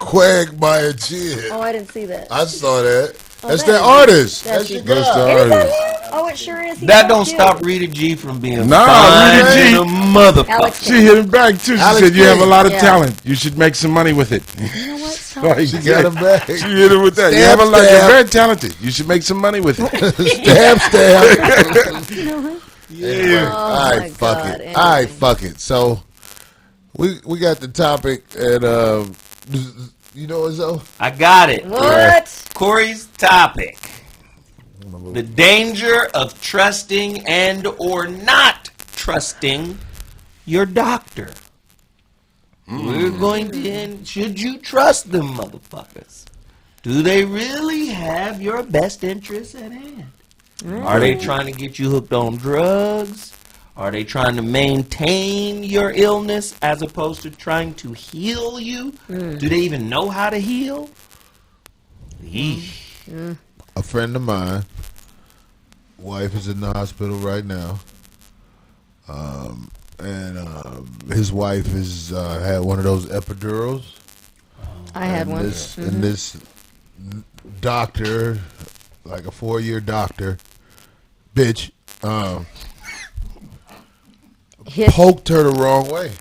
Speaker 5: Quagmire chin.
Speaker 4: Oh, I didn't see that.
Speaker 5: I saw that. That's
Speaker 4: that
Speaker 5: their
Speaker 4: is-
Speaker 5: artist.
Speaker 4: that's
Speaker 5: That's your
Speaker 4: your-
Speaker 3: That's the
Speaker 5: guy.
Speaker 4: Is that
Speaker 3: artist.
Speaker 4: him? Oh, it sure is. He's
Speaker 1: That
Speaker 4: so
Speaker 1: don't
Speaker 4: cute.
Speaker 1: stop Rita G from being
Speaker 3: Nah,
Speaker 1: fine
Speaker 3: Rita G.
Speaker 1: and a motherfucker.
Speaker 4: Alex,
Speaker 3: She hit him back too. She
Speaker 5: Alex
Speaker 3: said, "You have a
Speaker 5: King.
Speaker 3: lot of
Speaker 4: Yeah.
Speaker 3: talent. You should make some money with it."
Speaker 4: you know what? Stop.
Speaker 3: Like,
Speaker 5: She got him back.
Speaker 3: She hit him with that. You
Speaker 5: Stab,
Speaker 3: have a lot. You're
Speaker 5: stab.
Speaker 3: very talented. You should make some money with it.
Speaker 5: Stab, stab.
Speaker 4: Oh,
Speaker 5: All
Speaker 4: my
Speaker 5: right, fuck
Speaker 4: God.
Speaker 5: it. All right, fuck it. So we got the topic, and you know Izzo?
Speaker 1: I got it.
Speaker 4: What?
Speaker 1: Corey's topic. The danger of trusting and or not trusting your doctor. We're going to end. Should you trust them motherfuckers? Do they really have your best interests at hand? Are they trying to get you hooked on drugs? Are they trying to maintain your illness as opposed to trying to heal you? Do they even know how to heal? Yeesh.
Speaker 5: A friend of mine, wife is in the hospital right now, and his wife has had one of those epidurals.
Speaker 4: I had one.
Speaker 5: And this doctor, like a 4-year doctor, bitch,
Speaker 4: hit
Speaker 5: poked her the wrong way.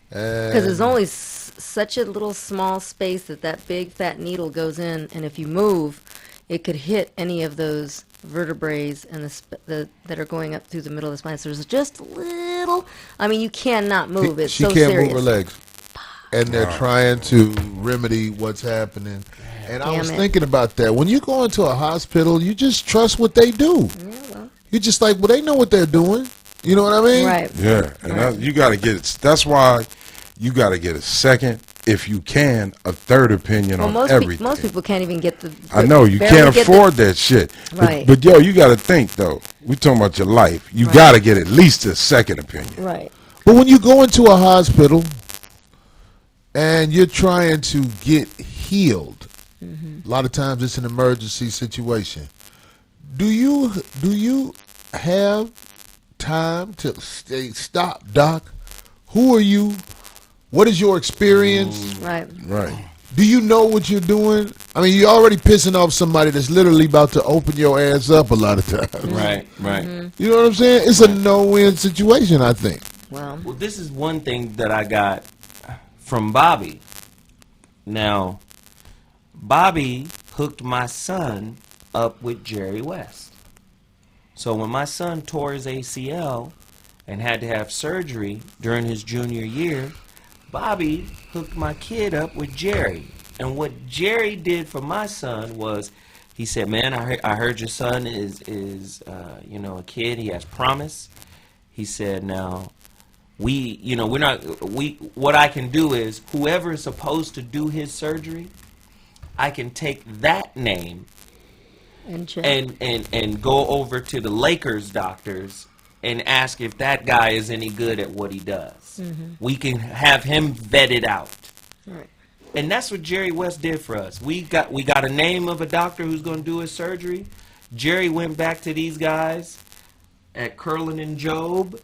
Speaker 4: because there's only such a little small space that big fat needle goes in, and if you move, it could hit any of those vertebrae and the that are going up through the middle of the spine. So there's just a little. I mean, you cannot move. It's
Speaker 5: she
Speaker 4: so
Speaker 5: can't
Speaker 4: serious.
Speaker 5: move her legs, and they're trying to remedy what's happening. And I was thinking about that. When you go into a hospital, you just trust what they do.
Speaker 4: Yeah, well,
Speaker 5: You're just like, well, they know what they're doing. You know what I mean?
Speaker 4: right.
Speaker 3: Yeah, and you got to get it. That's why you got to get a second, if you can, a third opinion
Speaker 4: Well,
Speaker 3: on everything.
Speaker 4: most people can't even get the.
Speaker 3: I know you
Speaker 4: barely
Speaker 3: can't
Speaker 4: get
Speaker 3: afford that shit.
Speaker 4: Right.
Speaker 3: But yo, you got to think though. We talking about your life. You got to get at least a second opinion.
Speaker 4: Right.
Speaker 5: But when you go into a hospital and you're trying to get healed, a lot of times it's an emergency situation. Do you have time to say, stop, doc? Who are you? What is your experience?
Speaker 4: Right.
Speaker 3: Right.
Speaker 5: Do you know what you're doing? I mean, you're already pissing off somebody that's literally about to open your ass up a lot of times.
Speaker 1: Right, right.
Speaker 5: You know what I'm saying? It's a no-win situation, I think.
Speaker 4: Well,
Speaker 1: Well, this is one thing that I got from Bobby. Now, Bobby hooked my son up with Jerry West. So when my son tore his ACL and had to have surgery during his junior year, Bobby hooked my kid up with Jerry. And what Jerry did for my son was, he said, "Man, I heard your son is a kid. He has promise." He said, "Now, what I can do is, whoever is supposed to do his surgery, I can take that name
Speaker 4: and check.
Speaker 1: and go over to the Lakers doctors and ask if that guy is any good at what he does. We can have him vetted out."
Speaker 4: Right.
Speaker 1: And that's what Jerry West did for us. We got a name of a doctor who's going to do his surgery. Jerry went back to these guys at Curlin and Job,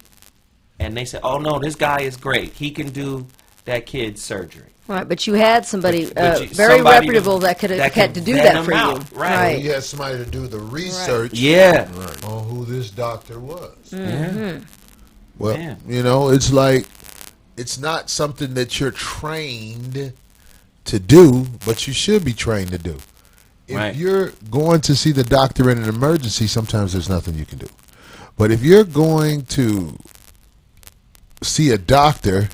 Speaker 1: and they said, "Oh no, this guy is great. He can do that kid's surgery."
Speaker 4: Right, but you had somebody
Speaker 1: But
Speaker 4: very
Speaker 1: somebody
Speaker 4: reputable that could have
Speaker 1: that
Speaker 4: had
Speaker 1: can
Speaker 4: to do
Speaker 1: vet
Speaker 4: that
Speaker 1: him
Speaker 4: for
Speaker 1: out.
Speaker 4: you.
Speaker 1: Right.
Speaker 5: You had somebody to do the research
Speaker 1: Yeah.
Speaker 5: on who this doctor was.
Speaker 1: Yeah.
Speaker 5: Well,
Speaker 1: Yeah.
Speaker 5: it's like, it's not something that you're trained to do, but you should be trained to do. If
Speaker 1: Right.
Speaker 5: you're going to see the doctor in an emergency, sometimes there's nothing you can do. But if you're going to see a doctor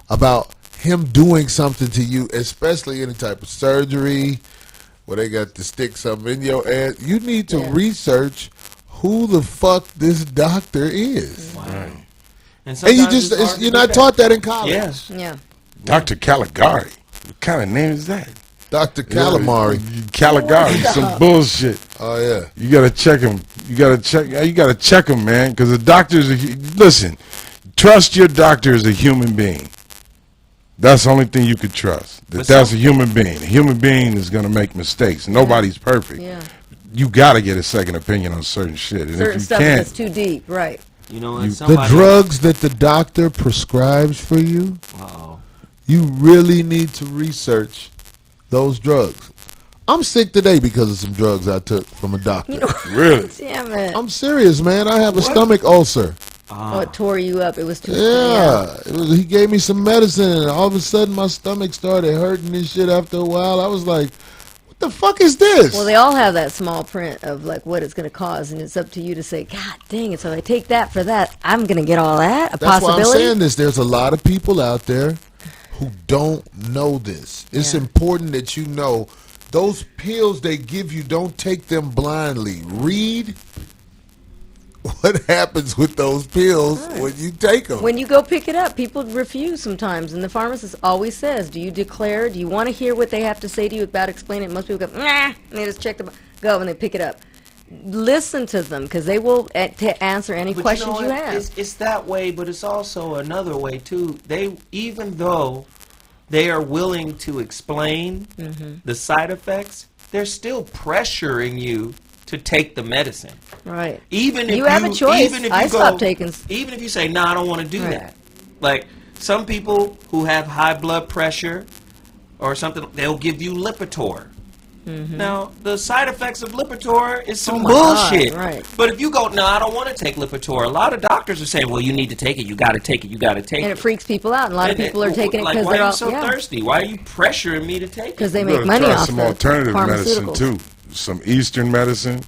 Speaker 5: about him doing something to you, especially any type of surgery where they got to stick something in your ass, you need to research who the fuck this doctor is.
Speaker 1: Wow.
Speaker 5: And you
Speaker 1: sometimes
Speaker 5: just,
Speaker 1: it's hard to
Speaker 5: you're
Speaker 1: do
Speaker 5: not
Speaker 1: that.
Speaker 5: taught that in college.
Speaker 1: Yes.
Speaker 4: Yeah.
Speaker 3: Dr. Caligari. What kind of name is that?
Speaker 5: Dr. Calamari.
Speaker 3: Caligari. Some bullshit.
Speaker 5: Oh, yeah.
Speaker 3: You gotta check him. You gotta check him, man. Because the doctor's listen. Trust your doctor as a human being. That's the only thing you could trust. That's a human being. A human being is gonna make mistakes. Nobody's perfect.
Speaker 4: Yeah.
Speaker 3: You gotta get a second opinion on certain shit. And
Speaker 4: Certain
Speaker 3: if you
Speaker 4: stuff
Speaker 3: can't,
Speaker 4: that's too deep. Right.
Speaker 1: You know, and
Speaker 5: The
Speaker 1: somebody.
Speaker 5: drugs that the doctor prescribes for you,
Speaker 1: Uh-oh.
Speaker 5: you really need to research those drugs. I'm sick today because of some drugs I took from a doctor.
Speaker 3: really,
Speaker 4: Damn it.
Speaker 5: I'm serious, man. I have a stomach ulcer.
Speaker 4: Oh, it tore you up. It was too.
Speaker 5: Yeah, he gave me some medicine, and all of a sudden my stomach started hurting and shit. After a while, I was like, "What the fuck is this?"
Speaker 4: Well, they all have that small print of like what it's going to cause, and it's up to you to say, "God dang it!" So if I take that for that, I'm going to get all that. A
Speaker 5: That's why I'm
Speaker 4: possibility.
Speaker 5: saying this. There's a lot of people out there who don't know this. It's
Speaker 4: Yeah.
Speaker 5: important that you know those pills they give you, don't take them blindly. Read what happens with those pills when you take them.
Speaker 4: When you go pick it up, people refuse sometimes, and the pharmacist always says, "Do you declare? Do you want to hear what they have to say to you about explaining it?" Most people go, "Nah," and they just check the go and they pick it up. Listen to them because they will to answer any
Speaker 1: But
Speaker 4: questions
Speaker 1: know
Speaker 4: you
Speaker 1: what?
Speaker 4: have.
Speaker 1: It's that way, but it's also another way too. Even though they are willing to explain the side effects, they're still pressuring you to take the medicine.
Speaker 4: Right.
Speaker 1: Even if
Speaker 4: You have a choice.
Speaker 1: Even if
Speaker 4: I
Speaker 1: you go,
Speaker 4: stopped taking.
Speaker 1: Even if you say, "No, I don't want to do
Speaker 4: Right.
Speaker 1: that." Like some people who have high blood pressure or something, they'll give you Lipitor. Now, the side effects of Lipitor is some
Speaker 4: my God,
Speaker 1: bullshit.
Speaker 4: right.
Speaker 1: But if you go, no, I don't want to take Lipitor. A lot of doctors are saying, well, you need to take it. You got to take it. You got to take
Speaker 4: And
Speaker 1: it.
Speaker 4: it freaks people out. And a lot of people are taking it
Speaker 1: like,
Speaker 4: because
Speaker 1: why
Speaker 4: they're
Speaker 1: are
Speaker 4: all
Speaker 1: you so thirsty? Why are you pressuring me to take it?
Speaker 4: because they
Speaker 3: You
Speaker 4: make
Speaker 3: better
Speaker 4: money
Speaker 3: try
Speaker 4: off
Speaker 3: some
Speaker 4: the
Speaker 3: alternative medicine
Speaker 4: pharmaceuticals.
Speaker 3: too. Some Eastern medicine.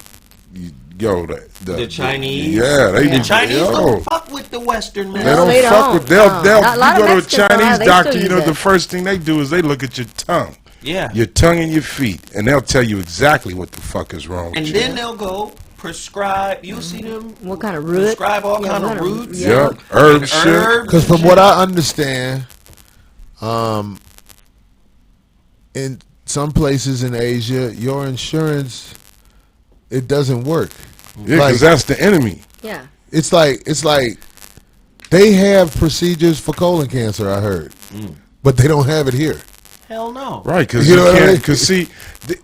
Speaker 3: The
Speaker 1: Chinese?
Speaker 3: Yeah, they
Speaker 1: The
Speaker 3: do.
Speaker 1: Chinese
Speaker 3: yo.
Speaker 1: don't fuck with the Western
Speaker 3: They
Speaker 1: medicine.
Speaker 3: don't
Speaker 4: they
Speaker 3: fuck
Speaker 4: don't.
Speaker 3: with. They'll.
Speaker 4: No.
Speaker 3: They'll.
Speaker 4: A lot
Speaker 3: You
Speaker 4: of
Speaker 3: go to a
Speaker 4: Mexicans don't
Speaker 3: Chinese
Speaker 4: have- they
Speaker 3: doctor.
Speaker 4: still
Speaker 3: You know
Speaker 4: use
Speaker 3: the
Speaker 4: it.
Speaker 3: first thing they do is they look at your tongue.
Speaker 1: Yeah.
Speaker 3: Your tongue and your feet, and they'll tell you exactly what the fuck is wrong
Speaker 1: And
Speaker 3: with
Speaker 1: then
Speaker 3: you.
Speaker 1: they'll go prescribe. You see them
Speaker 4: What kind of root?
Speaker 1: prescribe all
Speaker 4: Yeah,
Speaker 1: kind
Speaker 4: what
Speaker 1: of
Speaker 4: kind of-
Speaker 1: roots.
Speaker 3: Yeah,
Speaker 1: and
Speaker 3: herb shit.
Speaker 1: herbs
Speaker 5: Because
Speaker 1: and
Speaker 5: from what
Speaker 1: shit.
Speaker 5: I understand, in some places in Asia, your insurance, it doesn't work.
Speaker 3: Yeah,
Speaker 5: Like-
Speaker 3: because that's the enemy.
Speaker 4: Yeah.
Speaker 5: It's like they have procedures for colon cancer. I heard, but they don't have it here.
Speaker 1: Hell no.
Speaker 3: Right, because
Speaker 5: You
Speaker 3: you,
Speaker 5: know what I
Speaker 3: can't.
Speaker 5: mean?
Speaker 3: Because see,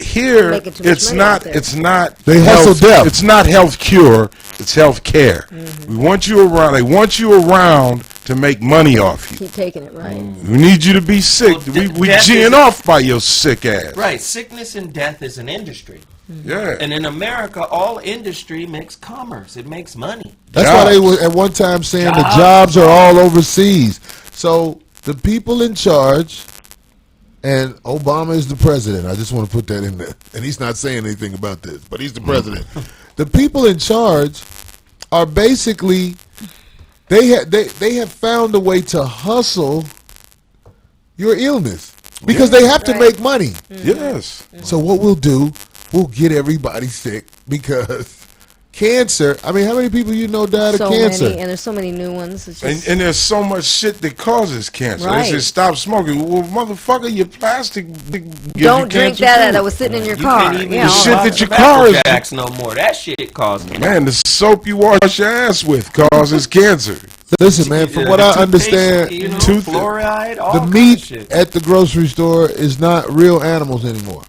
Speaker 3: here
Speaker 4: Making too much
Speaker 3: it's
Speaker 4: money
Speaker 3: not.
Speaker 4: out there.
Speaker 3: It's not.
Speaker 5: They hustle
Speaker 3: health,
Speaker 5: death.
Speaker 3: It's not health cure. It's health care. We want you around. They want you around to make money off you.
Speaker 4: Keep taking it, right?
Speaker 3: We need you to be sick.
Speaker 1: Well,
Speaker 3: we
Speaker 1: death
Speaker 3: G'ing
Speaker 1: is-
Speaker 3: off by your sick ass.
Speaker 1: Right. Sickness and death is an industry.
Speaker 3: Yeah.
Speaker 1: And in America, all industry makes commerce. It makes money.
Speaker 5: That's why they were at one time saying the jobs are all overseas. So the people in charge, and Obama is the president. I just want to put that in there. And he's not saying anything about this, but he's the president. The people in charge are basically they have found a way to hustle your illness because they have to
Speaker 4: Right.
Speaker 5: make money.
Speaker 3: Yes.
Speaker 5: So what we'll do, we'll get everybody sick because cancer. I mean, how many people you know died
Speaker 4: So
Speaker 5: of cancer?
Speaker 4: many, and there's so many new ones. It's just,
Speaker 3: And there's so much shit that causes cancer.
Speaker 4: Right.
Speaker 3: They say stop smoking. Well, motherfucker, your plastic gives you
Speaker 4: don't drink
Speaker 3: cancer
Speaker 4: that
Speaker 3: too.
Speaker 4: that was sitting in your
Speaker 1: You
Speaker 4: car.
Speaker 1: can't even
Speaker 4: Yeah,
Speaker 3: The
Speaker 4: all
Speaker 3: shit
Speaker 4: right.
Speaker 3: that your
Speaker 1: tobacco
Speaker 3: car is-
Speaker 1: jacks no more. That shit causes cancer.
Speaker 3: Man, the soap you wash your ass with causes cancer.
Speaker 5: Listen, man, from what I understand,
Speaker 1: you know,
Speaker 3: tooth-
Speaker 1: fluoride, all
Speaker 5: the
Speaker 1: kind of
Speaker 5: meat
Speaker 1: shit.
Speaker 5: at the grocery store is not real animals anymore.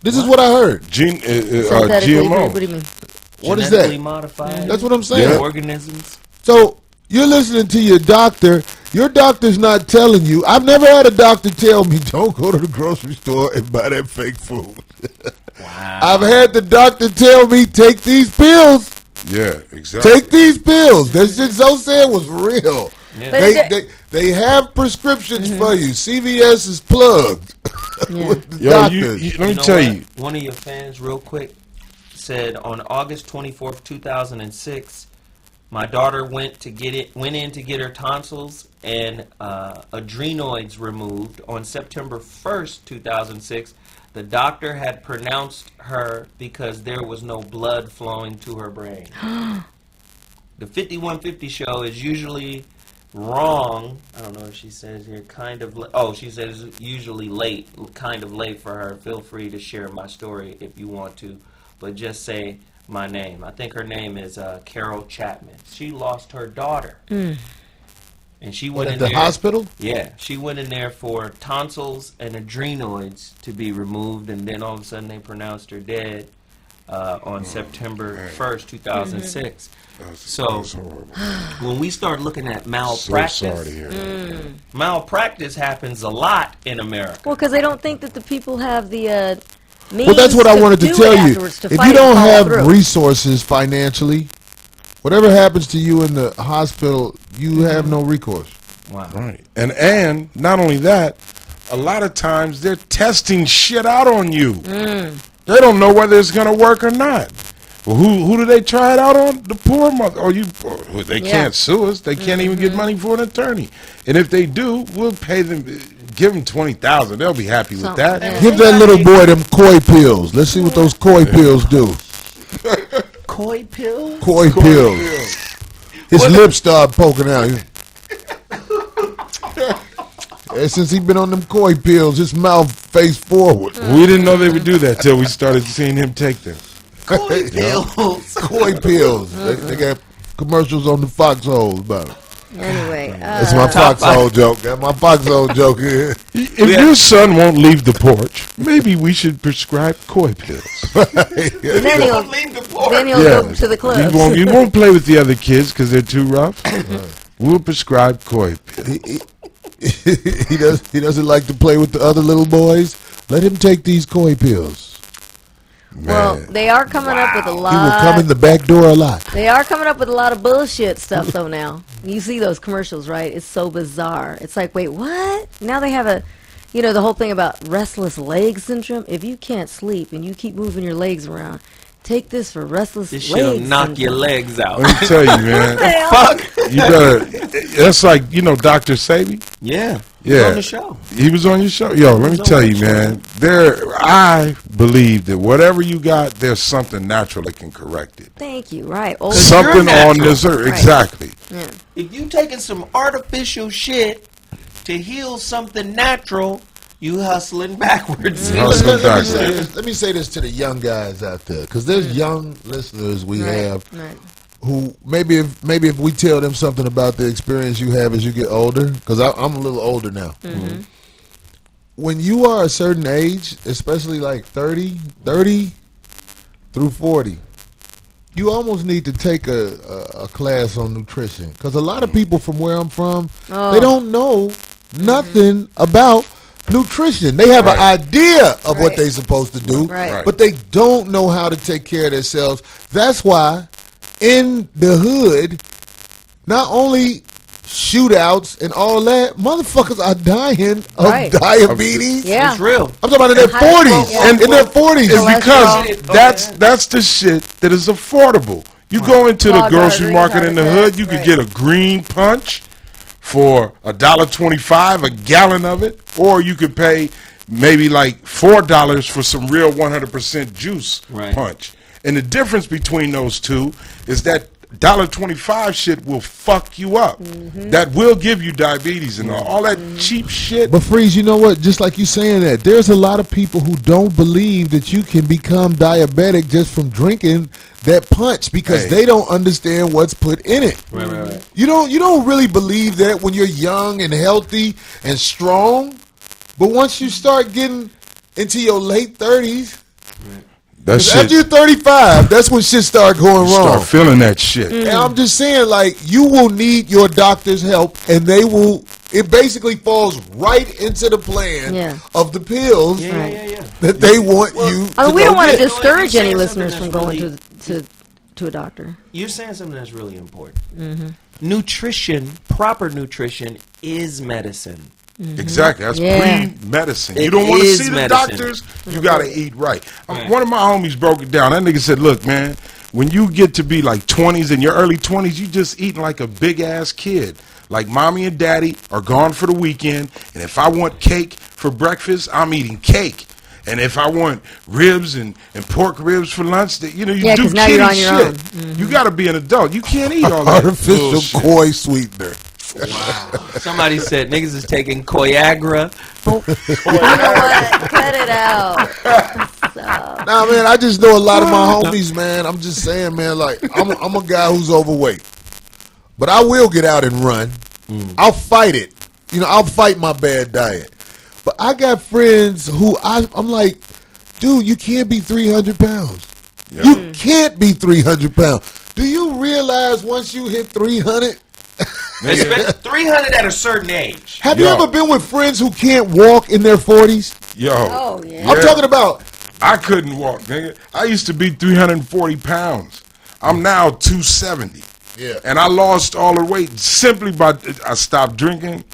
Speaker 5: This is what I heard.
Speaker 4: Synthetically,
Speaker 3: GMO.
Speaker 4: what do you mean?
Speaker 5: What is
Speaker 1: Genetically
Speaker 5: that?
Speaker 1: modified
Speaker 5: That's what I'm saying.
Speaker 3: Yeah.
Speaker 1: organisms.
Speaker 5: So you're listening to your doctor. Your doctor's not telling you. I've never had a doctor tell me, don't go to the grocery store and buy that fake food.
Speaker 1: Wow.
Speaker 5: I've had the doctor tell me, take these pills.
Speaker 3: Yeah, exactly.
Speaker 5: Take these pills. That shit Zoe said was real.
Speaker 1: Yeah.
Speaker 4: But
Speaker 5: They have prescriptions for you. CVS is plugged with the
Speaker 3: Yo,
Speaker 5: doctors.
Speaker 3: let me
Speaker 1: know
Speaker 3: tell
Speaker 1: what?
Speaker 3: you.
Speaker 1: One of your fans, real quick, said on August 24th, 2006, my daughter went in to get her tonsils and adrenoids removed. On September 1st, 2006, the doctor had pronounced her because there was no blood flowing to her brain. The 5150 show is usually wrong. I don't know if she says here, kind of. She says usually late, kind of late for her. Feel free to share my story if you want to, but just say my name. I think her name is Carol Chapman. She lost her daughter, and she went
Speaker 5: At
Speaker 1: in
Speaker 5: the
Speaker 1: there.
Speaker 5: hospital?
Speaker 1: Yeah, she went in there for tonsils and adrenoids to be removed, and then all of a sudden they pronounced her dead on September 1st, 2006. So when we start looking at
Speaker 3: So
Speaker 1: malpractice,
Speaker 3: sorry to hear that.
Speaker 1: malpractice happens a lot in America.
Speaker 4: Well, because they don't think that the people have the means
Speaker 5: Well, that's what I wanted to
Speaker 4: do
Speaker 5: tell
Speaker 4: it
Speaker 5: you.
Speaker 4: afterwards, to
Speaker 5: If
Speaker 4: fight
Speaker 5: you
Speaker 4: and
Speaker 5: don't
Speaker 4: follow
Speaker 5: have
Speaker 4: through.
Speaker 5: resources financially, whatever happens to you in the hospital, you have no recourse.
Speaker 1: Wow.
Speaker 3: Right. And not only that, a lot of times they're testing shit out on you. They don't know whether it's going to work or not. Well, who do they try it out on? The poor mother. They
Speaker 4: Yeah.
Speaker 3: can't sue us. They can't even get money for an attorney. And if they do, we'll pay them. Give them $20,000. They'll be happy with
Speaker 4: Something,
Speaker 3: that.
Speaker 4: yeah.
Speaker 5: Give that little boy them koi pills. Let's see what those koi pills do.
Speaker 1: Koi pill?
Speaker 5: Koi pills. His lips start poking out. Ever since he been on them koi pills, his mouth face forward.
Speaker 3: We didn't know they would do that till we started seeing him take them.
Speaker 1: Koi pills.
Speaker 5: Koi pills. They got commercials on the foxholes about it.
Speaker 4: Anyway,
Speaker 5: That's my foxhole joke. Got my foxhole joke here.
Speaker 3: If your son won't leave the porch, maybe we should prescribe koi pills.
Speaker 4: then he'll,
Speaker 1: Don't leave the porch.
Speaker 4: then he'll go to the club.
Speaker 3: You won't play with the other kids because they're too rough. We'll prescribe koi pills.
Speaker 5: He doesn't like to play with the other little boys. Let him take these koi pills.
Speaker 4: Well, they are coming up with a lot.
Speaker 5: He will come in the back door a lot.
Speaker 4: They are coming up with a lot of bullshit stuff though now. You see those commercials, right? It's so bizarre. It's like, wait, what? Now they have the whole thing about restless leg syndrome. If you can't sleep and you keep moving your legs around, take this for restless
Speaker 1: This
Speaker 4: leg
Speaker 1: shit'll knock
Speaker 4: syndrome.
Speaker 1: your legs out.
Speaker 3: Let me tell you, man.
Speaker 1: Fuck.
Speaker 3: You better. That's like Dr. Sabi.
Speaker 1: Yeah.
Speaker 3: Yeah,
Speaker 1: On the show.
Speaker 3: He was on your show. Yo, let me tell you, man. I believe that whatever you got, there's something natural that can correct it.
Speaker 4: Thank you. Right. Old
Speaker 3: Something
Speaker 1: natural.
Speaker 3: on this earth,
Speaker 4: Right.
Speaker 3: exactly.
Speaker 4: Yeah.
Speaker 1: If you taking some artificial shit to heal something natural, you hustling backwards.
Speaker 3: Hustling
Speaker 5: Let me say this to the young guys out there, because there's young listeners we have
Speaker 4: Right.
Speaker 5: who maybe if we tell them something about the experience you have as you get older, because I'm a little older now. When you are a certain age, especially like 30 through 40, you almost need to take a class on nutrition, because a lot of people from where I'm from, they don't know nothing about nutrition. They have an idea of what
Speaker 4: Right.
Speaker 5: they're supposed to do,
Speaker 4: Right.
Speaker 5: but they don't know how to take care of themselves. That's why in the hood, not only shootouts and all that, motherfuckers are dying of
Speaker 4: Right.
Speaker 5: diabetes.
Speaker 4: Yeah.
Speaker 1: It's real.
Speaker 5: I'm talking about in their
Speaker 4: high-
Speaker 5: 40s.
Speaker 4: yeah.
Speaker 5: And in their 40s.
Speaker 3: It's because
Speaker 1: Cholesterol.
Speaker 3: that's the shit that is affordable. You go into the
Speaker 4: Clogged
Speaker 3: grocery
Speaker 4: arteries,
Speaker 3: market in the
Speaker 4: heart
Speaker 3: hood,
Speaker 4: attacks,
Speaker 3: you could
Speaker 4: right.
Speaker 3: get a green punch for $1.25 a gallon of it, or you could pay maybe like $4 for some real 100% juice
Speaker 1: Right.
Speaker 3: punch. And the difference between those two is that $1.25 shit will fuck you up. That will give you diabetes and all that cheap shit.
Speaker 5: But Freeze, you know what? Just like you saying that, there's a lot of people who don't believe that you can become diabetic just from drinking that punch, because
Speaker 3: Hey.
Speaker 5: they don't understand what's put in it.
Speaker 1: Right.
Speaker 5: You don't really believe that when you're young and healthy and strong. But once you start getting into your late 30s,
Speaker 3: That
Speaker 5: 'cause
Speaker 3: shit,
Speaker 5: after you're 35, that's when shit start going wrong.
Speaker 3: start feeling that shit.
Speaker 5: And I'm just saying, like, you will need your doctor's help, and they will. It basically falls right into the plan
Speaker 4: Yeah.
Speaker 5: of the pills
Speaker 1: Yeah.
Speaker 5: that they want you.
Speaker 4: I mean, we
Speaker 5: go
Speaker 4: don't want to
Speaker 5: get.
Speaker 4: discourage
Speaker 1: You're
Speaker 4: any
Speaker 1: saying
Speaker 4: listeners
Speaker 1: something
Speaker 4: from
Speaker 1: that's
Speaker 4: going to a doctor.
Speaker 1: You're saying something that's really important. Nutrition, proper nutrition, is medicine.
Speaker 3: Exactly. That's
Speaker 4: Yeah.
Speaker 3: pre-medicine.
Speaker 1: It
Speaker 3: You don't want to
Speaker 1: is
Speaker 3: see the
Speaker 1: medicine.
Speaker 3: doctors. You got to eat right.
Speaker 1: Right.
Speaker 3: One of my homies broke it down. That nigga said, look, man, when you get to be like 20s, in your early 20s, you just eating like a big-ass kid. Like mommy and daddy are gone for the weekend, and if I want cake for breakfast, I'm eating cake. And if I want ribs and pork ribs for lunch, you
Speaker 4: Yeah,
Speaker 3: do
Speaker 4: 'cause now
Speaker 3: kiddie
Speaker 4: you're on your
Speaker 3: shit. You got to be an adult. You can't eat all that
Speaker 5: Artificial
Speaker 3: bullshit.
Speaker 5: koi sweetener.
Speaker 1: Somebody said niggas is taking Coagra.
Speaker 4: You know what? Cut it out. Stop.
Speaker 5: Nah, man, I just know a lot of my homies, man. I'm just saying, man, like, I'm a guy who's overweight. But I will get out and run. I'll fight it. I'll fight my bad diet. But I got friends who I'm like, dude, you can't be 300 pounds.
Speaker 3: Yeah.
Speaker 5: You can't be 300 pounds. Do you realize once you hit 300?
Speaker 1: 300 at a certain age.
Speaker 5: Have you
Speaker 3: Yo.
Speaker 5: ever been with friends who can't walk in their 40s?
Speaker 3: Yo.
Speaker 4: Oh, yeah.
Speaker 5: I'm talking about,
Speaker 3: I couldn't walk, nigga. I used to be 340 pounds. I'm now 270.
Speaker 5: Yeah.
Speaker 3: And I lost all the weight simply by I stopped drinking.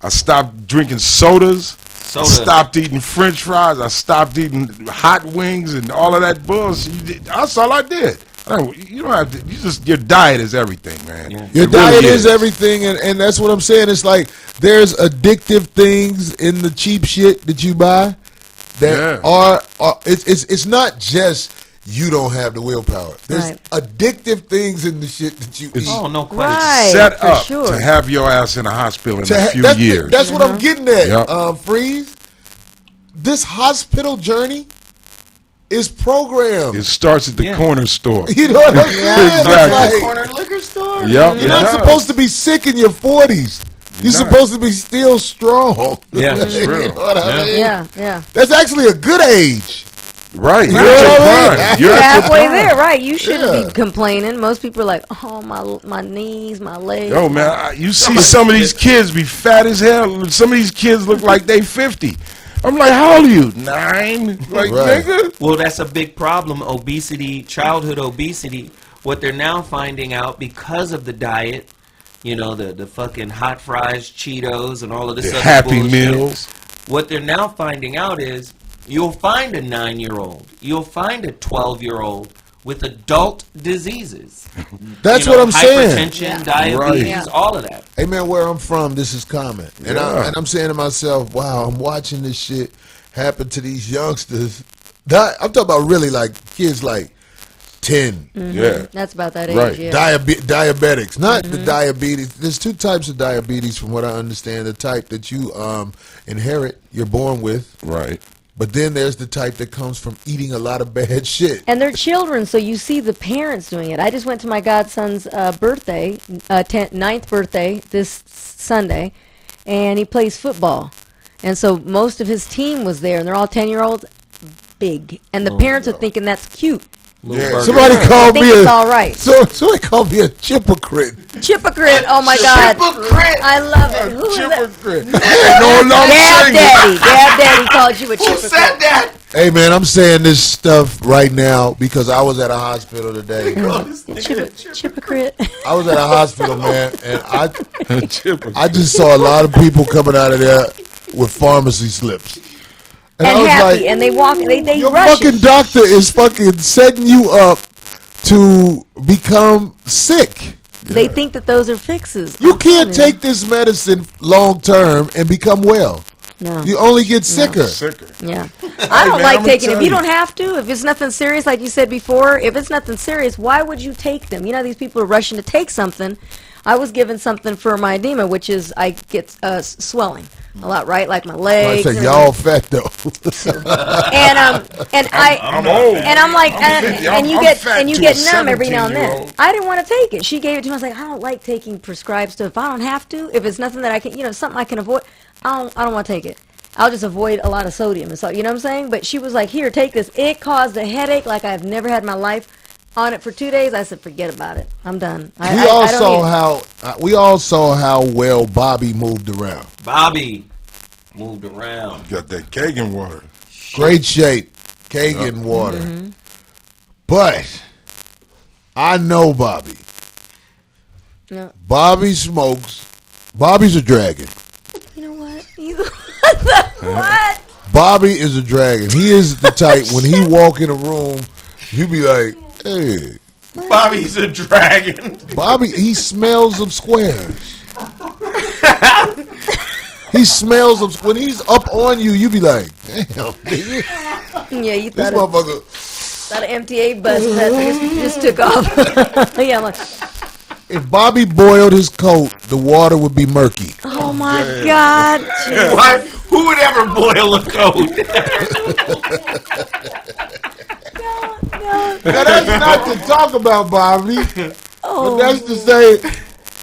Speaker 3: I stopped drinking sodas. I stopped eating French fries. I stopped eating hot wings and all of that bullshit. That's all I did. You don't have to. Your diet is everything, man.
Speaker 1: Yeah.
Speaker 5: your
Speaker 3: It
Speaker 5: diet
Speaker 3: really
Speaker 5: is everything, and that's what I'm saying. It's like there's addictive things in the cheap shit that you buy that
Speaker 3: Yeah.
Speaker 5: are it's not just you don't have the willpower. There's
Speaker 4: Right.
Speaker 5: addictive things in the shit that you eat.
Speaker 1: Oh, no question.
Speaker 4: Right.
Speaker 3: Set
Speaker 4: for
Speaker 3: up
Speaker 4: sure.
Speaker 3: to have your ass in a hospital in
Speaker 5: To
Speaker 3: a
Speaker 5: ha-
Speaker 3: few
Speaker 5: that's
Speaker 3: years.
Speaker 5: that's what I'm getting at,
Speaker 3: Yep.
Speaker 5: Freeze. This hospital journey is programmed.
Speaker 3: It starts at the
Speaker 1: Yeah.
Speaker 3: corner store.
Speaker 5: You know what I'm saying? It's
Speaker 3: Exactly.
Speaker 5: like,
Speaker 1: Corner liquor store?
Speaker 3: Yep.
Speaker 5: you're
Speaker 3: it
Speaker 5: not
Speaker 3: does.
Speaker 5: supposed to be sick in your 40s. You're
Speaker 3: Not.
Speaker 5: supposed to be still strong.
Speaker 1: Yeah, that's
Speaker 5: You
Speaker 3: real.
Speaker 5: know what I mean?
Speaker 4: Yeah.
Speaker 5: That's actually a good age.
Speaker 3: Right.
Speaker 5: know
Speaker 3: You're at your
Speaker 5: what I mean?
Speaker 3: prime.
Speaker 4: You're
Speaker 3: You're at your
Speaker 4: halfway
Speaker 3: prime.
Speaker 4: there, right? You shouldn't
Speaker 5: Yeah.
Speaker 4: be complaining. Most people are like, "Oh, my knees, my legs."
Speaker 3: Yo, man, you see some of these kids be fat as hell. Some of these kids look like they 50. I'm like, how old are you? 9? Like,
Speaker 5: Right.
Speaker 3: nigga.
Speaker 1: Well, that's a big problem. Obesity, childhood obesity. What they're now finding out because of the diet, you know, the fucking hot fries, Cheetos, and all of this
Speaker 3: The
Speaker 1: other
Speaker 3: Happy
Speaker 1: bullshit.
Speaker 3: Meals.
Speaker 1: What they're now finding out is you'll find a 9-year-old, you'll find a 12-year-old with adult diseases.
Speaker 5: That's
Speaker 1: You know,
Speaker 5: what I'm saying.
Speaker 1: hypertension, diabetes,
Speaker 4: Yeah.
Speaker 1: all of that.
Speaker 5: Hey man, where I'm from, this is common, and
Speaker 3: Yeah.
Speaker 5: I'm saying to myself, wow, I'm watching this shit happen to these youngsters. I'm talking about really like kids like 10.
Speaker 3: Yeah.
Speaker 4: That's about that age.
Speaker 3: Right.
Speaker 4: Yeah.
Speaker 5: Diabetics, not the diabetes. There's two types of diabetes, from what I understand. The type that you inherit, you're born with,
Speaker 3: Right.
Speaker 5: but then there's the type that comes from eating a lot of bad shit.
Speaker 4: And they're children, so you see the parents doing it. I just went to my godson's birthday, 9th birthday, this Sunday, and he plays football. And so most of his team was there, and they're all 10-year-olds, big. And the parents are thinking that's cute.
Speaker 3: Yeah.
Speaker 5: Somebody
Speaker 4: I
Speaker 5: called
Speaker 4: think
Speaker 5: me
Speaker 4: it's
Speaker 5: a
Speaker 4: all right.
Speaker 5: somebody called me a hypocrite.
Speaker 4: Hypocrite, oh my God.
Speaker 1: Hypocrite.
Speaker 4: I love it. Who is that?
Speaker 5: Hypocrite.
Speaker 3: No, no, I'm
Speaker 4: Dad
Speaker 3: saying-
Speaker 4: Daddy. Dad Daddy called you a
Speaker 1: Who
Speaker 4: hypocrite.
Speaker 1: said that?
Speaker 5: Hey man, I'm saying this stuff right now because I was at a hospital today.
Speaker 4: Hypocrite.
Speaker 5: I was at a hospital, man, and
Speaker 3: Hypocrite.
Speaker 5: I just saw a lot of people coming out of there with pharmacy slips.
Speaker 4: And
Speaker 5: I was
Speaker 4: happy,
Speaker 5: like,
Speaker 4: and they walk, they
Speaker 5: your
Speaker 4: rush
Speaker 5: fucking
Speaker 4: it.
Speaker 5: doctor is fucking setting you up to become sick.
Speaker 4: They think that those are fixes.
Speaker 5: You
Speaker 4: I'm
Speaker 5: can't
Speaker 4: telling
Speaker 5: take this medicine long term and become well.
Speaker 4: No.
Speaker 5: You only get sicker.
Speaker 3: Sicker.
Speaker 4: Yeah. I don't
Speaker 3: man,
Speaker 4: like
Speaker 3: I'ma
Speaker 4: taking it.
Speaker 3: tell
Speaker 4: If you
Speaker 3: you.
Speaker 4: don't have to, if it's nothing serious, like you said before, if it's nothing serious, why would you take them? You know, these people are rushing to take something. I was given something for my edema, which is I get swelling a lot, right? Like my
Speaker 5: I
Speaker 4: legs.
Speaker 5: say
Speaker 4: and
Speaker 5: y'all fat though.
Speaker 3: I'm old.
Speaker 4: And I'm like, and you
Speaker 3: I'm
Speaker 4: get
Speaker 3: fat
Speaker 4: and you
Speaker 3: to
Speaker 4: get
Speaker 3: a
Speaker 4: numb every now and then.
Speaker 3: 17-year-old.
Speaker 4: I didn't want to take it. She gave it to me. I was like, I don't like taking prescribed stuff. If I don't have to, if it's nothing that I can, you know, something I can avoid, I don't want to take it. I'll just avoid a lot of sodium and so, you know what I'm saying? But she was like, here, take this. It caused a headache like I've never had in my life. On it for 2 days, I said, forget about it. I'm done. I
Speaker 5: We all
Speaker 4: don't
Speaker 5: saw
Speaker 4: need it.
Speaker 5: we all saw how well Bobby moved around.
Speaker 1: Bobby moved around.
Speaker 3: Got that Kagan water.
Speaker 5: Great shape, Kagan water.
Speaker 4: Mm-hmm.
Speaker 5: But I know Bobby.
Speaker 4: No.
Speaker 5: Bobby smokes. Bobby's a dragon.
Speaker 4: You know what? What?
Speaker 5: Bobby is a dragon. He is the type when he walk in a room, you be like, hey,
Speaker 1: Bobby's a dragon.
Speaker 5: Bobby. He smells of squares. He smells of when he's up on you. You be like, damn, nigga,
Speaker 4: Yeah, you
Speaker 5: this
Speaker 4: thought
Speaker 5: motherfucker.
Speaker 4: that MTA bus that just took off. Yeah, I'm like,
Speaker 5: If Bobby boiled his coat, the water would be murky.
Speaker 4: oh my God. Jeez.
Speaker 1: What? Who would ever boil a coat?
Speaker 5: Now that's not to talk about Bobby,
Speaker 4: Oh,
Speaker 5: but that's to say,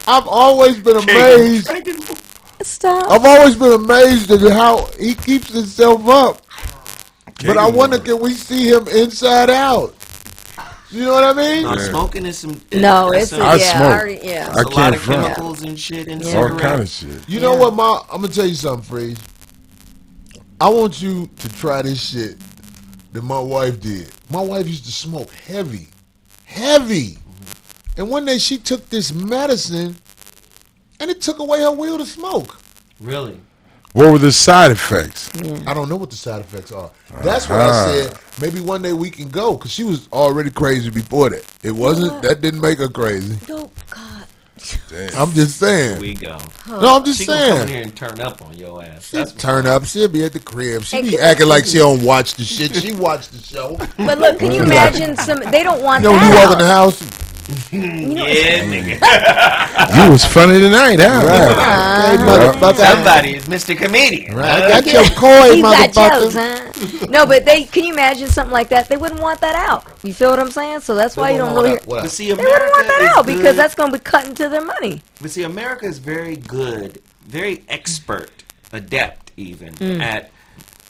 Speaker 5: I've always been amazed.
Speaker 4: stop.
Speaker 5: I've always been amazed at how he keeps himself up. But I
Speaker 3: Kagan
Speaker 5: wonder,
Speaker 3: water.
Speaker 5: can we see him inside out? You know what I mean?
Speaker 1: No, smoking is some.
Speaker 4: No,
Speaker 1: that's
Speaker 4: it's
Speaker 1: some-
Speaker 3: I
Speaker 4: yeah,
Speaker 3: smoke.
Speaker 4: already, yeah.
Speaker 1: that's
Speaker 3: I
Speaker 1: a lot
Speaker 3: can't
Speaker 1: of
Speaker 3: front.
Speaker 1: chemicals and shit in
Speaker 4: Yeah.
Speaker 3: All
Speaker 1: cigarettes.
Speaker 3: kind of shit.
Speaker 5: You know
Speaker 4: Yeah.
Speaker 5: what, Ma? I'm gonna tell you something, Freeze. I want you to try this shit that my wife did. My wife used to smoke heavy. And one day she took this medicine, and it took away her will to smoke.
Speaker 1: Really?
Speaker 3: What were the side effects?
Speaker 5: I don't know what the side effects are. That's why I said maybe one day we can go, because she was already crazy before that. It wasn't, that didn't make her crazy.
Speaker 4: Oh, God.
Speaker 5: I'm just saying.
Speaker 1: We go.
Speaker 5: No, I'm just
Speaker 1: She gonna come in
Speaker 5: saying.
Speaker 1: here and turn up on your ass.
Speaker 5: She'll
Speaker 1: That's
Speaker 5: turn up. She'll be at the crib. She
Speaker 4: Hey,
Speaker 5: be
Speaker 4: can-
Speaker 5: acting like she don't watch the shit. She watched the show.
Speaker 4: But look, can you imagine they don't want
Speaker 5: You know, when
Speaker 4: that
Speaker 5: you walk in the
Speaker 4: out.
Speaker 5: house,
Speaker 1: yeah, nigga.
Speaker 3: You was funny tonight, huh?
Speaker 5: right? Hey, motherfucker.
Speaker 1: Somebody is Mr. Comedian.
Speaker 5: Right, I got your coin,
Speaker 4: He's got
Speaker 5: motherfucker.
Speaker 4: jokes, huh? No, but can you imagine something like that? They wouldn't want that out. You feel what I'm saying? So that's why you don't really.
Speaker 1: But see,
Speaker 4: They wouldn't
Speaker 1: America
Speaker 4: want that
Speaker 1: is
Speaker 4: out because
Speaker 1: good.
Speaker 4: that's going to be cut into their money.
Speaker 1: But see, America is very good, very expert, adept even, at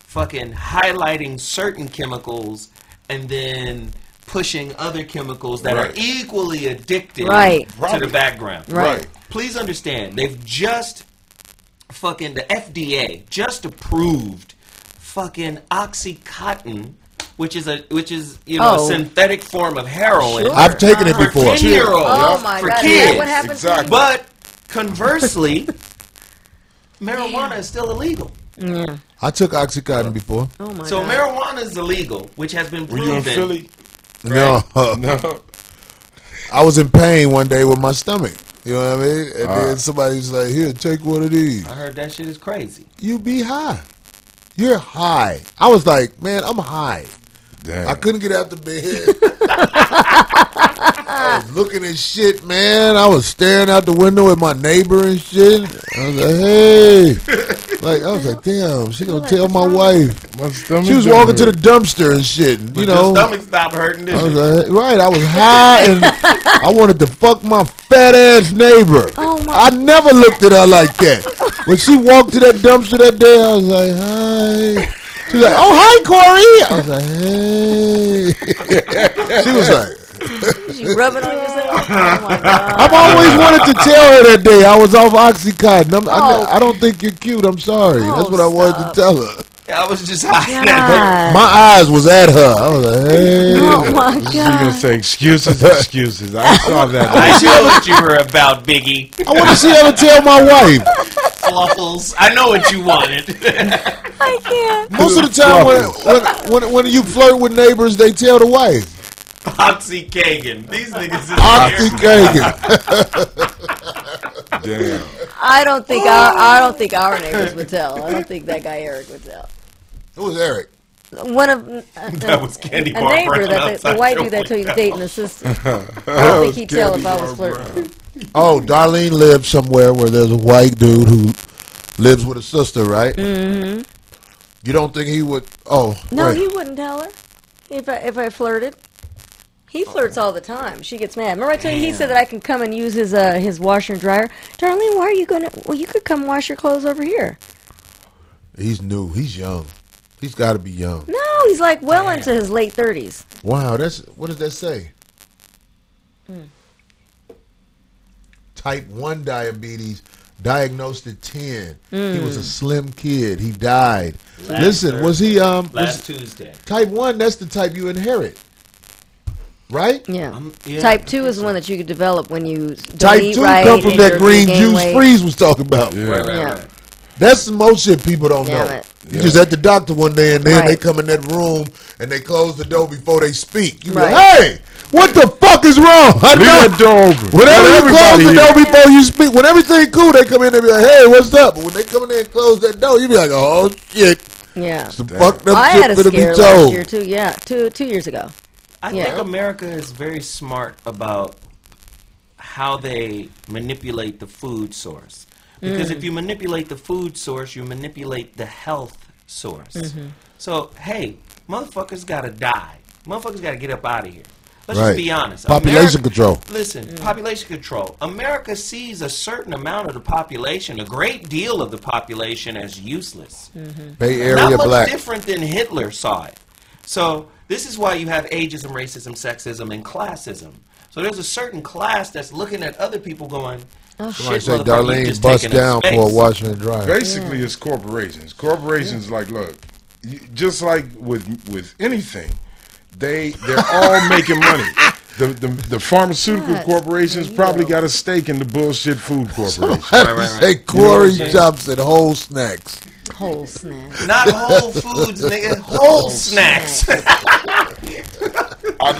Speaker 1: fucking highlighting certain chemicals and then pushing other chemicals that are
Speaker 3: Right.
Speaker 1: equally addictive
Speaker 4: Right.
Speaker 1: to the background.
Speaker 4: Right.
Speaker 1: Please understand, they've just fucking, the FDA just approved fucking Oxycontin, which is a synthetic form of heroin.
Speaker 4: Sure.
Speaker 5: I've taken it
Speaker 1: For
Speaker 5: before.
Speaker 1: 10-year-olds.
Speaker 4: Oh my
Speaker 1: for
Speaker 4: God!
Speaker 1: kids.
Speaker 4: Is that what happened to
Speaker 3: Exactly.
Speaker 4: you?
Speaker 1: But conversely, marijuana is still illegal.
Speaker 4: Yeah.
Speaker 5: I took Oxycontin before.
Speaker 4: Oh my
Speaker 1: So
Speaker 4: God.
Speaker 1: marijuana is illegal, which has been
Speaker 3: Were
Speaker 1: proven.
Speaker 3: you in Philly?
Speaker 5: No,
Speaker 3: No.
Speaker 5: I was in pain one day with my stomach. You know what I mean? And then somebody's like, "Here, take one of these."
Speaker 1: I heard that shit is crazy.
Speaker 5: You be high. You're high. I was like, man, I'm high.
Speaker 3: Damn.
Speaker 5: I couldn't get out the bed. I was looking at shit, man. I was staring out the window at my neighbor and shit. I was like, hey. I was like, damn, she gonna tell my wife.
Speaker 3: My stomach
Speaker 5: She was
Speaker 3: don't
Speaker 5: walking to the
Speaker 3: hurt.
Speaker 5: dumpster and shit. And, you
Speaker 1: But
Speaker 5: know,
Speaker 1: your stomach stopped hurting,
Speaker 5: I
Speaker 1: didn't
Speaker 5: was
Speaker 1: it?
Speaker 5: like, right, I was high and I wanted to fuck my fat ass neighbor.
Speaker 4: Oh, my-
Speaker 5: I never looked at her like that. When she walked to that dumpster that day, I was like, hi. She was like, oh, hi, Corey. I was like, hey. She was like,
Speaker 4: You rubbing on yourself? Oh my God!
Speaker 5: I've always wanted to tell her that day I was off Oxycontin.
Speaker 4: Oh.
Speaker 5: I don't think you're cute. I'm sorry.
Speaker 4: Oh,
Speaker 5: That's what I wanted
Speaker 4: stop.
Speaker 5: to tell her.
Speaker 1: I was just high.
Speaker 4: God.
Speaker 5: My eyes was at her. I was like, hey.
Speaker 4: Oh my
Speaker 3: You're gonna
Speaker 4: God!
Speaker 3: say excuses. I saw that.
Speaker 1: I know what you were about, Biggie.
Speaker 5: I want to see her tell my wife.
Speaker 1: Fluffles. I know what you wanted.
Speaker 4: I can't.
Speaker 5: Most of the time when you flirt with neighbors, they tell the wife.
Speaker 1: Oxy Kagan. These niggas is
Speaker 5: Oxycontin.
Speaker 3: Damn.
Speaker 4: I don't think our neighbors would tell. I don't think that guy Eric would tell.
Speaker 5: It was Eric.
Speaker 4: One of
Speaker 1: That was candy
Speaker 4: a
Speaker 1: bar
Speaker 4: neighbor
Speaker 1: brown
Speaker 4: that the
Speaker 1: outside
Speaker 4: white
Speaker 1: your
Speaker 4: dude that told you
Speaker 1: window.
Speaker 4: dating a sister. I don't think he'd tell if I was flirting.
Speaker 5: Oh, Darlene lives somewhere where there's a white dude who lives with a sister, right? Mm-hmm. You don't think he would? Oh,
Speaker 4: No,
Speaker 5: right.
Speaker 4: he wouldn't tell her if I flirted. He flirts all the time. She gets mad. Remember I told you he said that I can come and use his washer and dryer. Darlene, why are you gonna? Well, you could come wash your clothes over here.
Speaker 5: He's new. He's young. He's got to be young.
Speaker 4: No, he's like well into his late 30s.
Speaker 5: Wow, what does that say? Type 1 diabetes, diagnosed at 10. He was a slim kid. He died. Listen, was he
Speaker 1: Last Tuesday.
Speaker 5: type 1? That's the type you inherit, right?
Speaker 4: Yeah.
Speaker 1: Yeah.
Speaker 4: Type 2 is the one that you could develop when you don't
Speaker 5: Type
Speaker 4: eat
Speaker 5: 2
Speaker 4: right.
Speaker 5: come from
Speaker 4: and
Speaker 5: that
Speaker 4: you
Speaker 5: green
Speaker 4: gain
Speaker 5: juice
Speaker 4: weight.
Speaker 5: Freeze was talking about.
Speaker 1: Right.
Speaker 4: Yeah.
Speaker 5: That's the most shit people don't
Speaker 4: Damn
Speaker 5: know.
Speaker 4: it.
Speaker 5: You just at the doctor one day and then they
Speaker 4: Right.
Speaker 5: come in that room and they close the door before they speak. You be
Speaker 4: Right.
Speaker 5: like, hey, what the fuck is wrong? I
Speaker 3: Leave
Speaker 5: know.
Speaker 3: that door open.
Speaker 5: Whenever
Speaker 3: Let
Speaker 5: you close
Speaker 3: everybody
Speaker 5: the
Speaker 3: in.
Speaker 5: door before you speak, when everything cool, they come in and be like, hey, what's up? But when they come in there and close that door, you be like, oh, shit.
Speaker 4: Yeah.
Speaker 5: Some fucked up
Speaker 4: I
Speaker 5: shit
Speaker 4: had a
Speaker 5: finna be
Speaker 4: scare last
Speaker 5: told.
Speaker 4: year too. Yeah, two years ago.
Speaker 1: I
Speaker 4: Yeah.
Speaker 1: think America is very smart about how they manipulate the food source. Because if you manipulate the food source, you manipulate the health source. So, hey, motherfuckers gotta die. Motherfuckers gotta get up out of here. Let's
Speaker 5: Right.
Speaker 1: just be honest.
Speaker 5: Population control.
Speaker 1: Listen, population control. America sees a certain amount of the population, a great deal of the population, as useless.
Speaker 5: Bay
Speaker 1: Not
Speaker 5: Area
Speaker 1: much
Speaker 5: black.
Speaker 1: different than Hitler saw it. So this is why you have ageism, racism, sexism, and classism. So there's a certain class that's looking at other people going,
Speaker 5: Somebody
Speaker 1: shit,
Speaker 5: say
Speaker 1: motherfucker, you
Speaker 5: Darlene
Speaker 1: just
Speaker 5: bust
Speaker 1: taking up
Speaker 5: down
Speaker 1: space.
Speaker 5: for a washer and dryer.
Speaker 3: Basically, it's corporations. Corporations, like, look, just like with anything, they're all making money. The pharmaceutical
Speaker 4: That's
Speaker 3: corporations probably got a stake in the bullshit food corporation.
Speaker 5: Say Corey jumps at whole snacks.
Speaker 4: Whole snack.
Speaker 1: Not Whole Foods, nigga. Whole snacks.
Speaker 3: I'd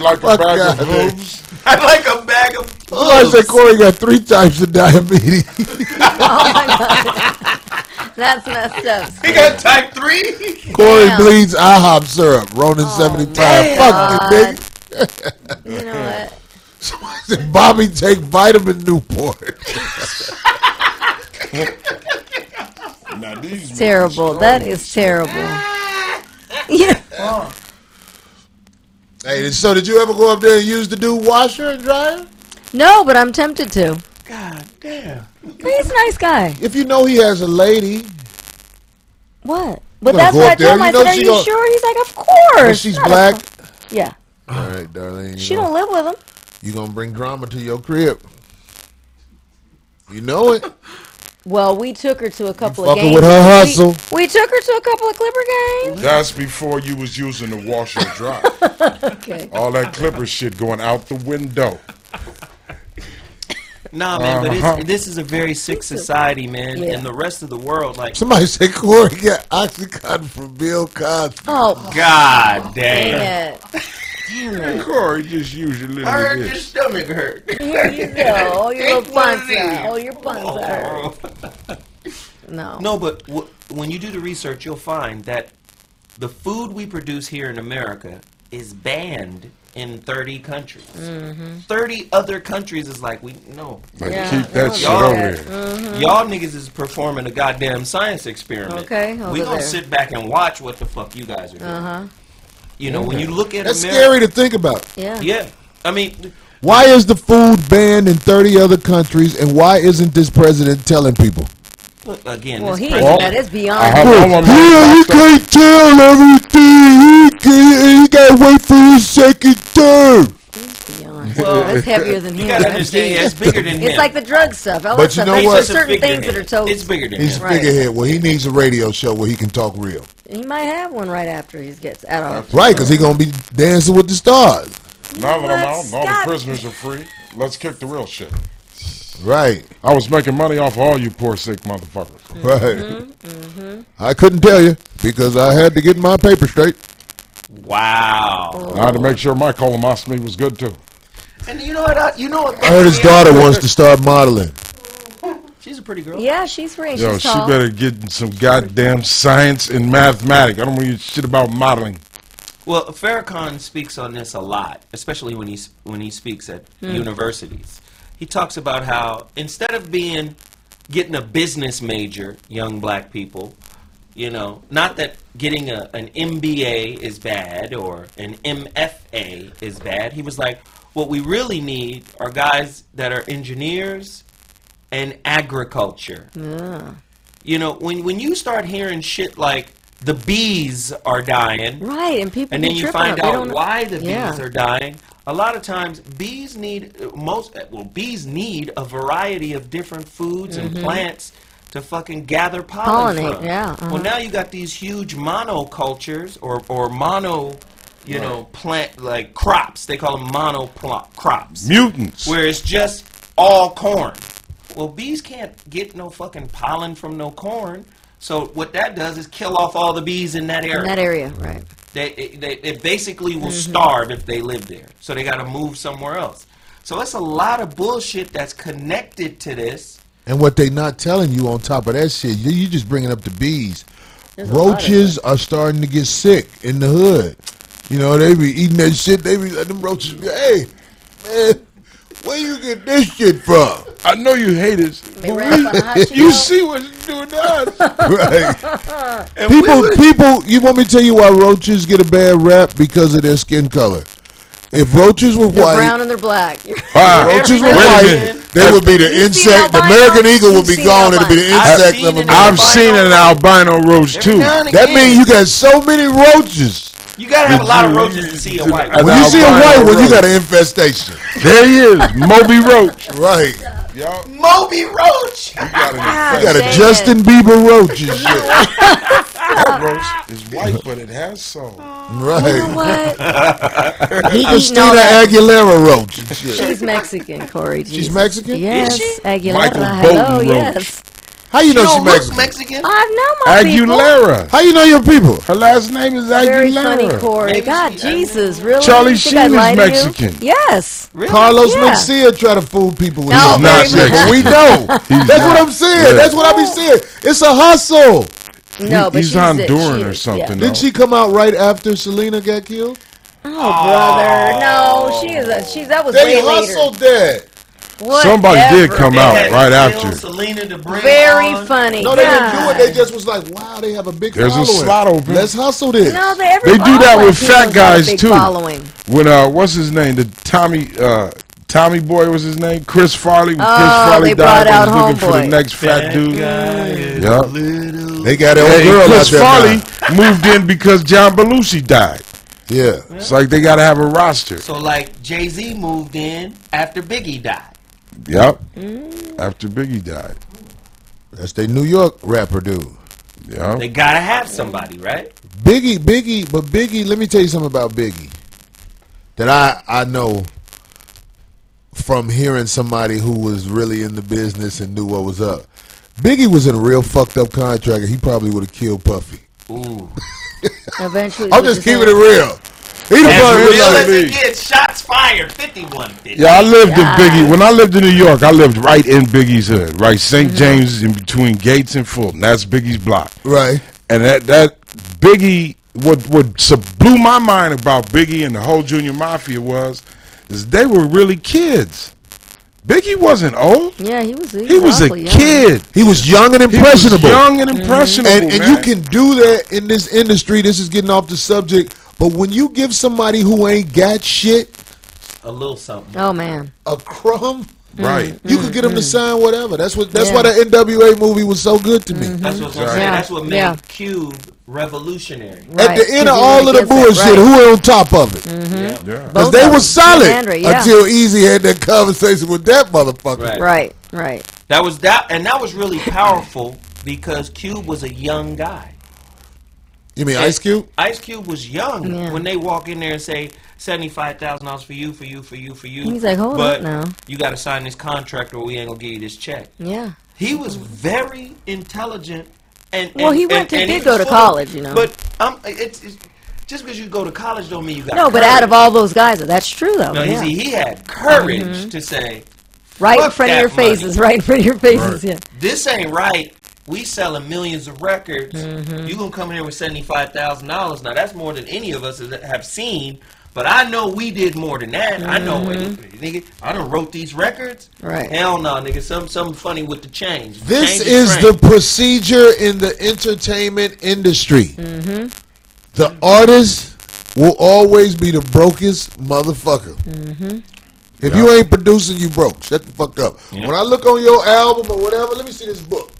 Speaker 3: like a
Speaker 5: Fuck
Speaker 3: bag
Speaker 5: out
Speaker 3: of
Speaker 5: of here.
Speaker 3: hooves.
Speaker 1: I'd like a bag of
Speaker 5: I say
Speaker 1: hooves.
Speaker 5: Corey got 3 types of diabetes.
Speaker 4: That's messed up.
Speaker 1: He got type 3.
Speaker 5: Corey
Speaker 4: Damn.
Speaker 5: bleeds IHOP syrup. Ronin 75.
Speaker 1: damn.
Speaker 5: Fuck you, nigga.
Speaker 4: You know what?
Speaker 5: Somebody said Bobby take vitamin Newport.
Speaker 3: Now, these
Speaker 4: Terrible. That is terrible. Yeah.
Speaker 5: Hey, so did you ever go up there and use the new washer and dryer?
Speaker 4: No, but I'm tempted to.
Speaker 1: God damn.
Speaker 4: He's a nice guy.
Speaker 5: If you know he has a lady,
Speaker 4: What? But
Speaker 5: gonna
Speaker 4: that's
Speaker 5: go
Speaker 4: what I
Speaker 5: up there,
Speaker 4: told him. I
Speaker 5: you know
Speaker 4: said, "Are
Speaker 5: she
Speaker 4: you
Speaker 5: gonna-
Speaker 4: sure?" He's like, "Of course."
Speaker 5: and she's
Speaker 4: Not a
Speaker 5: black.
Speaker 4: Yeah.
Speaker 5: All right, Darlene.
Speaker 4: She don't live with him.
Speaker 5: You gonna bring drama to your crib. You know it.
Speaker 4: Well, we took her to a couple of
Speaker 5: fucking
Speaker 4: games.
Speaker 5: with her hustle.
Speaker 4: We took her to a couple of Clipper games.
Speaker 3: That's before you was using the washer and dryer.
Speaker 4: Okay.
Speaker 3: All that Clipper shit going out the window.
Speaker 1: Nah, man, but this is a very sick society, man,
Speaker 4: Yeah.
Speaker 1: and the rest of the world, like,
Speaker 5: Somebody said Corey got Oxycontin from Bill Cosby.
Speaker 4: Oh,
Speaker 1: God
Speaker 4: dang
Speaker 1: damn.
Speaker 4: it. Damn it.
Speaker 3: Corey, just use your little
Speaker 1: I heard
Speaker 3: bit.
Speaker 1: your stomach hurt.
Speaker 4: Here you go. Oh, your little
Speaker 1: Take one of
Speaker 4: buns
Speaker 1: these.
Speaker 4: out. Oh, your buns hurt. No.
Speaker 1: No, but when you do the research, you'll find that the food we produce here in America is banned in 30 countries. 30 other countries is like, no.
Speaker 3: Like,
Speaker 4: Yeah,
Speaker 3: keep that
Speaker 4: they
Speaker 3: shit
Speaker 4: don't
Speaker 3: over
Speaker 4: do
Speaker 3: there.
Speaker 1: Y'all niggas is performing a goddamn science experiment.
Speaker 4: Okay,
Speaker 1: we
Speaker 4: over
Speaker 1: gonna
Speaker 4: there.
Speaker 1: sit back and watch what the fuck you guys are doing. You know, when you look at
Speaker 5: That's
Speaker 1: America,
Speaker 5: scary to think about.
Speaker 4: Yeah.
Speaker 1: yeah. I mean,
Speaker 5: Why is the food banned in 30 other countries, and why isn't this president telling people?
Speaker 1: look, again,
Speaker 4: Well,
Speaker 1: this
Speaker 4: he
Speaker 1: president-
Speaker 4: that is
Speaker 3: I
Speaker 4: beyond.
Speaker 3: hope no one
Speaker 5: Yeah, you can't tell everything. He gotta wait for his second term.
Speaker 4: Beyond.
Speaker 1: Well,
Speaker 4: That's heavier than
Speaker 1: you
Speaker 4: him.
Speaker 1: gotta
Speaker 4: That's
Speaker 1: understand,
Speaker 4: deep.
Speaker 1: it's bigger than him.
Speaker 4: It's like the drug stuff. All
Speaker 5: But
Speaker 4: that
Speaker 5: you
Speaker 4: stuff.
Speaker 5: know
Speaker 4: There's
Speaker 5: what?
Speaker 1: It's a
Speaker 4: certain
Speaker 1: figurehead.
Speaker 4: things that are told.
Speaker 1: It's bigger than
Speaker 5: He's
Speaker 1: him.
Speaker 5: a
Speaker 4: Right.
Speaker 5: figurehead. Well, he needs a radio show where he can talk real.
Speaker 4: He might have one right after he gets out of.
Speaker 5: Right, because he gonna be dancing with the stars.
Speaker 3: Now that I'm out,
Speaker 4: Let's
Speaker 3: and all the
Speaker 4: stop.
Speaker 3: prisoners are free, let's kick the real shit.
Speaker 5: Right,
Speaker 3: I was making money off of all you poor sick motherfuckers.
Speaker 5: right. I couldn't tell you because I had to get my paper straight.
Speaker 1: Wow.
Speaker 3: I had to make sure my colonoscopy was good too.
Speaker 1: And you know what?
Speaker 5: I heard his daughter wants to start modeling.
Speaker 1: She's a pretty girl.
Speaker 4: Yeah, she's free.
Speaker 3: Yo,
Speaker 4: She's
Speaker 3: she
Speaker 4: tall.
Speaker 3: better get some goddamn science and mathematics. I don't want you shit about modeling.
Speaker 1: Well, Farrakhan speaks on this a lot, especially when he speaks at universities. He talks about how instead of getting a business major, young black people, you know, not that getting an MBA is bad or an MFA is bad. He was like, what we really need are guys that are engineers and agriculture.
Speaker 4: Yeah.
Speaker 1: You know, when you start hearing shit like the bees are dying,
Speaker 4: Right, and people
Speaker 1: and then
Speaker 4: be
Speaker 1: you
Speaker 4: tripping
Speaker 1: find
Speaker 4: up. They
Speaker 1: out
Speaker 4: don't-
Speaker 1: why the
Speaker 4: Yeah.
Speaker 1: bees are dying. A lot of times, bees need bees need a variety of different foods and plants to fucking gather pollen
Speaker 4: Pollinate,
Speaker 1: from.
Speaker 4: yeah,
Speaker 1: Well, now you got these huge monocultures or mono, you know, plant like crops. They call them crops,
Speaker 3: Mutants.
Speaker 1: where it's just all corn. Well, bees can't get no fucking pollen from no corn. So what that does is kill off all the bees in that area.
Speaker 4: In that area, right.
Speaker 1: They basically will starve if they live there. So they got to move somewhere else. So it's a lot of bullshit that's connected to this.
Speaker 5: And what they not telling you on top of that shit, you just bringing up the bees.
Speaker 4: There's a lot of
Speaker 5: Roaches are starting to get sick in the hood. You know, they be eating that shit. They be letting them roaches be, hey, man, where you get this shit from?
Speaker 3: I know you hate us.
Speaker 4: They
Speaker 3: but
Speaker 4: wrap on a hot
Speaker 3: you
Speaker 4: Cheeto.
Speaker 3: see what it's doing to us.
Speaker 5: Right. People, you want me to tell you why roaches get a bad rap? Because of their skin color. If roaches were
Speaker 4: They're
Speaker 5: white,
Speaker 4: brown and they're black.
Speaker 3: Wow.
Speaker 5: roaches were
Speaker 1: Wait a
Speaker 5: white,
Speaker 1: minute.
Speaker 5: they would be the
Speaker 4: You seen
Speaker 5: insect. The
Speaker 4: albino?
Speaker 5: American eagle would
Speaker 4: You've
Speaker 5: be
Speaker 4: seen
Speaker 5: gone. It'd be the
Speaker 4: albino.
Speaker 5: insect
Speaker 1: seen
Speaker 5: of
Speaker 1: an
Speaker 5: them.
Speaker 3: I've seen an albino roach too.
Speaker 5: That means you got so many roaches.
Speaker 1: You gotta have a lot of roaches to see a white one.
Speaker 5: When you see a
Speaker 3: albino
Speaker 5: white one, you
Speaker 3: roach.
Speaker 5: got an infestation.
Speaker 3: There he is, Moby Roach.
Speaker 5: Right.
Speaker 3: Y'all,
Speaker 1: Moby Roach.
Speaker 5: You got a
Speaker 4: dang
Speaker 5: Justin Bieber roach and shit.
Speaker 3: that roach is white, but it has soul.
Speaker 5: Right.
Speaker 4: What? He eating all
Speaker 5: Christina
Speaker 4: that.
Speaker 5: Aguilera roach and shit.
Speaker 4: She's Mexican, Corey.
Speaker 5: She's
Speaker 4: Jesus.
Speaker 5: Mexican?
Speaker 4: Yes,
Speaker 1: Is she?
Speaker 4: Aguilera.
Speaker 3: Michael
Speaker 4: Hello,
Speaker 3: Bolton
Speaker 4: yes.
Speaker 5: How you know
Speaker 1: She
Speaker 5: she's
Speaker 1: don't look
Speaker 5: Mexican?
Speaker 1: Mexican.
Speaker 4: I know my people.
Speaker 3: Aguilera.
Speaker 5: How you know your people?
Speaker 3: Her last name is
Speaker 4: Very funny,
Speaker 3: Aguilera.
Speaker 4: Corey.
Speaker 1: Maybe
Speaker 4: God,
Speaker 1: she-
Speaker 4: Jesus, really?
Speaker 3: Charlie
Speaker 4: You think I'd
Speaker 3: Sheen is
Speaker 4: lie to you?
Speaker 3: Mexican.
Speaker 4: Yes.
Speaker 1: Really?
Speaker 5: Carlos
Speaker 4: Yeah.
Speaker 5: Mencia try to fool people with
Speaker 4: No,
Speaker 5: his
Speaker 3: very
Speaker 5: nonsense.
Speaker 3: much.
Speaker 5: We know. That's what I'm saying.
Speaker 3: Yeah.
Speaker 5: That's what I be saying. It's a hustle.
Speaker 4: No, but
Speaker 3: He's
Speaker 4: she's
Speaker 3: Honduran
Speaker 4: she
Speaker 3: or
Speaker 4: is,
Speaker 3: something.
Speaker 4: Yeah.
Speaker 3: though.
Speaker 5: Didn't she come out right after Selena got killed?
Speaker 4: Oh, brother. No, she is. That was
Speaker 5: They
Speaker 4: way later.
Speaker 5: hustled that.
Speaker 3: Somebody did
Speaker 4: Whatever.
Speaker 3: come
Speaker 1: They
Speaker 3: out
Speaker 1: had to
Speaker 3: right
Speaker 1: kill
Speaker 3: after.
Speaker 1: Selena to bring
Speaker 4: Very
Speaker 1: on-
Speaker 4: funny.
Speaker 5: No, they didn't do it.
Speaker 4: God.
Speaker 5: They just was like, wow, they have a big
Speaker 3: There's a
Speaker 5: following.
Speaker 3: slot open.
Speaker 5: Let's hustle this.
Speaker 4: No, they
Speaker 3: They do that
Speaker 4: all
Speaker 3: with
Speaker 4: Latinos
Speaker 3: fat
Speaker 4: have a
Speaker 3: guys
Speaker 4: big
Speaker 3: too.
Speaker 4: Following.
Speaker 3: When what's his name? The Tommy Boy was his name. Chris Farley. When Chris
Speaker 4: Oh,
Speaker 3: Farley
Speaker 4: they brought
Speaker 3: died,
Speaker 4: out
Speaker 3: they was looking for the
Speaker 4: Homeboy.
Speaker 3: next fat dude.
Speaker 1: Yeah.
Speaker 5: They got that
Speaker 3: Hey,
Speaker 5: girl out
Speaker 3: Chris
Speaker 5: there
Speaker 3: Farley
Speaker 5: now.
Speaker 3: moved in because John Belushi died.
Speaker 5: Yeah.
Speaker 3: It's like they got to have a roster.
Speaker 1: So like Jay-Z moved in after Biggie died.
Speaker 3: Yep. After Biggie died.
Speaker 5: That's their New York rapper dude.
Speaker 3: Yeah.
Speaker 1: They gotta have somebody, right?
Speaker 5: Biggie, let me tell you something about Biggie that I know from hearing somebody who was really in the business and knew what was up. Biggie was in a real fucked up contract and he probably would have killed Puffy.
Speaker 1: Ooh.
Speaker 4: Eventually,
Speaker 5: I'm just keeping it real. He the
Speaker 1: As
Speaker 5: probably
Speaker 1: real
Speaker 5: was
Speaker 1: as
Speaker 5: like,
Speaker 1: it gets, shots fired, 51-50.
Speaker 3: Yeah, I lived
Speaker 4: Yeah.
Speaker 3: in Biggie. When I lived in New York, I lived right in Biggie's hood, right? St. James in between Gates and Fulton. That's Biggie's block.
Speaker 5: right.
Speaker 3: And that Biggie, what blew my mind about Biggie and the whole Junior Mafia is they were really kids. Biggie wasn't old.
Speaker 4: Yeah, he was.
Speaker 3: He was a
Speaker 4: awful young.
Speaker 3: kid.
Speaker 5: He was young and
Speaker 3: He was
Speaker 5: impressionable.
Speaker 3: young and impressionable,
Speaker 5: and
Speaker 3: man.
Speaker 5: you can do that in this industry. This is getting off the subject. But when you give somebody who ain't got shit
Speaker 1: A little something.
Speaker 4: Oh man.
Speaker 5: a crumb,
Speaker 3: Right.
Speaker 5: you could get them to sign whatever. That's why
Speaker 4: Yeah.
Speaker 5: the NWA movie was so good to me.
Speaker 1: That's what I'm saying.
Speaker 4: Yeah.
Speaker 1: That's what made
Speaker 4: Yeah.
Speaker 1: Cube revolutionary.
Speaker 4: Right.
Speaker 5: At the end of
Speaker 4: 'Cause he
Speaker 5: all
Speaker 4: went
Speaker 5: of the
Speaker 4: against that,
Speaker 5: bullshit,
Speaker 4: right.
Speaker 5: who on top of it?
Speaker 1: Yeah.
Speaker 3: Yeah.
Speaker 5: Because
Speaker 4: Both
Speaker 5: they
Speaker 4: of
Speaker 5: were
Speaker 4: them.
Speaker 5: solid
Speaker 4: Him and Andre, yeah.
Speaker 5: until Easy had that conversation with that motherfucker.
Speaker 1: Right.
Speaker 4: Right. Right.
Speaker 1: That was that, and that was really powerful because Cube was a young guy.
Speaker 5: You mean Ice Cube?
Speaker 1: Ice Cube was young
Speaker 4: Yeah.
Speaker 1: when they walk in there and say $75,000 for you.
Speaker 4: He's like, hold
Speaker 1: but
Speaker 4: up now.
Speaker 1: you got to sign this contract or we ain't gonna give you this check.
Speaker 4: Yeah.
Speaker 1: He was very intelligent, and
Speaker 4: Well, he
Speaker 1: did
Speaker 4: go to college, you know.
Speaker 1: But it's just because you go to college don't mean you got.
Speaker 4: No, but
Speaker 1: courage.
Speaker 4: out of all those guys, that's true though.
Speaker 1: no,
Speaker 4: Yeah.
Speaker 1: he had courage to say,
Speaker 4: Right in
Speaker 1: fuck
Speaker 4: front of
Speaker 1: that
Speaker 4: your
Speaker 1: money.
Speaker 4: faces. Right in front of your faces. Yeah.
Speaker 1: this ain't right. We selling millions of records. You gonna come in here with $75,000? Now that's more than any of us have seen. But I know we did more than that. I know, nigga. I done wrote these records.
Speaker 4: Right.
Speaker 1: Hell no, nigga. Something funny with the change.
Speaker 5: This
Speaker 1: Change
Speaker 5: is
Speaker 1: train.
Speaker 5: the procedure in the entertainment industry. The artist will always be the brokest motherfucker. If you ain't producing, you broke. Shut the fuck up.
Speaker 1: Yeah.
Speaker 5: When I look on your album or whatever, let me see this book.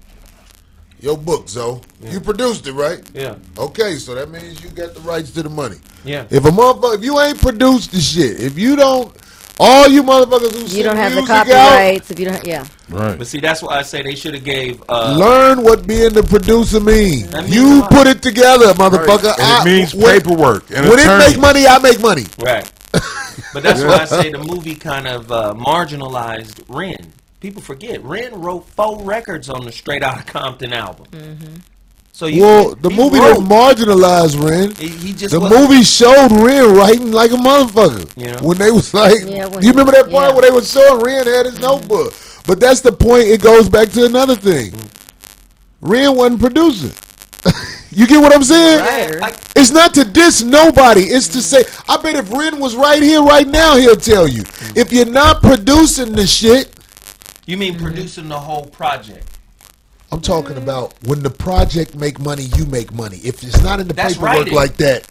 Speaker 5: Your book, Zoe. You produced it, right?
Speaker 1: Yeah.
Speaker 5: Okay, so that means you got the rights to the money.
Speaker 1: Yeah.
Speaker 5: If you ain't produced the shit, if you don't, all you motherfuckers who
Speaker 4: You
Speaker 5: send
Speaker 4: don't have the
Speaker 5: music out,
Speaker 4: copyrights if you don't. Yeah.
Speaker 3: Right.
Speaker 1: But see, that's why I say they should have gave.
Speaker 5: learn what being the producer means.
Speaker 1: That means a
Speaker 5: You
Speaker 1: lot.
Speaker 5: put it together, motherfucker.
Speaker 3: And it means
Speaker 5: when-
Speaker 3: paperwork and
Speaker 5: When it
Speaker 3: attorneys.
Speaker 5: make money, I make money.
Speaker 1: Right. But that's why I say the movie kind of marginalized Ren. People forget Ren wrote 4 records on the Straight Outta Compton album. So
Speaker 5: The
Speaker 1: he
Speaker 5: movie
Speaker 1: wrote.
Speaker 5: didn't marginalize Ren.
Speaker 1: He just
Speaker 5: The
Speaker 1: wasn't-
Speaker 5: movie showed Ren writing like a motherfucker.
Speaker 1: Yeah.
Speaker 5: When they was like,
Speaker 4: Yeah, when
Speaker 5: you remember that part
Speaker 4: yeah.
Speaker 5: where they was showing Ren had his notebook? But that's the point. It goes back to another thing. Ren wasn't producing. You get what I'm saying?
Speaker 4: Right.
Speaker 1: I-
Speaker 5: It's not to diss nobody. It's to say, I bet if Ren was right here, right now, he'll tell you. If you're not producing the shit,
Speaker 1: You mean producing the whole project?
Speaker 5: I'm talking about when the project make money, you make money. If it's not in the
Speaker 1: That's
Speaker 5: paperwork
Speaker 1: writing.
Speaker 5: like that,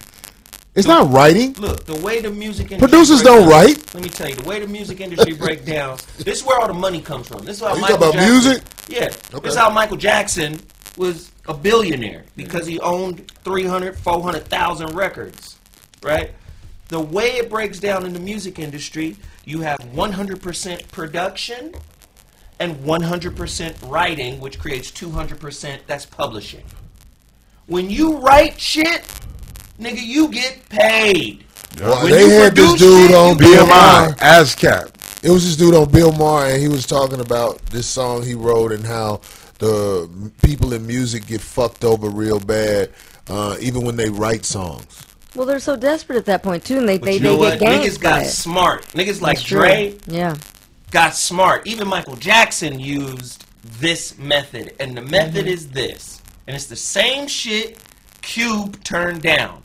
Speaker 5: it's not writing.
Speaker 1: Look, the way the music industry
Speaker 5: Producers
Speaker 1: breaks
Speaker 5: don't
Speaker 1: down-
Speaker 5: write.
Speaker 1: Let me tell you, the way the music industry breaks down, this is where all the money comes from. This is how
Speaker 5: You
Speaker 1: Michael
Speaker 5: talking about
Speaker 1: Jackson,
Speaker 5: music?
Speaker 1: Yeah.
Speaker 5: Okay.
Speaker 1: This is how Michael Jackson was a billionaire because he owned 300, 400,000 records, right? The way it breaks down in the music industry, you have 100% production and 100% writing, which creates 200%, that's publishing. When you write shit, nigga, you get paid.
Speaker 5: Well,
Speaker 1: When
Speaker 5: they
Speaker 1: you
Speaker 5: had this
Speaker 1: produce
Speaker 5: dude
Speaker 1: shit,
Speaker 5: on
Speaker 1: you
Speaker 5: Bill
Speaker 1: get
Speaker 5: Maher.
Speaker 3: BMI, ASCAP.
Speaker 5: It was this dude on Bill Maher, and he was talking about this song he wrote and how the people in music get fucked over real bad, even when they write songs.
Speaker 4: Well, they're so desperate at that point too, and they
Speaker 1: But you know
Speaker 4: get
Speaker 1: what?
Speaker 4: ganked
Speaker 1: Niggas
Speaker 4: by
Speaker 1: got
Speaker 4: it.
Speaker 1: smart. Niggas like
Speaker 4: That's true.
Speaker 1: Dre
Speaker 4: Yeah.
Speaker 1: got smart. Even Michael Jackson used this method, and the method is this. And it's the same shit Cube turned down.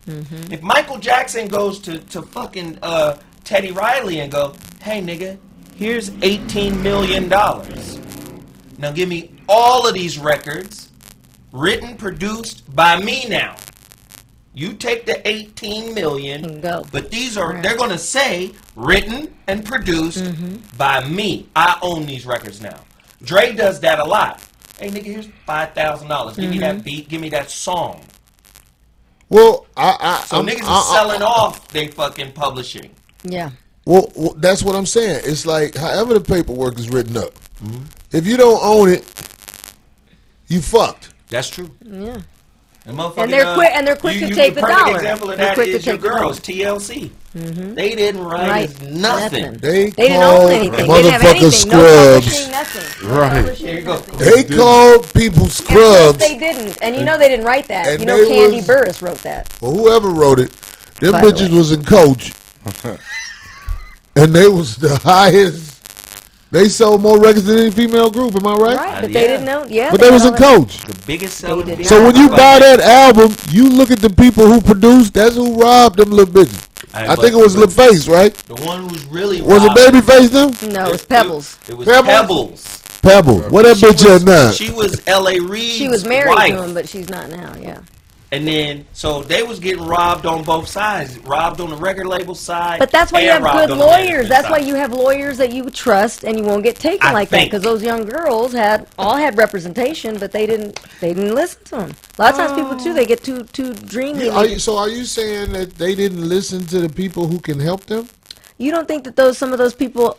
Speaker 1: If Michael Jackson goes to fucking Teddy Riley and go, hey nigga, here's $18 million. Now give me all of these records, written, produced by me now. You take the 18 million,
Speaker 4: And go.
Speaker 1: but these are,
Speaker 4: Right.
Speaker 1: they're going to say written and produced by me. I own these records now. Dre does that a lot. Hey, nigga, here's $5,000. Give me that beat. Give me that song.
Speaker 5: Well,
Speaker 1: So niggas is selling off they fucking publishing.
Speaker 4: Yeah.
Speaker 5: Well, that's what I'm saying. It's like however the paperwork is written up. If you don't own it, you fucked.
Speaker 1: That's true.
Speaker 4: Yeah.
Speaker 1: And
Speaker 4: they're quick to take the dollar.
Speaker 1: Example of
Speaker 4: They're
Speaker 1: that
Speaker 4: quick to
Speaker 1: is your
Speaker 4: take the dollar.
Speaker 1: girls, TLC. They didn't write
Speaker 4: Right.
Speaker 1: nothing.
Speaker 5: They
Speaker 4: They didn't
Speaker 5: called
Speaker 4: own anything. They didn't have
Speaker 5: motherfucker
Speaker 4: anything. No
Speaker 5: scrubs.
Speaker 4: publishing, nothing. No
Speaker 3: Right.
Speaker 4: publishing,
Speaker 1: There you go.
Speaker 4: nothing.
Speaker 5: They called people
Speaker 4: At first
Speaker 5: scrubs.
Speaker 4: they didn't, and you know they didn't write that.
Speaker 5: And
Speaker 4: You know
Speaker 5: they
Speaker 4: Candy
Speaker 5: was-
Speaker 4: Burris wrote that.
Speaker 5: Well, whoever wrote it, them
Speaker 4: By the
Speaker 5: bitches
Speaker 4: way.
Speaker 5: was in Coach, and they was the highest. They sold more records than any female group. Am I right?
Speaker 4: Right, but
Speaker 1: yeah.
Speaker 4: they didn't know. Yeah,
Speaker 5: But they was
Speaker 4: had
Speaker 5: in
Speaker 4: all that-
Speaker 5: Coach.
Speaker 1: The biggest selling.
Speaker 4: did
Speaker 1: band.
Speaker 5: So when you
Speaker 1: Like
Speaker 5: buy that album, you look at the people who produced. That's who robbed them little bitches. I think it was Lil Face, right?
Speaker 1: The one who's really
Speaker 5: Was it
Speaker 1: robbed-
Speaker 5: Babyface them?
Speaker 4: No, it's Pebbles.
Speaker 1: It was
Speaker 5: Pebbles?
Speaker 1: Pebbles.
Speaker 5: Pebble. What that bitch at now?
Speaker 1: She was L.A. Reid's
Speaker 4: She was married
Speaker 1: wife.
Speaker 4: to him, but she's not now. Yeah.
Speaker 1: And then, so they was getting robbed on both sides. Robbed on the record label side.
Speaker 4: But that's why you
Speaker 1: and
Speaker 4: have
Speaker 1: robbed
Speaker 4: good
Speaker 1: on the
Speaker 4: lawyers.
Speaker 1: management
Speaker 4: That's why
Speaker 1: side.
Speaker 4: you have lawyers that you trust, and you won't get taken
Speaker 1: I
Speaker 4: like that.
Speaker 1: think.
Speaker 4: Because those young girls all had representation, but they didn't listen to them. A lot of times, people too, they get too dreamy.
Speaker 5: So are you saying that they didn't listen to the people who can help them?
Speaker 4: You don't think that some of those people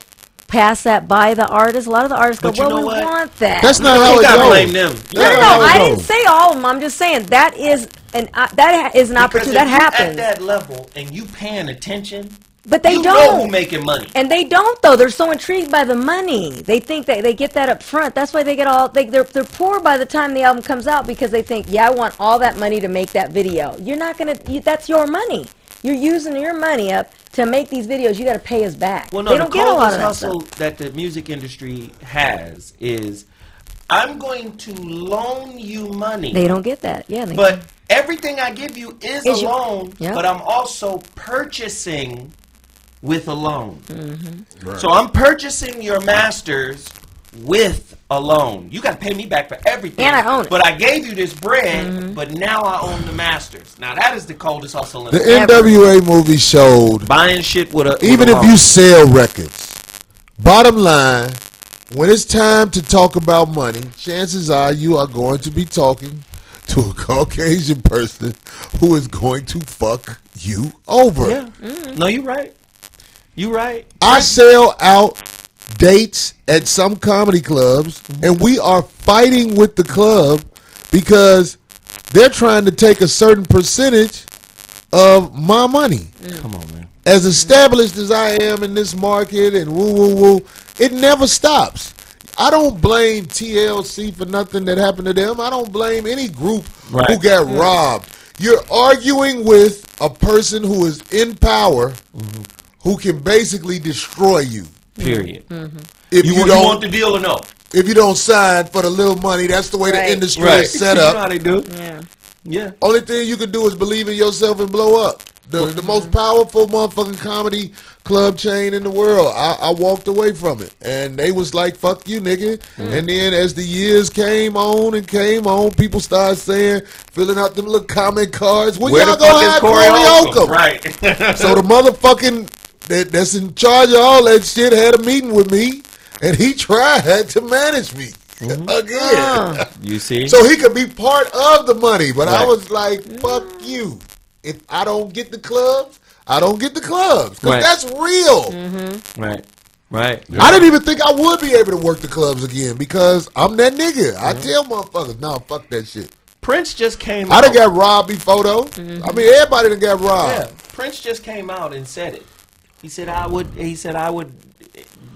Speaker 4: pass that by the artists? A lot of the artists
Speaker 1: But
Speaker 4: go,
Speaker 1: you
Speaker 4: "Well,
Speaker 1: know
Speaker 4: we
Speaker 1: what?
Speaker 4: want that."
Speaker 5: That's not how
Speaker 1: You
Speaker 5: it
Speaker 1: gotta
Speaker 5: goes.
Speaker 1: blame them.
Speaker 4: No,
Speaker 5: That's
Speaker 4: no,
Speaker 5: not how it
Speaker 4: I
Speaker 5: goes.
Speaker 4: didn't say all of them. I'm just saying that is an opportunity that happens.
Speaker 1: At that level, and you paying attention,
Speaker 4: But they
Speaker 1: you
Speaker 4: don't.
Speaker 1: know who making money.
Speaker 4: And they don't though. They're so intrigued by the money. They think that they get that up front. That's why they get all they're poor by the time the album comes out because they think, yeah, I want all that money to make that video. You're not gonna. That's your money. You're using your money up to make these videos. You got to pay us back.
Speaker 1: Well, no,
Speaker 4: they
Speaker 1: the
Speaker 4: don't get a lot
Speaker 1: coldest
Speaker 4: of that
Speaker 1: hustle
Speaker 4: stuff.
Speaker 1: that the music industry has is, I'm going to loan you money.
Speaker 4: They don't get that. Yeah.
Speaker 1: But everything I give you is a
Speaker 4: Is you-
Speaker 1: loan,
Speaker 4: Yeah.
Speaker 1: but I'm also purchasing with a loan.
Speaker 4: Mm-hmm.
Speaker 1: So I'm purchasing your masters with a loan. You got to pay me back for everything.
Speaker 4: And I own it.
Speaker 1: But I gave you this bread,
Speaker 4: Mm-hmm.
Speaker 1: but now I own the masters. Now that is the coldest hustle in
Speaker 5: The
Speaker 1: the world.
Speaker 5: NWA movie showed
Speaker 1: Buying shit with a
Speaker 5: even
Speaker 1: with a
Speaker 5: if
Speaker 1: loan.
Speaker 5: you sell records, bottom line, when it's time to talk about money, chances are you are going to be talking to a Caucasian person who is going to fuck you over.
Speaker 1: Yeah. No, you're right. You're right.
Speaker 5: I sell out dates at some comedy clubs, and we are fighting with the club because they're trying to take a certain percentage of my money.
Speaker 1: Come on, man.
Speaker 5: As established as I am in this market and woo woo woo, it never stops. I don't blame TLC for nothing that happened to them. I don't blame any group
Speaker 1: Right.
Speaker 5: who got robbed. You're arguing with a person who is in power who can basically destroy you.
Speaker 1: Period.
Speaker 5: If
Speaker 1: You,
Speaker 5: you,
Speaker 1: want,
Speaker 5: don't
Speaker 1: you want the deal or no?
Speaker 5: if you don't sign for the little money, that's the way
Speaker 4: Right.
Speaker 5: the industry
Speaker 1: Right.
Speaker 5: is set
Speaker 1: You know
Speaker 5: up.
Speaker 1: how they do.
Speaker 4: Yeah.
Speaker 1: Yeah.
Speaker 5: Only thing you can do is believe in yourself and blow up. The most powerful motherfucking comedy club chain in the world. I walked away from it. And they was like, fuck you, nigga. And then as the years came on, people started saying, filling out them little comment cards, when
Speaker 1: Where
Speaker 5: y'all
Speaker 1: the fuck
Speaker 5: gonna
Speaker 1: is
Speaker 5: have
Speaker 1: Corey
Speaker 5: Corey
Speaker 1: Holcomb?
Speaker 5: Holcomb?
Speaker 1: Right.
Speaker 5: So the motherfucking that's in charge of all that shit had a meeting with me, and he tried to manage me again.
Speaker 1: You see?
Speaker 5: So he could be part of the money, but I
Speaker 1: Right.
Speaker 5: was like, fuck you. If I don't get the clubs, I don't get the clubs. Because
Speaker 1: Right.
Speaker 5: that's real.
Speaker 1: right. Right.
Speaker 5: I didn't even think I would be able to work the clubs again because I'm that nigga. I tell motherfuckers, no, fuck that shit.
Speaker 1: Prince just came
Speaker 5: I
Speaker 1: out.
Speaker 5: done got robbed before, though. I mean, everybody done got robbed.
Speaker 1: Yeah. Prince just came out and said it. He said I would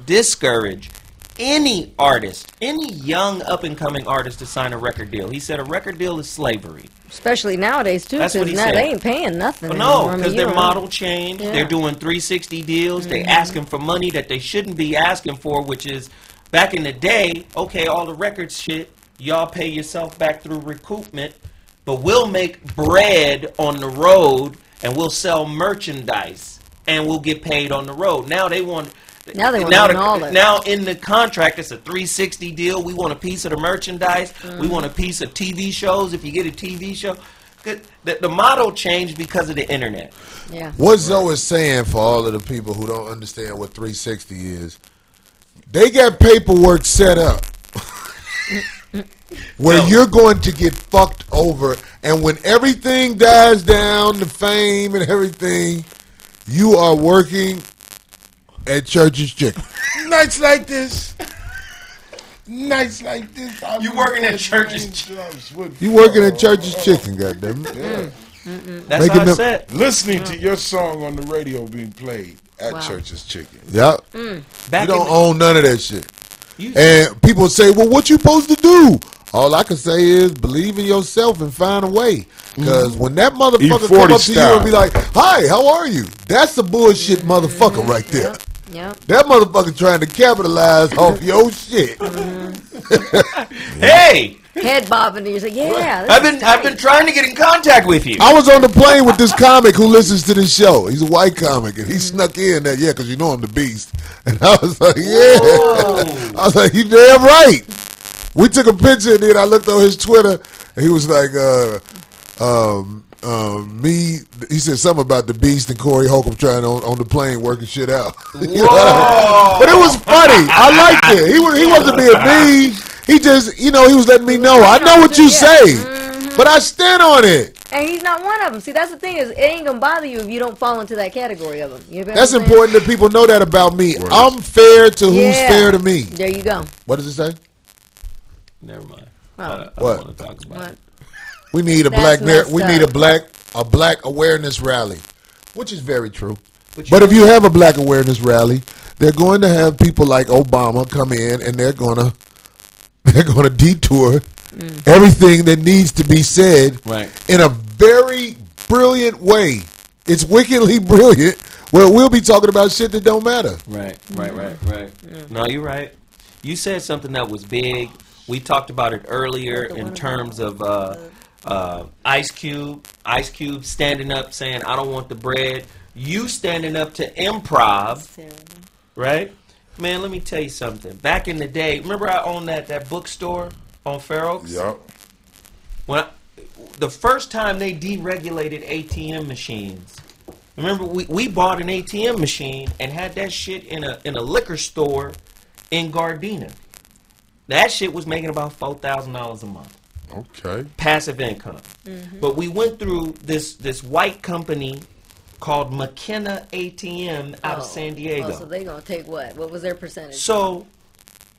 Speaker 1: discourage any artist, any young up and coming artist to sign a record deal. He said a record deal is slavery.
Speaker 4: Especially nowadays too,
Speaker 1: That's what
Speaker 4: because
Speaker 1: he
Speaker 4: now
Speaker 1: said.
Speaker 4: they ain't paying nothing.
Speaker 1: Well,
Speaker 4: anymore.
Speaker 1: no,
Speaker 4: I mean,
Speaker 1: because
Speaker 4: you
Speaker 1: their
Speaker 4: don't-
Speaker 1: model changed.
Speaker 4: Yeah.
Speaker 1: They're doing 360 deals. They asking for money that they shouldn't be asking for, which is back in the day, okay, all the records shit, y'all pay yourself back through recoupment, but we'll make bread on the road and we'll sell merchandise and we'll get paid on the road. Now they want
Speaker 4: Now they want to own all of it.
Speaker 1: now in the contract it's a 360 deal. We want a piece of the merchandise. We want a piece of TV shows if you get a TV show. The model changed because of the internet.
Speaker 4: Yeah.
Speaker 5: What Zoe is saying for all of the people who don't understand what 360 is, they got paperwork set up where you're going to get fucked over, and when everything dies down, the fame and everything, you are working at Church's Chicken.
Speaker 3: Nights like this, nights like this.
Speaker 1: You working at Church's
Speaker 5: You working at Church's Chicken, goddammit.
Speaker 1: That's
Speaker 5: Making
Speaker 1: what I
Speaker 5: them-
Speaker 1: said.
Speaker 3: Listening to your song on the radio being played at
Speaker 4: Wow.
Speaker 3: Church's Chicken.
Speaker 5: Yep.
Speaker 1: Back
Speaker 5: You don't
Speaker 1: in
Speaker 5: own none of that shit.
Speaker 1: you,
Speaker 5: And people say, well, what you supposed to do? All I can say is believe in yourself and find a way. Because when that motherfucker come up to you and be like, hi, how are you? That's a bullshit motherfucker right there.
Speaker 4: Yep.
Speaker 5: That motherfucker trying to capitalize off your shit.
Speaker 1: hey,
Speaker 4: Head bobbing, and you're like, yeah.
Speaker 1: I've been trying to get in contact with you.
Speaker 5: I was on the plane with this comic who listens to this show. He's a white comic, and he snuck in that, because you know I'm the beast. And I was like, I was like, you damn right. We took a picture, and then I looked on his Twitter, and he was like, he said something about the beast and Corey Holcomb trying on the plane working shit out. But it was funny. I liked it. He wasn't being mean. He just, he was letting me know. I know what you say, but I stand on it.
Speaker 4: And he's not one of them. See, that's the thing is, it ain't gonna bother you if you don't fall into that category of them. You know what
Speaker 5: That's
Speaker 4: I'm saying?
Speaker 5: important that people know that about me. I'm fair to who's
Speaker 4: Yeah.
Speaker 5: fair to me.
Speaker 4: There you go.
Speaker 5: What does it say?
Speaker 1: Never mind.
Speaker 4: Oh.
Speaker 1: I don't
Speaker 5: What?
Speaker 1: want to talk about
Speaker 4: What?
Speaker 1: it.
Speaker 5: We need a
Speaker 4: That's messed
Speaker 5: we need
Speaker 4: up.
Speaker 5: a black awareness rally, which is very true.
Speaker 1: But
Speaker 5: But if you have a black awareness rally, they're going to have people like Obama come in, and they're gonna detour everything that needs to be said
Speaker 1: Right.
Speaker 5: in a very brilliant way. It's wickedly brilliant. Where we'll be talking about shit that don't matter.
Speaker 1: Right. No, you're right. You said something that was big. We talked about it earlier in terms of Ice Cube. Ice Cube standing up saying, I don't want the bread. You standing up to improv. Right? Man, let me tell you something. Back in the day, remember I owned that bookstore on Fair Oaks?
Speaker 3: Yup.
Speaker 1: The first time they deregulated ATM machines, remember we bought an ATM machine and had that shit in a liquor store in Gardena. That shit was making about $4,000 a month.
Speaker 3: Okay.
Speaker 1: Passive income. But we went through this white company called McKenna ATM out of San Diego.
Speaker 4: Oh, so they gonna take what? What was their percentage?
Speaker 1: So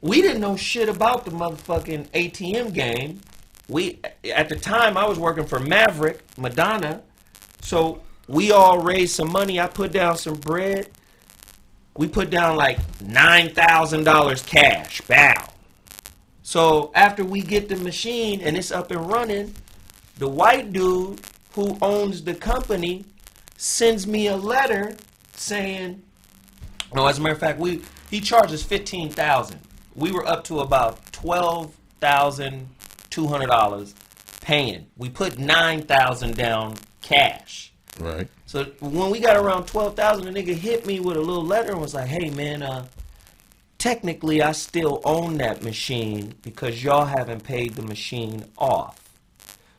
Speaker 1: we didn't know shit about the motherfucking ATM game. At the time I was working for Maverick, Madonna. So we all raised some money. I put down some bread. We put down like $9,000 cash. Bow. So after we get the machine and it's up and running, the white dude who owns the company sends me a letter saying, no, as a matter of fact, he charges $15,000. We were up to about $12,200 paying. We put $9,000 down cash.
Speaker 3: Right.
Speaker 1: So when we got around $12,000, the nigga hit me with a little letter and was like, hey man, technically I still own that machine because y'all haven't paid the machine off.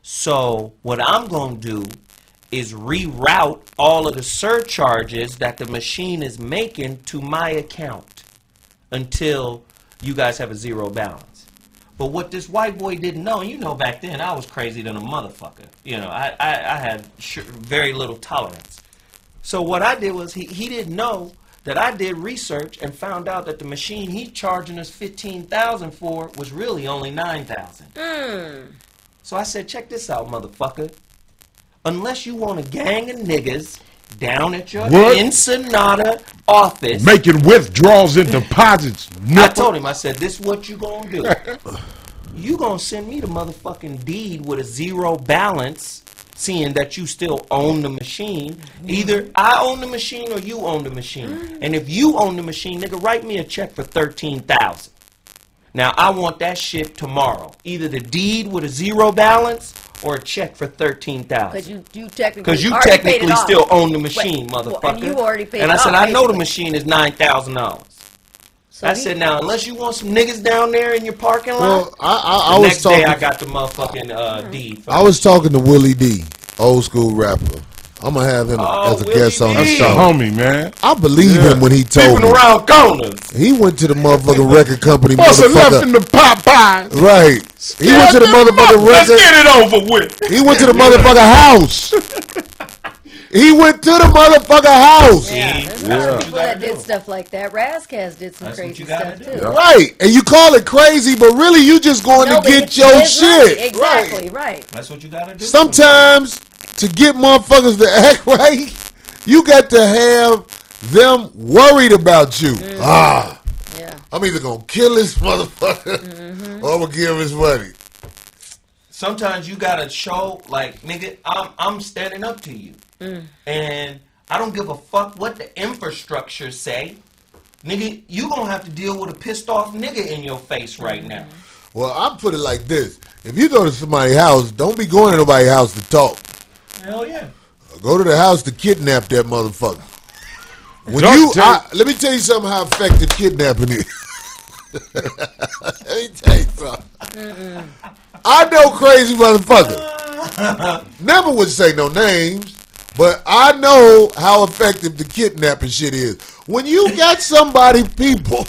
Speaker 1: So what I'm going to do is reroute all of the surcharges that the machine is making to my account until you guys have a zero balance. But what this white boy didn't know, and back then I was crazy than a motherfucker. I had very little tolerance. So what I did was he didn't know that I did research and found out that the machine he charging us $15,000 for was really only $9,000. So I said, check this out, motherfucker. Unless you want a gang of niggas down at your Ensenada office
Speaker 3: making withdrawals and deposits.
Speaker 1: I told him, I said, this is what you gonna do. You gonna send me the motherfucking deed with a zero balance, seeing that you still own the machine. Either I own the machine or you own the machine. And if you own the machine, nigga, write me a check for $13,000. Now I want that shit tomorrow. Either the deed with a zero balance or a check for $13,000.
Speaker 4: Because you technically
Speaker 1: still own the machine, motherfucker.
Speaker 4: And you already paid
Speaker 1: and I
Speaker 4: it
Speaker 1: said,
Speaker 4: off,
Speaker 1: I know the
Speaker 4: basically.
Speaker 1: machine is $9,000.
Speaker 4: So
Speaker 1: I said, now, unless you want some niggas down there in your parking lot,
Speaker 5: Well, I
Speaker 1: the
Speaker 5: was
Speaker 1: next day
Speaker 5: talking.
Speaker 1: I got the motherfucking deed.
Speaker 5: I was talking to Willie D, old school rapper. I'm gonna have him as a
Speaker 1: Willie
Speaker 5: guest on the
Speaker 1: D.
Speaker 3: That's the
Speaker 5: show.
Speaker 3: homie, man.
Speaker 5: I believe him when he told
Speaker 1: Peeping
Speaker 5: me.
Speaker 1: around corners.
Speaker 5: He went to the motherfucking record company,
Speaker 3: What's left in
Speaker 5: motherfucker.
Speaker 3: the Popeyes?
Speaker 5: Right. He went to the motherfucking
Speaker 1: Let's
Speaker 5: record.
Speaker 1: get it over with.
Speaker 5: He went to the motherfucking house. He went to the motherfucking house.
Speaker 1: See,
Speaker 4: some people that did stuff like that. Razzcast did some crazy stuff too.
Speaker 5: Right, and you call it crazy, but really you just going to get your shit.
Speaker 4: Exactly, right.
Speaker 1: That's what you gotta do.
Speaker 5: Sometimes to get motherfuckers to act right, you got to have them worried about you. Yeah. I'm either gonna kill this motherfucker or I'm gonna give him his money.
Speaker 1: Sometimes you gotta show, like, nigga, I'm standing up to you, and I don't give a fuck what the infrastructure say, nigga. You gonna have to deal with a pissed off nigga in your face right now.
Speaker 5: Well, I'll put it like this: if you go to somebody's house, don't be going to nobody's house to talk.
Speaker 1: Hell yeah.
Speaker 5: Go to the house to kidnap that motherfucker. When let me tell you something how effective kidnapping is. Let me tell you something. I know crazy motherfucker. Never would say no names, but I know how effective the kidnapping shit is. When you got somebody, people,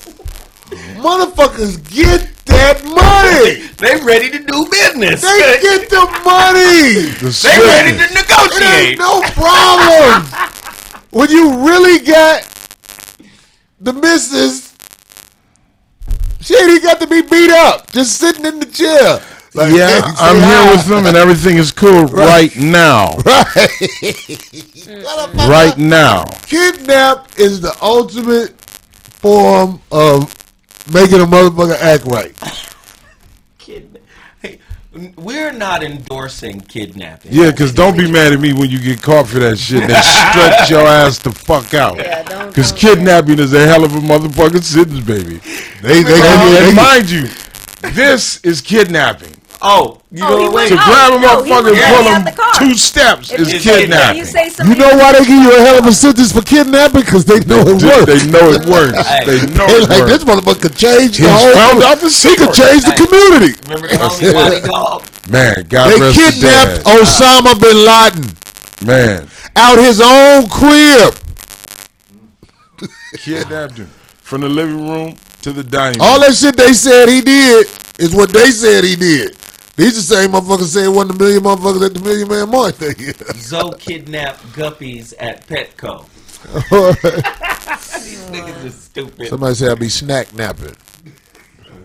Speaker 5: motherfuckers get that money.
Speaker 1: They ready to do business.
Speaker 5: They get the money.
Speaker 1: They ready to negotiate.
Speaker 5: It ain't no problem. When you really got the missus, she ain't even got to be beat up. Just sitting in the chair. Like,
Speaker 3: yeah,
Speaker 5: hey,
Speaker 3: I'm here with them and everything is cool right now. Right now.
Speaker 5: Kidnap is the ultimate form of making a motherfucker act right.
Speaker 1: Hey, we're not endorsing kidnapping.
Speaker 3: Yeah, because don't be mad at me when you get caught for that shit. They stretch your ass the fuck out.
Speaker 4: Yeah,
Speaker 3: because kidnapping is a hell of a motherfucking sentence, baby.
Speaker 5: They
Speaker 3: mind you, this is kidnapping.
Speaker 1: Oh, you know what?
Speaker 3: To grab a motherfucker and pull him 2 steps is kidnapping.
Speaker 5: You know why they give you a hell of a sentence for kidnapping? Because they know it works.
Speaker 3: They know it works. They know it
Speaker 5: like,
Speaker 3: works.
Speaker 5: this motherfucker could change the
Speaker 3: He's
Speaker 5: whole.
Speaker 3: found out the
Speaker 5: He could change the community.
Speaker 1: Remember the homie Wally Dog?
Speaker 3: Man, God
Speaker 5: They
Speaker 3: rest his
Speaker 5: kidnapped
Speaker 3: dad.
Speaker 5: Osama bin Laden
Speaker 3: Man,
Speaker 5: out his own crib.
Speaker 3: kidnapped him from the living room to the dining room.
Speaker 5: All that shit they said he did is what they said he did. These the same motherfuckers say it wasn't a million motherfuckers at the Million Man March that year.
Speaker 1: Zoe kidnapped guppies at Petco. These niggas are stupid.
Speaker 5: Somebody say I be snack napping.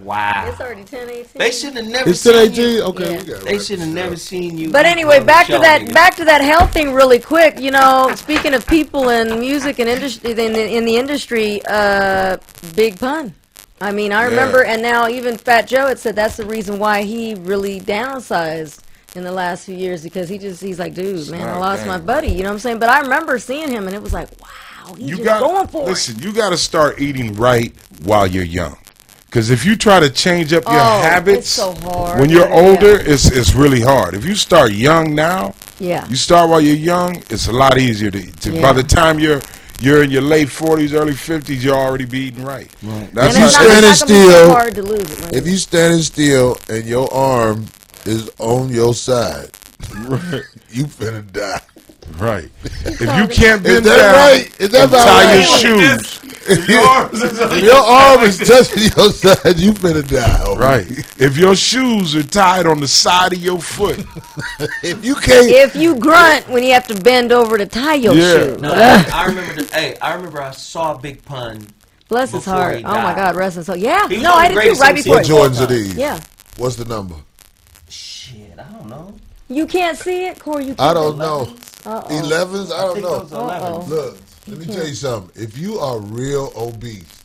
Speaker 1: Wow.
Speaker 4: It's already 10:18.
Speaker 1: They should have never
Speaker 5: It's
Speaker 1: seen
Speaker 5: 10:18?
Speaker 1: you.
Speaker 5: Okay,
Speaker 4: Yeah.
Speaker 5: we got it.
Speaker 1: They should have never seen you.
Speaker 4: But anyway,
Speaker 1: on the
Speaker 4: back
Speaker 1: show,
Speaker 4: to that
Speaker 1: nigga.
Speaker 4: health thing really quick. You know, speaking of people in music and industry in the industry, Big Pun. I mean, I remember, and now even Fat Joe had said that's the reason why he really downsized in the last few years, because he's like, dude, man, I lost my buddy. You know what I'm saying? But I remember seeing him, and it was like, wow, he's just going for
Speaker 3: listen, you got to start eating right while you're young. Because if you try to change up your habits
Speaker 4: it's so hard.
Speaker 3: when you're older, it's really hard. If you start young now, you start while you're young, it's a lot easier to by the time you're in your late 40s, early 50s, you're already be eating right.
Speaker 5: If
Speaker 3: That's
Speaker 5: you
Speaker 3: how
Speaker 5: standing still,
Speaker 4: hard to lose it,
Speaker 5: if you standing still and your arm is on your side, you finna die.
Speaker 3: right. If you can't
Speaker 5: Is
Speaker 3: bend
Speaker 5: that
Speaker 3: down
Speaker 5: right? Is that
Speaker 3: and
Speaker 5: about
Speaker 3: tie
Speaker 5: right?
Speaker 3: your shoes,
Speaker 5: If your arm is touching your side, you finna die.
Speaker 3: right. If your shoes are tied on the side of your foot,
Speaker 5: If you can't,
Speaker 4: If you grunt when you have to bend over to tie your shoe.
Speaker 1: No, I remember. I remember I saw Big Pun.
Speaker 4: Bless his
Speaker 1: before
Speaker 4: heart.
Speaker 1: he
Speaker 4: Oh my
Speaker 1: died.
Speaker 4: God, rest his soul. Yeah,
Speaker 1: He was
Speaker 4: no,
Speaker 1: on
Speaker 4: I
Speaker 1: the
Speaker 4: did too.
Speaker 1: greatest
Speaker 4: Right
Speaker 1: MC
Speaker 4: before.
Speaker 5: what Jordans are these?
Speaker 4: Yeah,
Speaker 5: What's the number?
Speaker 1: Shit, I don't know.
Speaker 4: you can't see it, Corey. You can't.
Speaker 5: I don't know.
Speaker 4: 11s.
Speaker 5: 11s? I don't know.
Speaker 1: Those 11s.
Speaker 5: Look, let me tell you something. If you are real obese,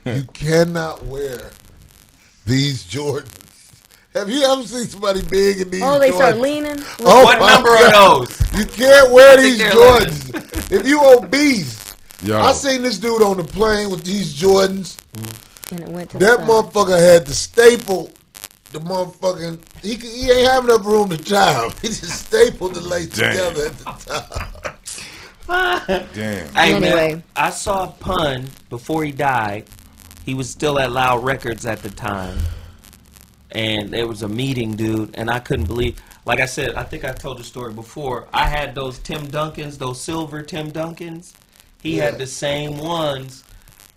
Speaker 5: you cannot wear these Jordans. Have you ever seen somebody big in these Jordans?
Speaker 4: Oh, they start leaning.
Speaker 5: Oh,
Speaker 1: What
Speaker 5: my
Speaker 1: number are
Speaker 5: God.
Speaker 1: those?
Speaker 5: You can't wear
Speaker 1: think
Speaker 5: these
Speaker 1: they're
Speaker 5: Jordans. If you obese,
Speaker 3: yo,
Speaker 5: I seen this dude on the plane with these Jordans.
Speaker 4: And it went to
Speaker 5: That
Speaker 4: the side.
Speaker 5: motherfucker had to staple the motherfucking. He ain't have enough room to tie him. He just stapled the lace together at the top.
Speaker 3: damn.
Speaker 1: Hey,
Speaker 4: Anyway.
Speaker 1: man, I saw Pun before he died. He was still at Loud Records at the time. And there was a meeting, dude, and I couldn't believe. Like I said, I think I told the story before. I had those Tim Duncans, those silver Tim Duncans. He had the same ones,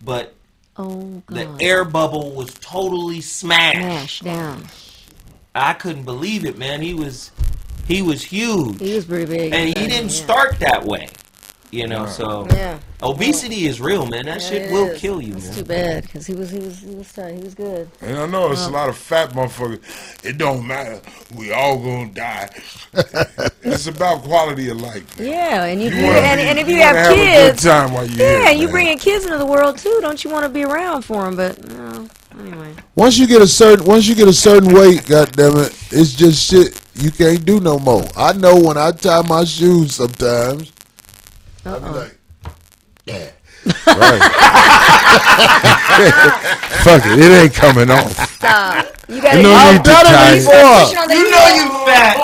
Speaker 1: but
Speaker 4: Oh God.
Speaker 1: the air bubble was totally smashed.
Speaker 4: Smash down.
Speaker 1: I couldn't believe it, man. He was huge.
Speaker 4: He was pretty big.
Speaker 1: And he didn't start that way. You know, so
Speaker 4: Yeah.
Speaker 1: obesity is real, man. That
Speaker 4: Yeah,
Speaker 1: shit
Speaker 4: it
Speaker 1: will
Speaker 4: is.
Speaker 1: kill you,
Speaker 4: It's
Speaker 1: man.
Speaker 4: too bad because he was tight. He was good.
Speaker 3: And I know it's a lot of fat motherfuckers. It don't matter. We all gonna die. It's about quality of life. Man.
Speaker 4: Yeah, and
Speaker 3: And
Speaker 4: if you
Speaker 3: wanna
Speaker 4: have
Speaker 3: a good
Speaker 4: kids,
Speaker 3: time while you're
Speaker 4: yeah,
Speaker 3: here,
Speaker 4: you
Speaker 3: man.
Speaker 4: bringing kids into the world too. Don't you want to be around for them? But no, anyway.
Speaker 5: Once you get a certain weight, goddammit, it's just shit you can't do no more. I know when I tie my shoes sometimes, I be like, yeah.
Speaker 3: Right. Fuck it, it ain't coming off.
Speaker 4: Stop. You got
Speaker 3: No
Speaker 4: to
Speaker 3: need to tie it.
Speaker 1: You know you fat.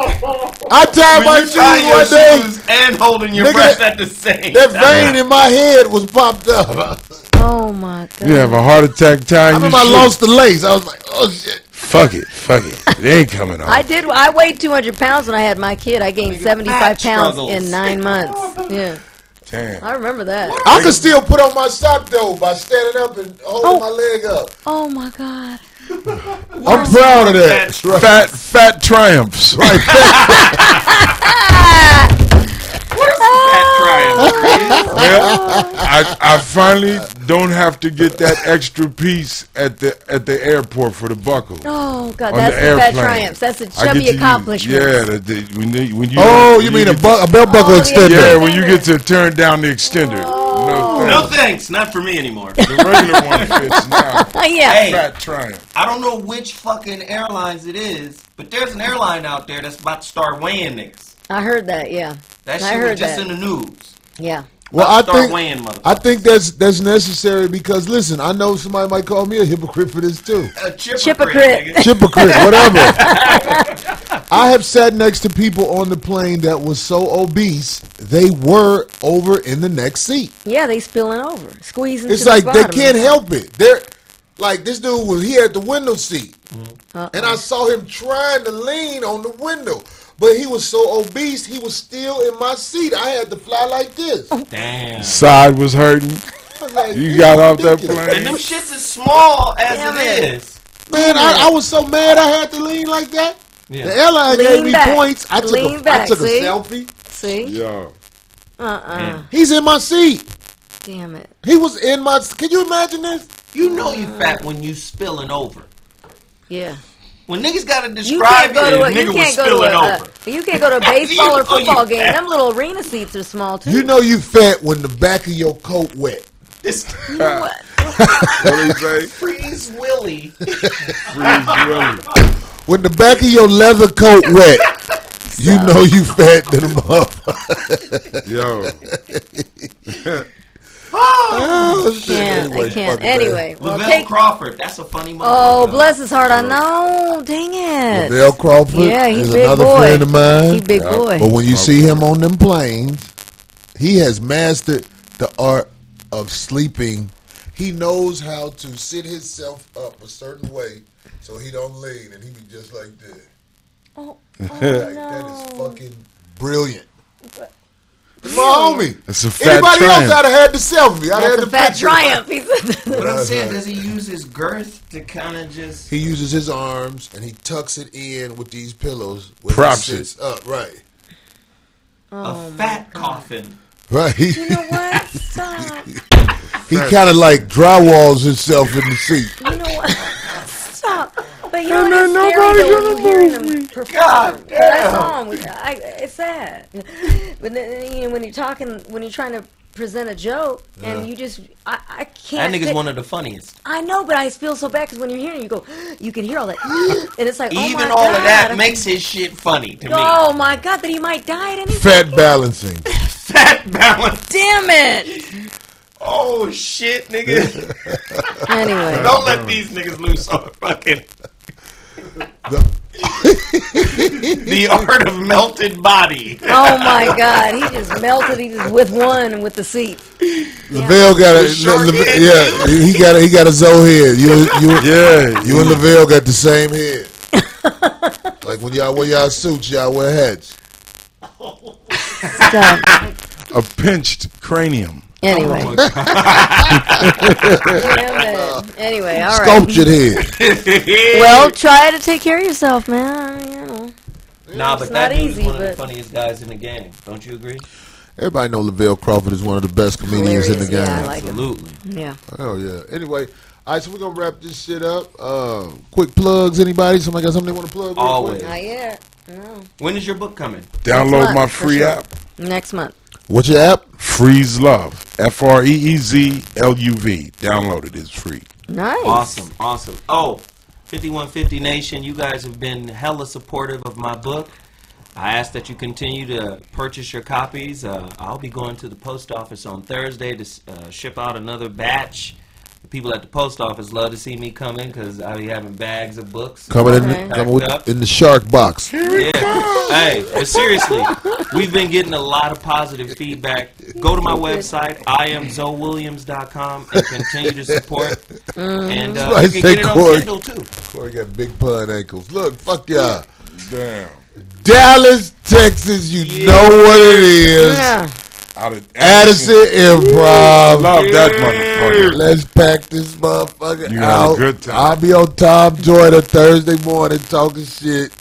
Speaker 5: I tied my
Speaker 1: When you tie
Speaker 5: shoes
Speaker 1: your
Speaker 5: one day.
Speaker 1: shoes and holding your
Speaker 5: Nigga,
Speaker 1: breath at the same
Speaker 5: That
Speaker 1: time.
Speaker 5: vein in my head was popped up.
Speaker 4: Oh my god.
Speaker 3: You have a heart attack
Speaker 5: I
Speaker 3: tying your
Speaker 5: remember I
Speaker 3: shit.
Speaker 5: lost the lace. I was like, oh shit.
Speaker 3: Fuck it. It ain't coming off.
Speaker 4: I weighed 200 pounds when I had my kid. I gained 75
Speaker 1: fat
Speaker 4: pounds
Speaker 1: struggles.
Speaker 4: in 9 months. Yeah,
Speaker 3: Damn.
Speaker 4: I remember that.
Speaker 5: I could still put on my sock though by standing up and holding my leg up.
Speaker 4: Oh my god.
Speaker 5: I'm proud of that.
Speaker 3: Fat triumphs. Right. Well, I finally don't have to get that extra piece at the airport for the buckle.
Speaker 4: Oh god,
Speaker 3: On
Speaker 4: that's
Speaker 3: the
Speaker 4: the fat
Speaker 3: airplane.
Speaker 4: triumphs. That's the
Speaker 3: I get
Speaker 4: chubby
Speaker 3: to use-
Speaker 4: accomplishment.
Speaker 3: Yeah, when you.
Speaker 5: Oh, you
Speaker 3: when
Speaker 5: mean a
Speaker 3: get
Speaker 5: belt buckle
Speaker 4: Oh,
Speaker 5: extender?
Speaker 3: Yeah, when you get to turn down the extender.
Speaker 1: No
Speaker 3: No thanks.
Speaker 1: thanks, not for me anymore.
Speaker 3: The regular one fits now.
Speaker 4: Oh yeah.
Speaker 1: Hey,
Speaker 3: Fat triumph.
Speaker 1: I don't know which fucking airlines it is, but there's an airline out there that's about to start weighing niggas.
Speaker 4: I heard that. Yeah.
Speaker 1: That
Speaker 4: I
Speaker 1: shit
Speaker 4: heard
Speaker 1: was just
Speaker 4: that.
Speaker 1: in the news.
Speaker 4: Yeah.
Speaker 5: Well,
Speaker 1: About to
Speaker 5: I
Speaker 1: start
Speaker 5: think
Speaker 1: weighing motherfuckers.
Speaker 5: I think that's necessary because listen, I know somebody might call me a hypocrite for this too.
Speaker 1: A
Speaker 4: Hypocrite.
Speaker 1: nigga.
Speaker 5: Hypocrite, whatever. I have sat next to people on the plane that was so obese they were over in the next seat.
Speaker 4: Yeah, they spilling over, squeezing.
Speaker 5: It's
Speaker 4: to
Speaker 5: like
Speaker 4: the
Speaker 5: they
Speaker 4: bottom.
Speaker 5: can't help it. They're like this dude was here at the window seat, and I saw him trying to lean on the window, but he was so obese he was still in my seat. I had to fly like this.
Speaker 1: Damn.
Speaker 3: Side was hurting.
Speaker 5: I was like,
Speaker 3: You
Speaker 5: this
Speaker 3: got
Speaker 5: is
Speaker 3: off that
Speaker 5: ridiculous.
Speaker 3: plane.
Speaker 1: And them shits is small as
Speaker 4: Damn
Speaker 1: it
Speaker 4: it.
Speaker 1: is.
Speaker 5: Man, I was so mad I had to lean like that.
Speaker 1: Yeah.
Speaker 5: The airline
Speaker 4: Lean
Speaker 5: gave me
Speaker 4: back.
Speaker 5: points. I took
Speaker 4: Lean back,
Speaker 5: I took
Speaker 4: see?
Speaker 5: a selfie.
Speaker 4: See?
Speaker 3: Yo.
Speaker 5: He's in my seat.
Speaker 4: Damn it.
Speaker 5: He was in my. Can you imagine this?
Speaker 1: You know you fat when you spilling over.
Speaker 4: Yeah.
Speaker 1: When niggas gotta
Speaker 4: You
Speaker 1: describe
Speaker 4: can't go
Speaker 1: it,
Speaker 4: to a,
Speaker 1: nigga
Speaker 4: you
Speaker 1: was
Speaker 4: can't go
Speaker 1: spilling
Speaker 4: to a,
Speaker 1: over.
Speaker 4: you can't go to a baseball or
Speaker 1: You know you
Speaker 4: football game.
Speaker 1: fat.
Speaker 4: Them little arena seats are small too.
Speaker 5: You know you fat when the back of your coat wet.
Speaker 1: This
Speaker 4: You know what?
Speaker 3: What do you say?
Speaker 1: Freeze Willie.
Speaker 3: Freeze Willie.
Speaker 5: When the back of your leather coat wet, you know you fat than a motherfucker.
Speaker 3: Yo.
Speaker 5: Oh, shit.
Speaker 4: Can't, I can't.
Speaker 5: fucking
Speaker 4: Anyway, well,
Speaker 1: Lavelle
Speaker 4: take.
Speaker 1: Crawford. That's a funny motherfucker.
Speaker 4: Oh, bless his heart. I know. Dang it.
Speaker 5: Lavelle Crawford
Speaker 4: Yeah, he's
Speaker 5: is
Speaker 4: big
Speaker 5: another
Speaker 4: boy.
Speaker 5: friend of mine.
Speaker 4: He big boy.
Speaker 5: But when you see him on them planes, he has mastered the art of sleeping. He knows how to sit himself up a certain way so he don't lean and he be just like this.
Speaker 4: Oh,
Speaker 5: Like, that is fucking brilliant. It's my homie.
Speaker 3: It's a fat
Speaker 5: Anybody else
Speaker 3: triumph.
Speaker 5: I'd have had the selfie. I'd
Speaker 4: That's
Speaker 5: had
Speaker 4: a
Speaker 5: the
Speaker 4: fat
Speaker 5: picture.
Speaker 4: triumph. He said.
Speaker 1: But I'm saying, does he use his girth to kind of just...
Speaker 5: He uses his arms and he tucks it in with these pillows. When
Speaker 3: Props
Speaker 5: he sits up, right.
Speaker 1: a fat coffin.
Speaker 5: Right.
Speaker 4: You know what? Stop.
Speaker 5: He kind of like drywalls himself in the seat.
Speaker 4: You know what? Stop. But you know what? It's scary though when you hearing them perform.
Speaker 1: God
Speaker 4: I saw him. It's sad. But then, you know, when you're trying to present a joke, and you just, I can't.
Speaker 1: That nigga's
Speaker 4: fit-
Speaker 1: one of the funniest.
Speaker 4: I know, but I feel so bad because when you're hearing, you go, you can hear all that, and it's like, oh
Speaker 1: Even
Speaker 4: my
Speaker 1: all
Speaker 4: God.
Speaker 1: of that makes his shit funny to me.
Speaker 4: Oh my God, that he might die at any
Speaker 5: Fat
Speaker 4: second.
Speaker 5: balancing.
Speaker 1: Fat balance.
Speaker 4: Damn it.
Speaker 1: Oh shit, nigga.
Speaker 4: Anyway.
Speaker 1: Don't let these niggas loose on fucking... The art of melted body.
Speaker 4: Oh my God, he just melted. He just with one and with the seat.
Speaker 5: Lavelle got a yeah. He got a Zoe head. You and Lavelle got the same head. Like when y'all wear y'all suits, y'all wear hats.
Speaker 4: Stop.
Speaker 3: A pinched cranium.
Speaker 4: Anyway.
Speaker 1: Oh
Speaker 4: Damn it. Anyway, all right.
Speaker 5: Sculptured head.
Speaker 4: Well, try to take care of yourself, man. You know.
Speaker 1: Nah, but
Speaker 4: It's
Speaker 1: that
Speaker 4: not
Speaker 1: dude's
Speaker 4: easy,
Speaker 1: one of the
Speaker 4: but-
Speaker 1: funniest guys in the game. Don't you agree?
Speaker 5: Everybody know Lavelle Crawford is one of the best comedians in the game.
Speaker 4: Yeah, I like him.
Speaker 1: Absolutely.
Speaker 4: Yeah.
Speaker 5: Oh yeah. Anyway, all right, so we're gonna wrap this shit up. Quick plugs. Anybody? Somebody got something they want to plug? real
Speaker 1: Always.
Speaker 5: quick?
Speaker 4: Not yet. No.
Speaker 1: When is your book coming?
Speaker 3: Download
Speaker 4: month,
Speaker 3: my
Speaker 4: for
Speaker 3: free
Speaker 4: sure.
Speaker 3: app,
Speaker 4: Next month.
Speaker 5: What's your app?
Speaker 3: Freeze Love. FREEZLUV. Download it. It's free.
Speaker 4: Nice.
Speaker 1: Awesome, awesome. Oh, 5150 Nation, you guys have been hella supportive of my book. I ask that you continue to purchase your copies. I'll be going to the post office on Thursday to ship out another batch. The people at the post office love to see me come in because I'll be having bags of books.
Speaker 5: Coming
Speaker 4: Okay.
Speaker 5: in the shark box.
Speaker 1: Yeah. Hey, but seriously, we've been getting a lot of positive feedback. Go to my website, IamZoeWilliams.com, and continue to support. And
Speaker 5: Right,
Speaker 1: you can
Speaker 5: say
Speaker 1: get it on
Speaker 5: Corey.
Speaker 1: Kindle too.
Speaker 5: Corey got big pun ankles. Look, fuck y'all.
Speaker 3: Damn.
Speaker 5: Dallas, Texas, you know what it is.
Speaker 4: Yeah.
Speaker 3: Out of
Speaker 5: Addison Improv.
Speaker 3: Love that motherfucker.
Speaker 5: Let's pack this motherfucker
Speaker 3: You have a
Speaker 5: out.
Speaker 3: good time.
Speaker 5: I'll be on Tom Joyner Thursday morning talking shit.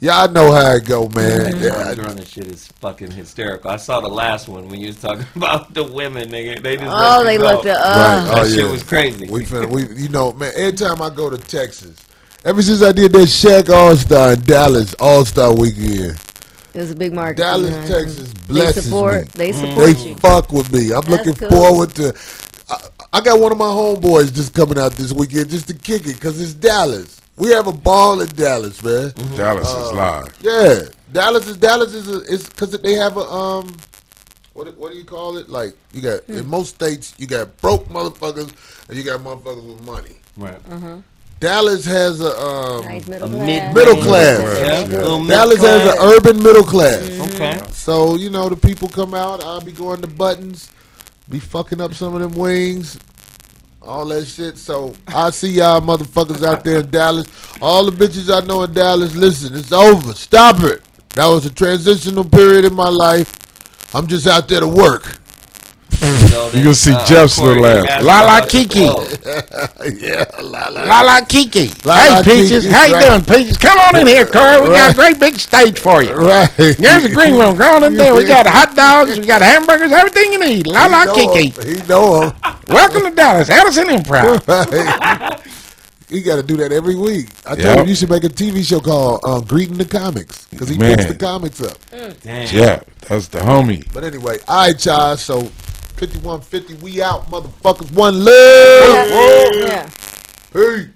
Speaker 5: Y'all know how it go, man. Yeah,
Speaker 1: During this shit is fucking hysterical. I saw the last one when you was talking about the women, nigga. They just
Speaker 4: Oh,
Speaker 1: let
Speaker 4: they
Speaker 1: me
Speaker 4: looked
Speaker 1: go.
Speaker 4: at
Speaker 5: Right.
Speaker 1: That
Speaker 5: Oh,
Speaker 1: shit
Speaker 5: yeah.
Speaker 1: was crazy.
Speaker 5: you know, man, every time I go to Texas, ever since I did that Shaq All-Star in Dallas All-Star weekend,
Speaker 4: It was a big market.
Speaker 5: Dallas,
Speaker 4: Yeah.
Speaker 5: Texas
Speaker 4: They
Speaker 5: blesses
Speaker 4: support.
Speaker 5: me.
Speaker 4: They
Speaker 5: They
Speaker 4: support you.
Speaker 5: fuck with me. I'm looking
Speaker 4: cool.
Speaker 5: forward to. I got one of my homeboys just coming out this weekend just to kick it because it's Dallas. We have a ball in Dallas, man.
Speaker 3: Dallas is live.
Speaker 5: Yeah, Dallas is because they have a what do you call it? Like you got in most states you got broke motherfuckers and you got motherfuckers with money.
Speaker 1: Right.
Speaker 5: Dallas has a
Speaker 4: Nice middle
Speaker 5: middle class.
Speaker 1: Yeah. Little
Speaker 5: Dallas
Speaker 1: middle
Speaker 5: has an
Speaker 1: class.
Speaker 5: urban middle class.
Speaker 1: Okay.
Speaker 5: So, you know, the people come out, I'll be going to Buttons, be fucking up some of them wings, all that shit. So, I see y'all motherfuckers out there in Dallas. All the bitches I know in Dallas, listen, it's over. Stop it. That was a transitional period in my life. I'm just out there to work.
Speaker 3: You can see Jeff's little ass. La la Kiki.
Speaker 5: Yeah, la la.
Speaker 3: La la Kiki.
Speaker 5: La
Speaker 3: Hey,
Speaker 5: la
Speaker 3: Peaches.
Speaker 5: Kiki,
Speaker 3: How you
Speaker 5: right.
Speaker 3: doing, Peaches? Come on in here, Corey. We got a great big stage for you.
Speaker 5: Right.
Speaker 3: There's a green room. Go on in there. We got hot dogs. We got hamburgers. Everything you need. La la Kiki.
Speaker 5: He know him.
Speaker 3: Welcome to Dallas. Addison Improv.
Speaker 5: You got to do that every week. I told
Speaker 3: Yep.
Speaker 5: him you should make a TV show called Greeting the Comics because he
Speaker 3: Man.
Speaker 5: picks the comics up.
Speaker 1: Damn.
Speaker 3: Yeah, that's the homie.
Speaker 5: But anyway, all right, y'all. So 5150, we out, motherfuckers. One love.
Speaker 4: Yeah.
Speaker 5: Peace.